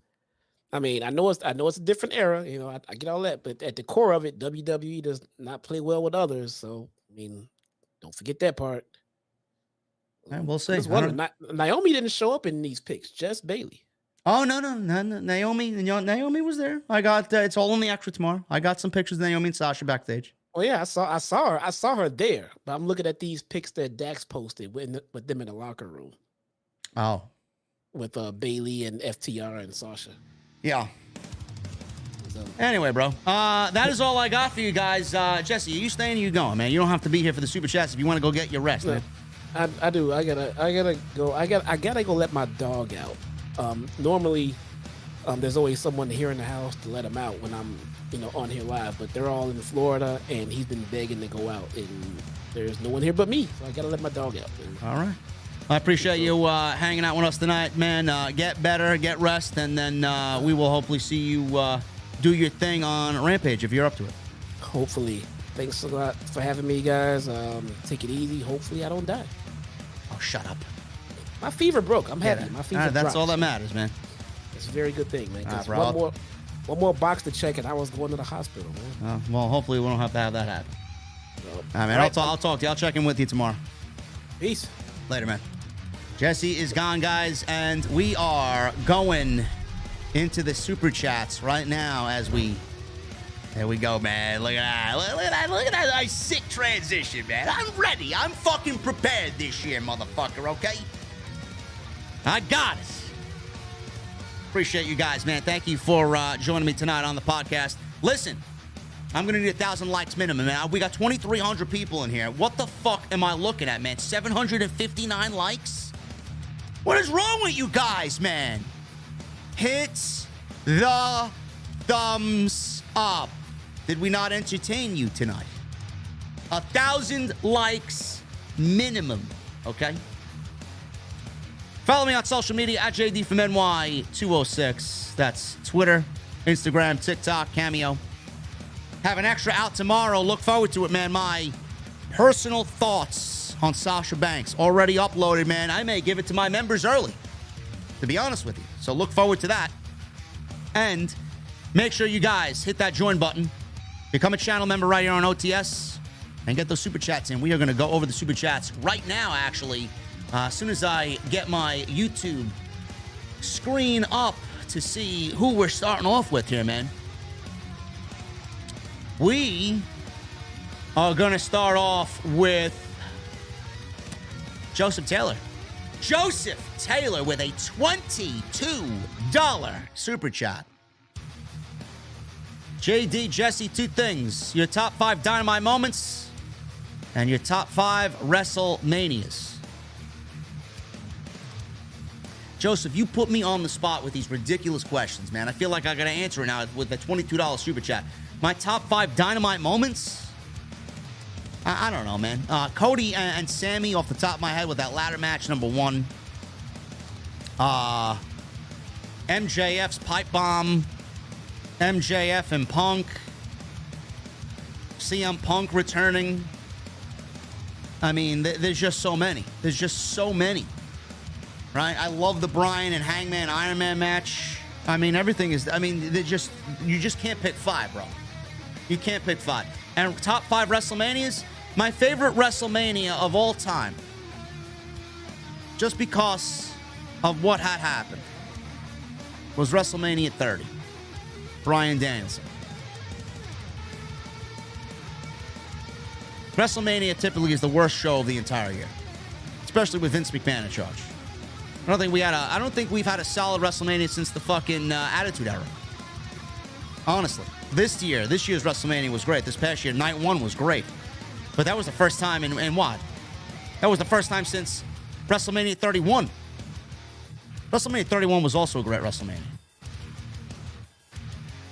I mean, I know it's a different era. You know, I get all that, but at the core of it, WWE does not play well with others. So, I mean, don't forget that part. We'll see. Naomi didn't show up in these pics, just Bayley. Oh, no. Naomi was there. I got, it's all in the Extra tomorrow. I got some pictures of Naomi and Sasha backstage. Oh yeah, I saw her there, but I'm looking at these pics that Dax posted with them in the locker room. Oh. With Bayley and FTR and Sasha. Yeah. So. Anyway, bro, that is all I got for you guys. Jesse, are you staying or you going, man? You don't have to be here for the super chats if you want to go get your rest, man. I do. I gotta go. I gotta go let my dog out. Normally, there's always someone here in the house to let him out when I'm, on here live. But they're all in Florida, and he's been begging to go out, and there's no one here but me. So I gotta let my dog out. All right. I appreciate you hanging out with us tonight, man. Get better, get rest, and then we will hopefully see you do your thing on Rampage if you're up to it. Hopefully. Thanks a lot for having me, guys. Take it easy. Hopefully I don't die. Oh, shut up. My fever broke. I'm happy. My fever that's dropped. all that matters, man. It's a very good thing, man. Bro, one more box to check, and I was going to the hospital, man. Well, hopefully we don't have to have that happen. So, All right, man. I'll talk to you. I'll check in with you tomorrow. Peace. Later, man. Jesse is gone, guys, and we are going into the super chats right now as we... There we go, man. Look at that. Look at that nice sick transition, man. I'm ready. I'm fucking prepared this year, motherfucker, okay? I got it. Appreciate you guys, man. Thank you for joining me tonight on the podcast. Listen, I'm going to need 1,000 likes minimum, man. We got 2,300 people in here. What the fuck am I looking at, man? 759 likes? What is wrong with you guys, man? Hit the thumbs up. Did we not entertain you tonight? 1,000 likes minimum, okay? Follow me on social media at JDfromNY206. That's Twitter, Instagram, TikTok, Cameo. Have an extra out tomorrow. Look forward to it, man. My personal thoughts on Sasha Banks already uploaded, man. I may give it to my members early, to be honest with you. So look forward to that. And make sure you guys hit that join button. Become a channel member right here on OTS and get those super chats in. We are going to go over the super chats right now, actually, as soon as I get my YouTube screen up to see who we're starting off with here, man. We are going to start off with Joseph Taylor. Joseph Taylor with a $22 super chat. JD, Jesse, two things. Your top 5 Dynamite moments and your top 5 WrestleManias. Joseph, you put me on the spot with these ridiculous questions, man. I feel like I got to answer it now with the $22 super chat. My top 5 Dynamite moments? I don't know, man. Cody and Sammy off the top of my head with that ladder match, number 1. MJF's pipe bomb. MJF and Punk. CM Punk returning. I mean, there's just so many. There's just so many. Right? I love the Bryan and Hangman Iron Man match. I mean, everything is... I mean, you just can't pick 5, bro. You can't pick 5. And top 5 WrestleManias, my favorite WrestleMania of all time, just because of what had happened, was WrestleMania 30. Bryan Danielson. WrestleMania typically is the worst show of the entire year, especially with Vince McMahon in charge. I don't think we've had a solid WrestleMania since the fucking Attitude Era. Honestly, this year's WrestleMania was great. This past year, night 1 was great, but that was the first time in what? That was the first time since WrestleMania 31. WrestleMania 31 was also a great WrestleMania.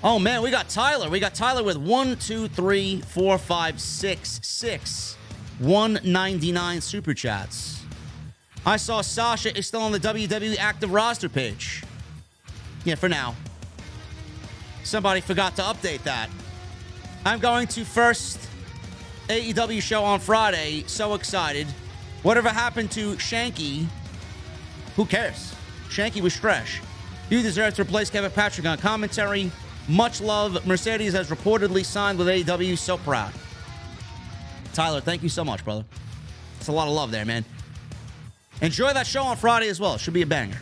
Oh, man, we got Tyler. We got Tyler with 1, 2, 3, 4, 5, 6, 199 super chats. I saw Sasha is still on the WWE active roster page. Yeah, for now. Somebody forgot to update that. I'm going to first AEW show on Friday. So excited. Whatever happened to Shanky? Who cares? Shanky was trash. You deserve to replace Kevin Patrick on commentary. Much love. Mercedes has reportedly signed with AEW. So proud. Tyler, thank you so much, brother. It's a lot of love there, man. Enjoy that show on Friday as well. Should be a banger.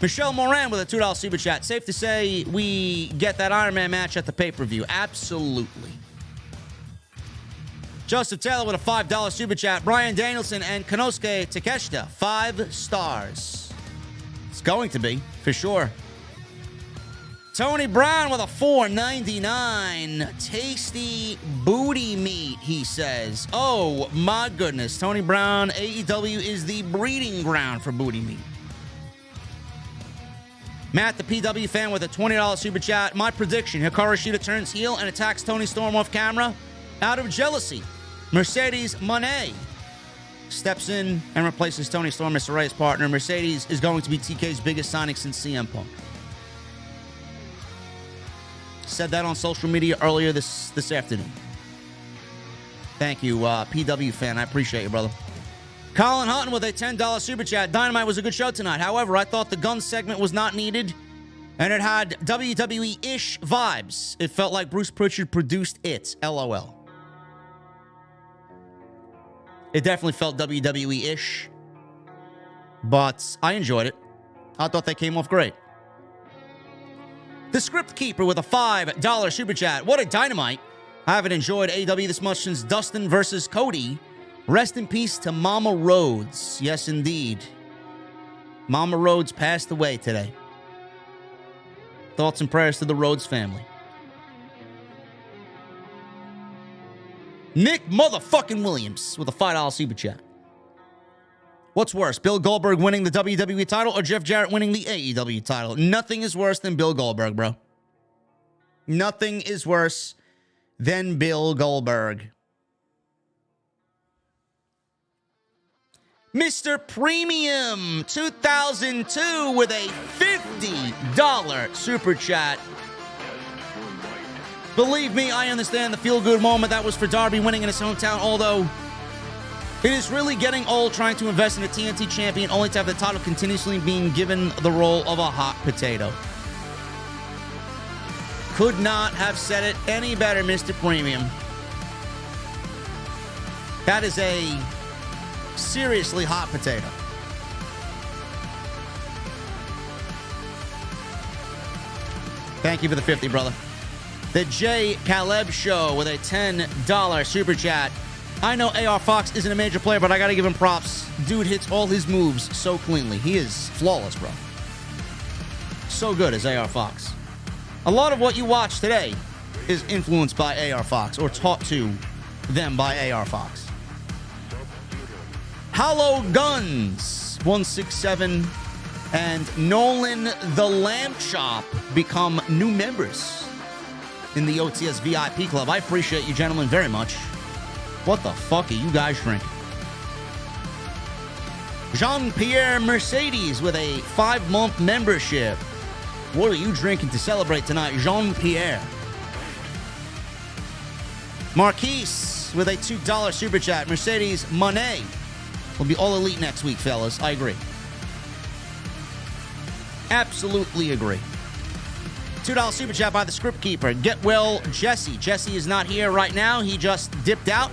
Michelle Moran with a $2 super chat. Safe to say we get that Iron Man match at the pay-per-view. Absolutely. Joseph Taylor with a $5 super chat. Bryan Danielson and Konosuke Takeshita. 5 stars. It's going to be, for sure. Tony Brown with a $4.99. Tasty booty meat, he says. Oh, my goodness. Tony Brown, AEW is the breeding ground for booty meat. Matt, the PW fan, with a $20 super chat. My prediction, Hikaru Shida turns heel and attacks Tony Storm off camera out of jealousy. Mercedes Moné steps in and replaces Tony Storm as Saray's partner. Mercedes is going to be TK's biggest signing since CM Punk. Said that on social media earlier this afternoon. Thank you, PW fan. I appreciate you, brother. Colin Hutton with a $10 super chat. Dynamite was a good show tonight. However, I thought the gun segment was not needed, and it had WWE-ish vibes. It felt like Bruce Pritchard produced it. LOL. It definitely felt WWE-ish, but I enjoyed it. I thought they came off great. The Script Keeper with a $5 super chat. What a Dynamite. I haven't enjoyed AEW this much since Dustin versus Cody. Rest in peace to Mama Rhodes. Yes, indeed. Mama Rhodes passed away today. Thoughts and prayers to the Rhodes family. Nick motherfucking Williams with a $5 super chat. What's worse, Bill Goldberg winning the WWE title or Jeff Jarrett winning the AEW title? Nothing is worse than Bill Goldberg, bro. Nothing is worse than Bill Goldberg. Mr. Premium 2002 with a $50 super chat. Believe me, I understand the feel-good moment that was for Darby winning in his hometown, although it is really getting old trying to invest in a TNT champion only to have the title continuously being given the role of a hot potato. Could not have said it any better, Mr. Premium. That is a seriously hot potato. Thank you for the 50, brother. The J. Caleb Show with a $10 super chat. I know AR Fox isn't a major player, but I gotta give him props. Dude hits all his moves so cleanly. He is flawless, bro. So good as AR Fox. A lot of what you watch today is influenced by AR Fox or taught to them by AR Fox. Hollow Guns 167 and Nolan the Lamb Chop become new members in the OTS VIP club. I appreciate you gentlemen very much. What the fuck are you guys drinking? Jean-Pierre Mercedes with a 5-month membership. What are you drinking to celebrate tonight, Jean-Pierre? Marquise with a $2 super chat. Mercedes Moné will be all elite next week, fellas. I agree. Absolutely agree. $2 super chat by the Script Keeper. Get well, Jesse. Jesse is not here right now. He just dipped out.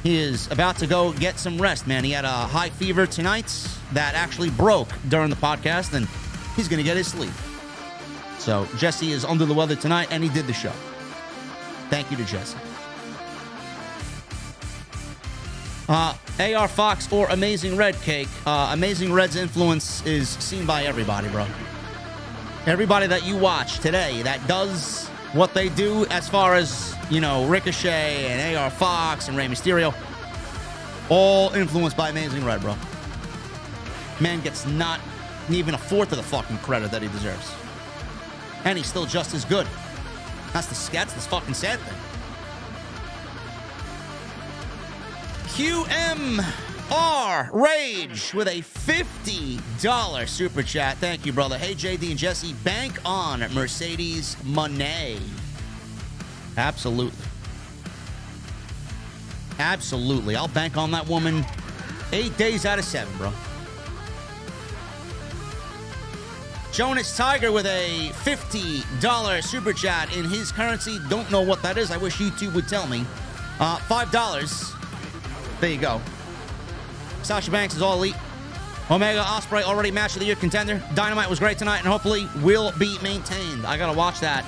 He is about to go get some rest, man. He had a high fever tonight that actually broke during the podcast, and he's going to get his sleep. So Jesse is under the weather tonight, and he did the show. Thank you to Jesse. AR Fox or Amazing Red Cake. Amazing Red's influence is seen by everybody, bro. Everybody that you watch today that does what they do as far as, you know, Ricochet and AR Fox and Rey Mysterio, all influenced by Amazing Red, bro. Man gets not even a fourth of the fucking credit that he deserves. And he's still just as good. That's the fucking sad thing. QMR Rage with a $50 super chat. Thank you, brother. Hey, JD and Jesse, bank on Mercedes Moné. Absolutely. Absolutely. I'll bank on that woman 8 days out of 7, bro. Jonas Tiger with a $50 super chat in his currency. Don't know what that is. I wish YouTube would tell me. $5. There you go. Sasha Banks is all elite. Omega Ospreay already match of the year contender. Dynamite was great tonight and hopefully will be maintained. I gotta watch that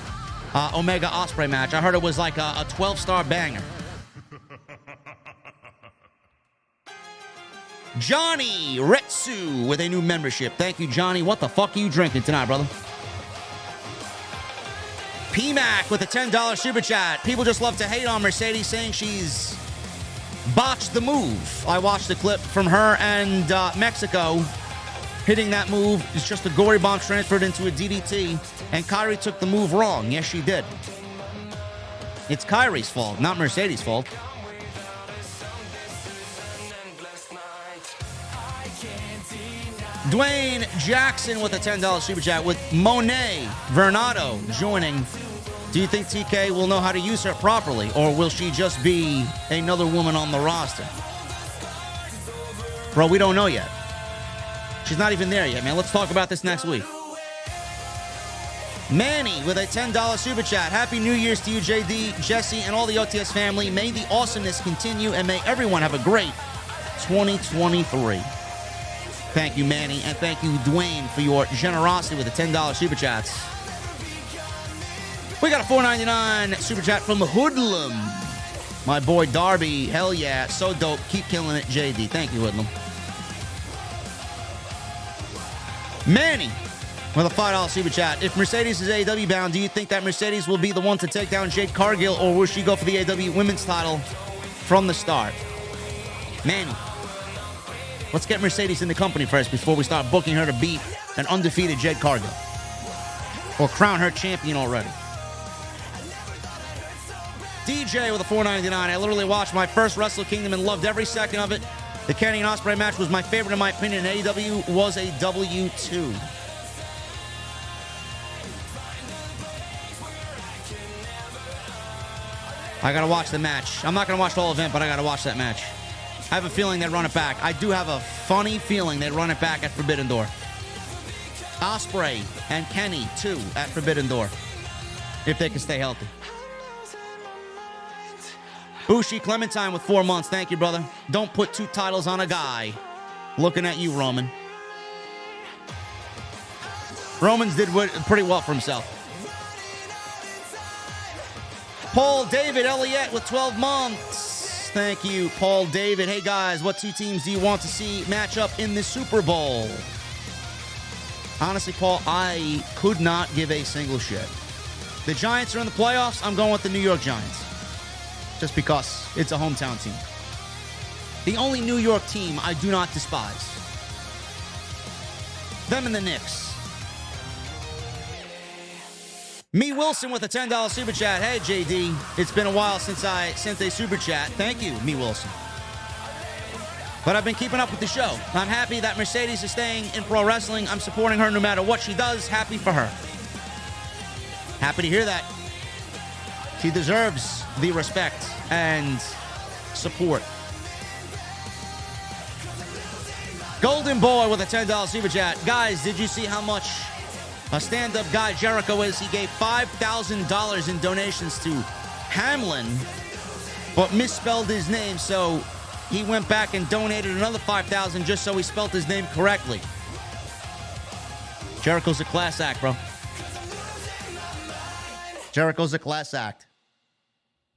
Omega Ospreay match. I heard it was like a 12-star banger. Johnny Retsu with a new membership. Thank you, Johnny. What the fuck are you drinking tonight, brother? PMAC with a $10 super chat. People just love to hate on Mercedes, saying she's botched the move. I watched the clip from her and Mexico hitting that move. It's just a gory bomb transferred into a DDT, and Kyrie took the move wrong. Yes, she did. It's Kyrie's fault, not Mercedes' fault. Dwayne Jackson with a $10 super chat with Mone Varnado joining. Do you think TK will know how to use her properly, or will she just be another woman on the roster? Bro, we don't know yet. She's not even there yet, man. Let's talk about this next week. Manny with a $10 super chat. Happy New Year's to you, JD, Jesse, and all the OTS family. May the awesomeness continue, and may everyone have a great 2023. Thank you, Manny, and thank you, Dwayne, for your generosity with the $10 super chats. We got a $4.99 super chat from Hoodlum. My boy Darby, hell yeah, so dope. Keep killing it, JD. Thank you, Hoodlum. Manny with a $5 super chat. If Mercedes is AEW bound, do you think that Mercedes will be the one to take down Jade Cargill, or will she go for the AEW women's title from the start? Manny, let's get Mercedes in the company first before we start booking her to beat an undefeated Jade Cargill. Or crown her champion already. DJ with a $4.99. I literally watched my first Wrestle Kingdom and loved every second of it. The Kenny and Ospreay match was my favorite in my opinion. AEW was a W2. I gotta watch the match. I'm not gonna watch the whole event, but I gotta watch that match. I have a feeling they'd run it back. I do have a funny feeling they'd run it back at Forbidden Door. Ospreay and Kenny, too, at Forbidden Door. If they can stay healthy. Bushi Clementine with 4 months. Thank you, brother. Don't put 2 titles on a guy. Looking at you, Roman. Roman's did pretty well for himself. Paul David Elliott with 12 months. Thank you, Paul David. Hey, guys, what 2 teams do you want to see match up in the Super Bowl? Honestly, Paul, I could not give a single shit. The Giants are in the playoffs. I'm going with the New York Giants. Just because it's a hometown team. The only New York team I do not despise. Them and the Knicks. Me Wilson with a $10 super chat. Hey, JD. It's been a while since I sent a super chat. Thank you, Me Wilson. But I've been keeping up with the show. I'm happy that Mercedes is staying in pro wrestling. I'm supporting her no matter what she does. Happy for her. Happy to hear that. She deserves the respect and support. Golden Boy with a $10 super chat. Guys, did you see how much a stand-up guy Jericho is? He gave $5,000 in donations to Hamlin, but misspelled his name, so he went back and donated another $5,000 just so he spelled his name correctly. Jericho's a class act, bro. Jericho's a class act.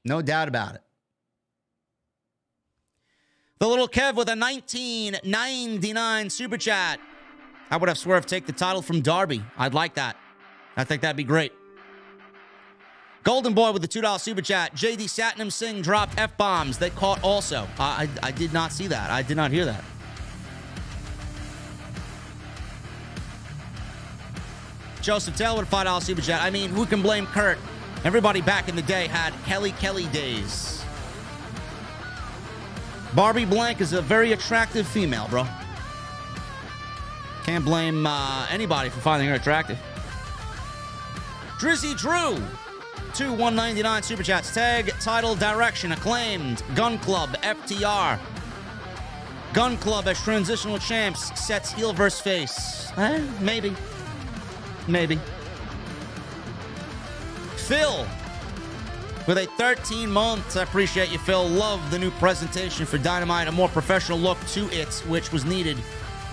No doubt about it. The little Kev with a $19.99 super chat. I would have Swerve take the title from Darby. I'd like that. I think that'd be great. Golden Boy with the $2 super chat. JD Satnam Singh dropped F-bombs that caught also. I did not see that. I did not hear that. Joseph Taylor with a $5 super chat. I mean, who can blame Kurt? Everybody back in the day had Kelly days. Barbie Blank is a very attractive female, bro. Can't blame anybody for finding her attractive. Drizzy Drew, 2 $1.99 super chats. Tag, title, direction, Acclaimed, Gun Club, FTR. Gun Club as transitional champs sets heel versus face. Maybe. Phil with a 13 months. I appreciate you, Phil. Love the new presentation for Dynamite. A more professional look to it, which was needed.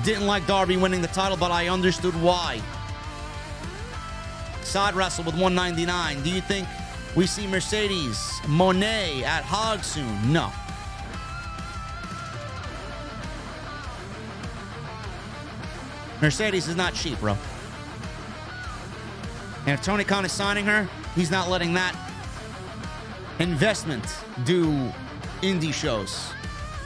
Didn't like Darby winning the title, but I understood why. Side Wrestle with $1.99. Do you think we see Mercedes Monet at Hog soon? No. Mercedes is not cheap, bro. And if Tony Khan is signing her, He's not letting that investment do indie shows.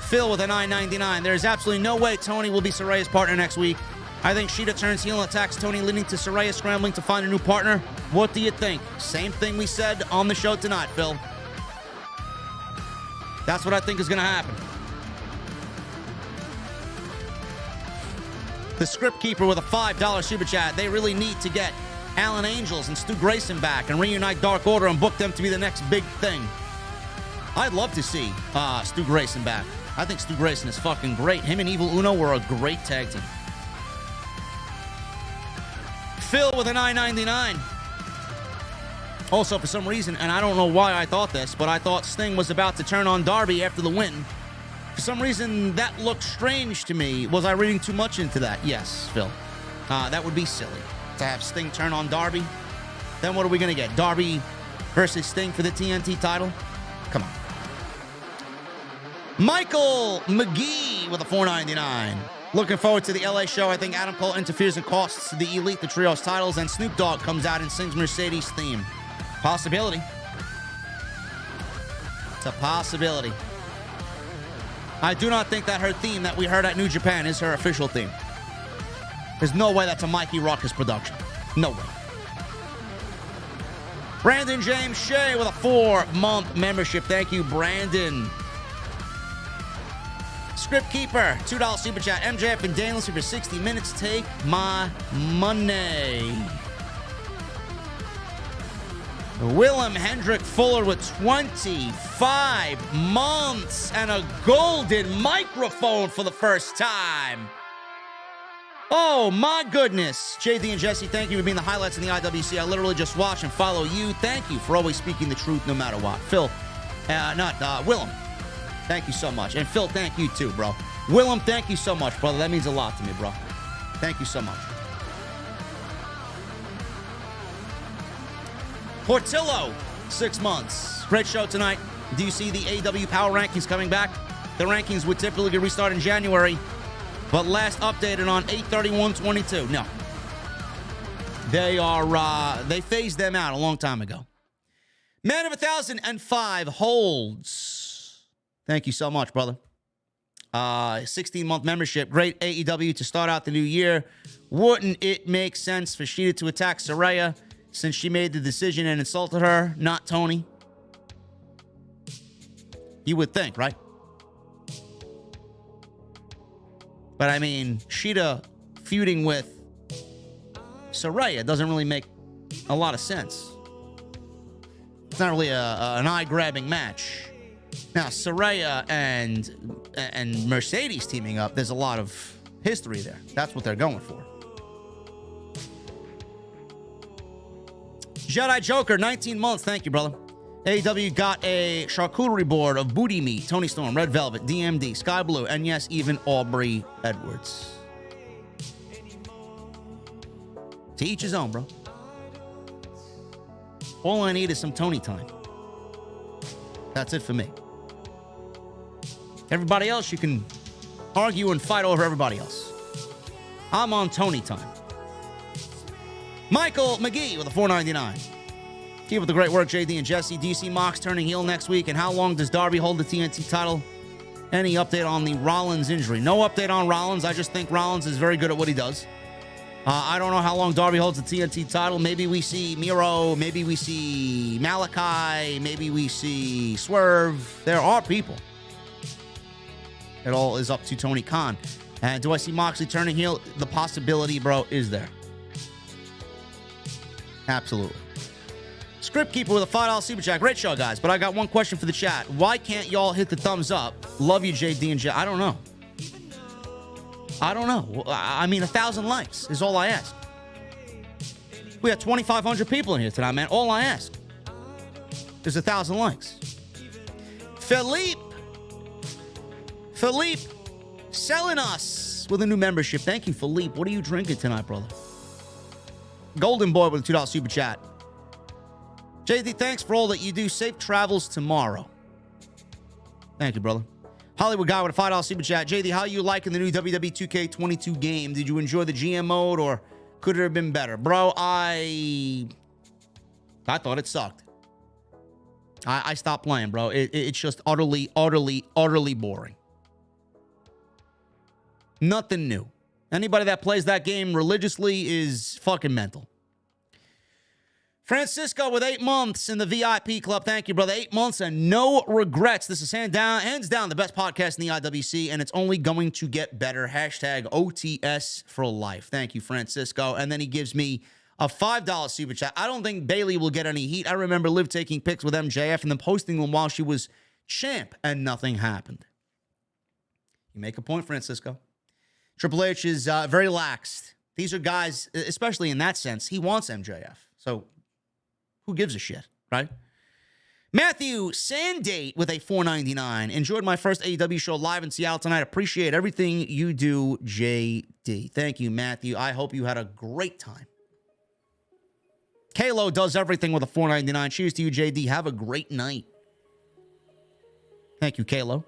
Phil with a $9.99. There's absolutely no way Tony will be Saraya's partner next week. I think Shida turns heel and attacks Tony, leading to Saraya scrambling to find a new partner. What do you think? Same thing we said on the show tonight, Phil. That's what I think is going to happen. The Script Keeper with a $5 super chat. They really need to get Alan Angels and Stu Grayson back and reunite Dark Order and book them to be the next big thing. I'd love to see Stu Grayson back. I think Stu Grayson is fucking great. Him and Evil Uno were a great tag team. Phil with a $9.99. Also, for some reason, and I don't know why I thought this, but I thought Sting was about to turn on Darby after the win. For some reason, that looked strange to me. Was I reading too much into that? Yes, Phil. That would be silly to have Sting turn on Darby. Then what are we going to get? Darby versus Sting for the TNT title? Come on. Michael McGee with a $4.99. Looking forward to the LA show. I think Adam Cole interferes and costs the Elite the Trios titles, and Snoop Dogg comes out and sings Mercedes' theme. Possibility. It's a possibility. I do not think that her theme that we heard at New Japan is her official theme. There's no way that's a Mikey Ruckus production. No way. Brandon James Shea with a 4-month membership. Thank you, Brandon. Script Keeper, $2 super chat. MJF and Danielson for 60 minutes. Take my money. Willem Hendrick Fuller with 25 months and a golden microphone for the first time. Oh, my goodness. JD and Jesse, thank you for being the highlights in the IWC. I literally just watch and follow you. Thank you for always speaking the truth no matter what. Phil, Willem, thank you so much. And Phil, thank you too, bro. Willem, thank you so much, brother. That means a lot to me, bro. Thank you so much. Portillo, 6 months. Great show tonight. Do you see the AEW Power Rankings coming back? The rankings would typically restart in January, but last updated on 8/31/22. No. They phased them out a long time ago. Man of 1,005 holds. Thank you so much, brother. 16-month membership. Great AEW to start out the new year. Wouldn't it make sense for Shida to attack Saraya since she made the decision and insulted her, not Tony? You would think, right? But I mean, Shida feuding with Saraya doesn't really make a lot of sense. It's not really an eye-grabbing match. Now, Saraya and Mercedes teaming up, there's a lot of history there. That's what they're going for. Jedi Joker, 19 months. Thank you, brother. AEW got a charcuterie board of booty meat. Tony Storm, Red Velvet, DMD, Sky Blue, and yes, even Aubrey Edwards. To each his own, bro. All I need is some Tony time. That's it for me. Everybody else, you can argue and fight over everybody else. I'm on Tony time. Michael McGee with a $4.99. Keep up the great work, JD and Jesse. Do you see Mox turning heel next week? And how long does Darby hold the TNT title? Any update on the Rollins injury? No update on Rollins. I just think Rollins is very good at what he does. I don't know how long Darby holds the TNT title. Maybe we see Miro. Maybe we see Malachi. Maybe we see Swerve. There are people. It all is up to Tony Khan. And do I see Moxley turning heel? The possibility, bro, is there. Absolutely. Script Keeper with a $5 super chat. Great show, guys. But I got one question for the chat. Why can't y'all hit the thumbs up? Love you, JD and J. I don't know. I mean, 1,000 likes is all I ask. We got 2,500 people in here tonight, man. All I ask is 1,000 likes. Philippe selling us with a new membership. Thank you, Philippe. What are you drinking tonight, brother? Golden Boy with a $2 super chat. JD, thanks for all that you do. Safe travels tomorrow. Thank you, brother. Hollywood Guy with a $5 super chat. JD, how are you liking the new WWE 2K22 game? Did you enjoy the GM mode or could it have been better? Bro, I I thought it sucked. I stopped playing, bro. It's just utterly, utterly, utterly boring. Nothing new. Anybody that plays that game religiously is fucking mental. Francisco with 8 months in the VIP club. Thank you, brother. 8 months and no regrets. This is hands down the best podcast in the IWC, and it's only going to get better. Hashtag OTS for life. Thank you, Francisco. And then he gives me a $5 super chat. I don't think Bayley will get any heat. I remember Liv taking pics with MJF and then posting them while she was champ, and nothing happened. You make a point, Francisco. Triple H is very laxed. These are guys, especially in that sense, he wants MJF. So who gives a shit, right? Matthew Sandate with a $4.99. Enjoyed my first AEW show live in Seattle tonight. Appreciate everything you do, JD. Thank you, Matthew. I hope you had a great time. Kalo does everything with a $4.99. Cheers to you, JD. Have a great night. Thank you, Kalo.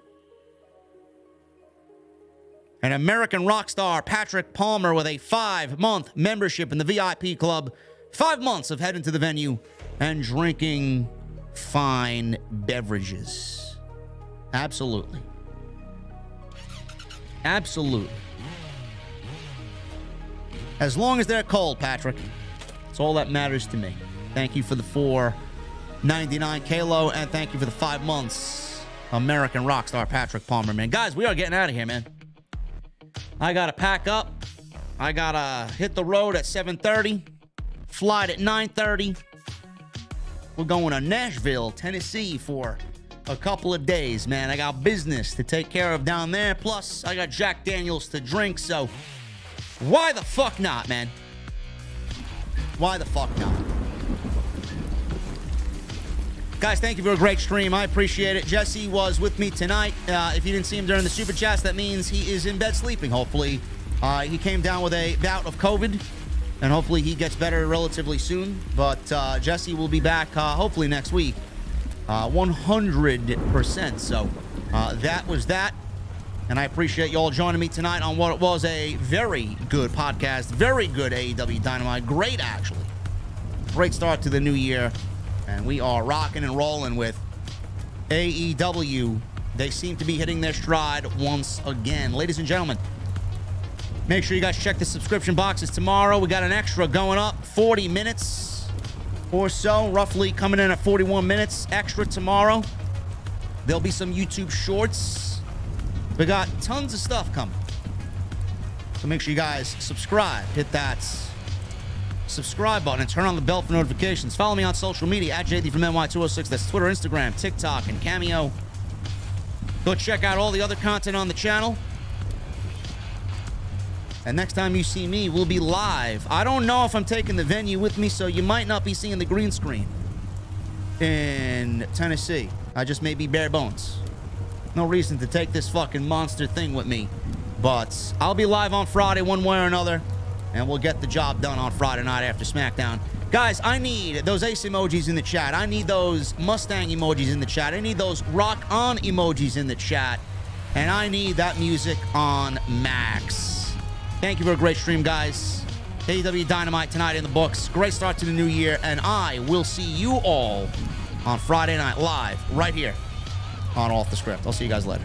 An American rock star, Patrick Palmer, with a 5-month membership in the VIP club. 5 months of heading to the venue and drinking fine beverages. Absolutely. Absolutely. As long as they're cold, Patrick. That's all that matters to me. Thank you for the $4.99 Kalo, and thank you for the 5 months, American rock star Patrick Palmer, man. Guys, we are getting out of here, man. I got to pack up. I got to hit the road at 7:30. Flight at 9:30. We're going to Nashville, Tennessee for a couple of days, man. I got business to take care of down there. Plus, I got Jack Daniels to drink, so why the fuck not, man? Why the fuck not? Guys, thank you for a great stream. I appreciate it. Jesse was with me tonight. If you didn't see him during the Super Chats, that means he is in bed sleeping, hopefully. He came down with a bout of COVID, and hopefully he gets better relatively soon. But Jesse will be back hopefully next week, 100%. So that was that. And I appreciate you all joining me tonight on what was a very good podcast. Very good AEW Dynamite. Great, actually. Great start to the new year. And we are rocking and rolling with AEW. They seem to be hitting their stride once again. Ladies and gentlemen, make sure you guys check the subscription boxes tomorrow. We got an extra going up, 40 minutes or so, roughly coming in at 41 minutes extra tomorrow. There'll be some YouTube shorts. We got tons of stuff coming. So make sure you guys subscribe. Hit that subscribe button and turn on the bell for notifications. Follow me on social media at JDfromNY206. That's Twitter, Instagram, TikTok, and Cameo. Go check out all the other content on the channel. And next time you see me, we'll be live. I don't know if I'm taking the venue with me, so you might not be seeing the green screen in Tennessee. I just may be bare bones. No reason to take this fucking monster thing with me. But I'll be live on Friday one way or another. And we'll get the job done on Friday night after SmackDown. Guys, I need those ace emojis in the chat. I need those Mustang emojis in the chat. I need those rock on emojis in the chat. And I need that music on max. Thank you for a great stream, guys. AEW Dynamite tonight in the books. Great start to the new year. And I will see you all on Friday night live right here on Off the Script. I'll see you guys later.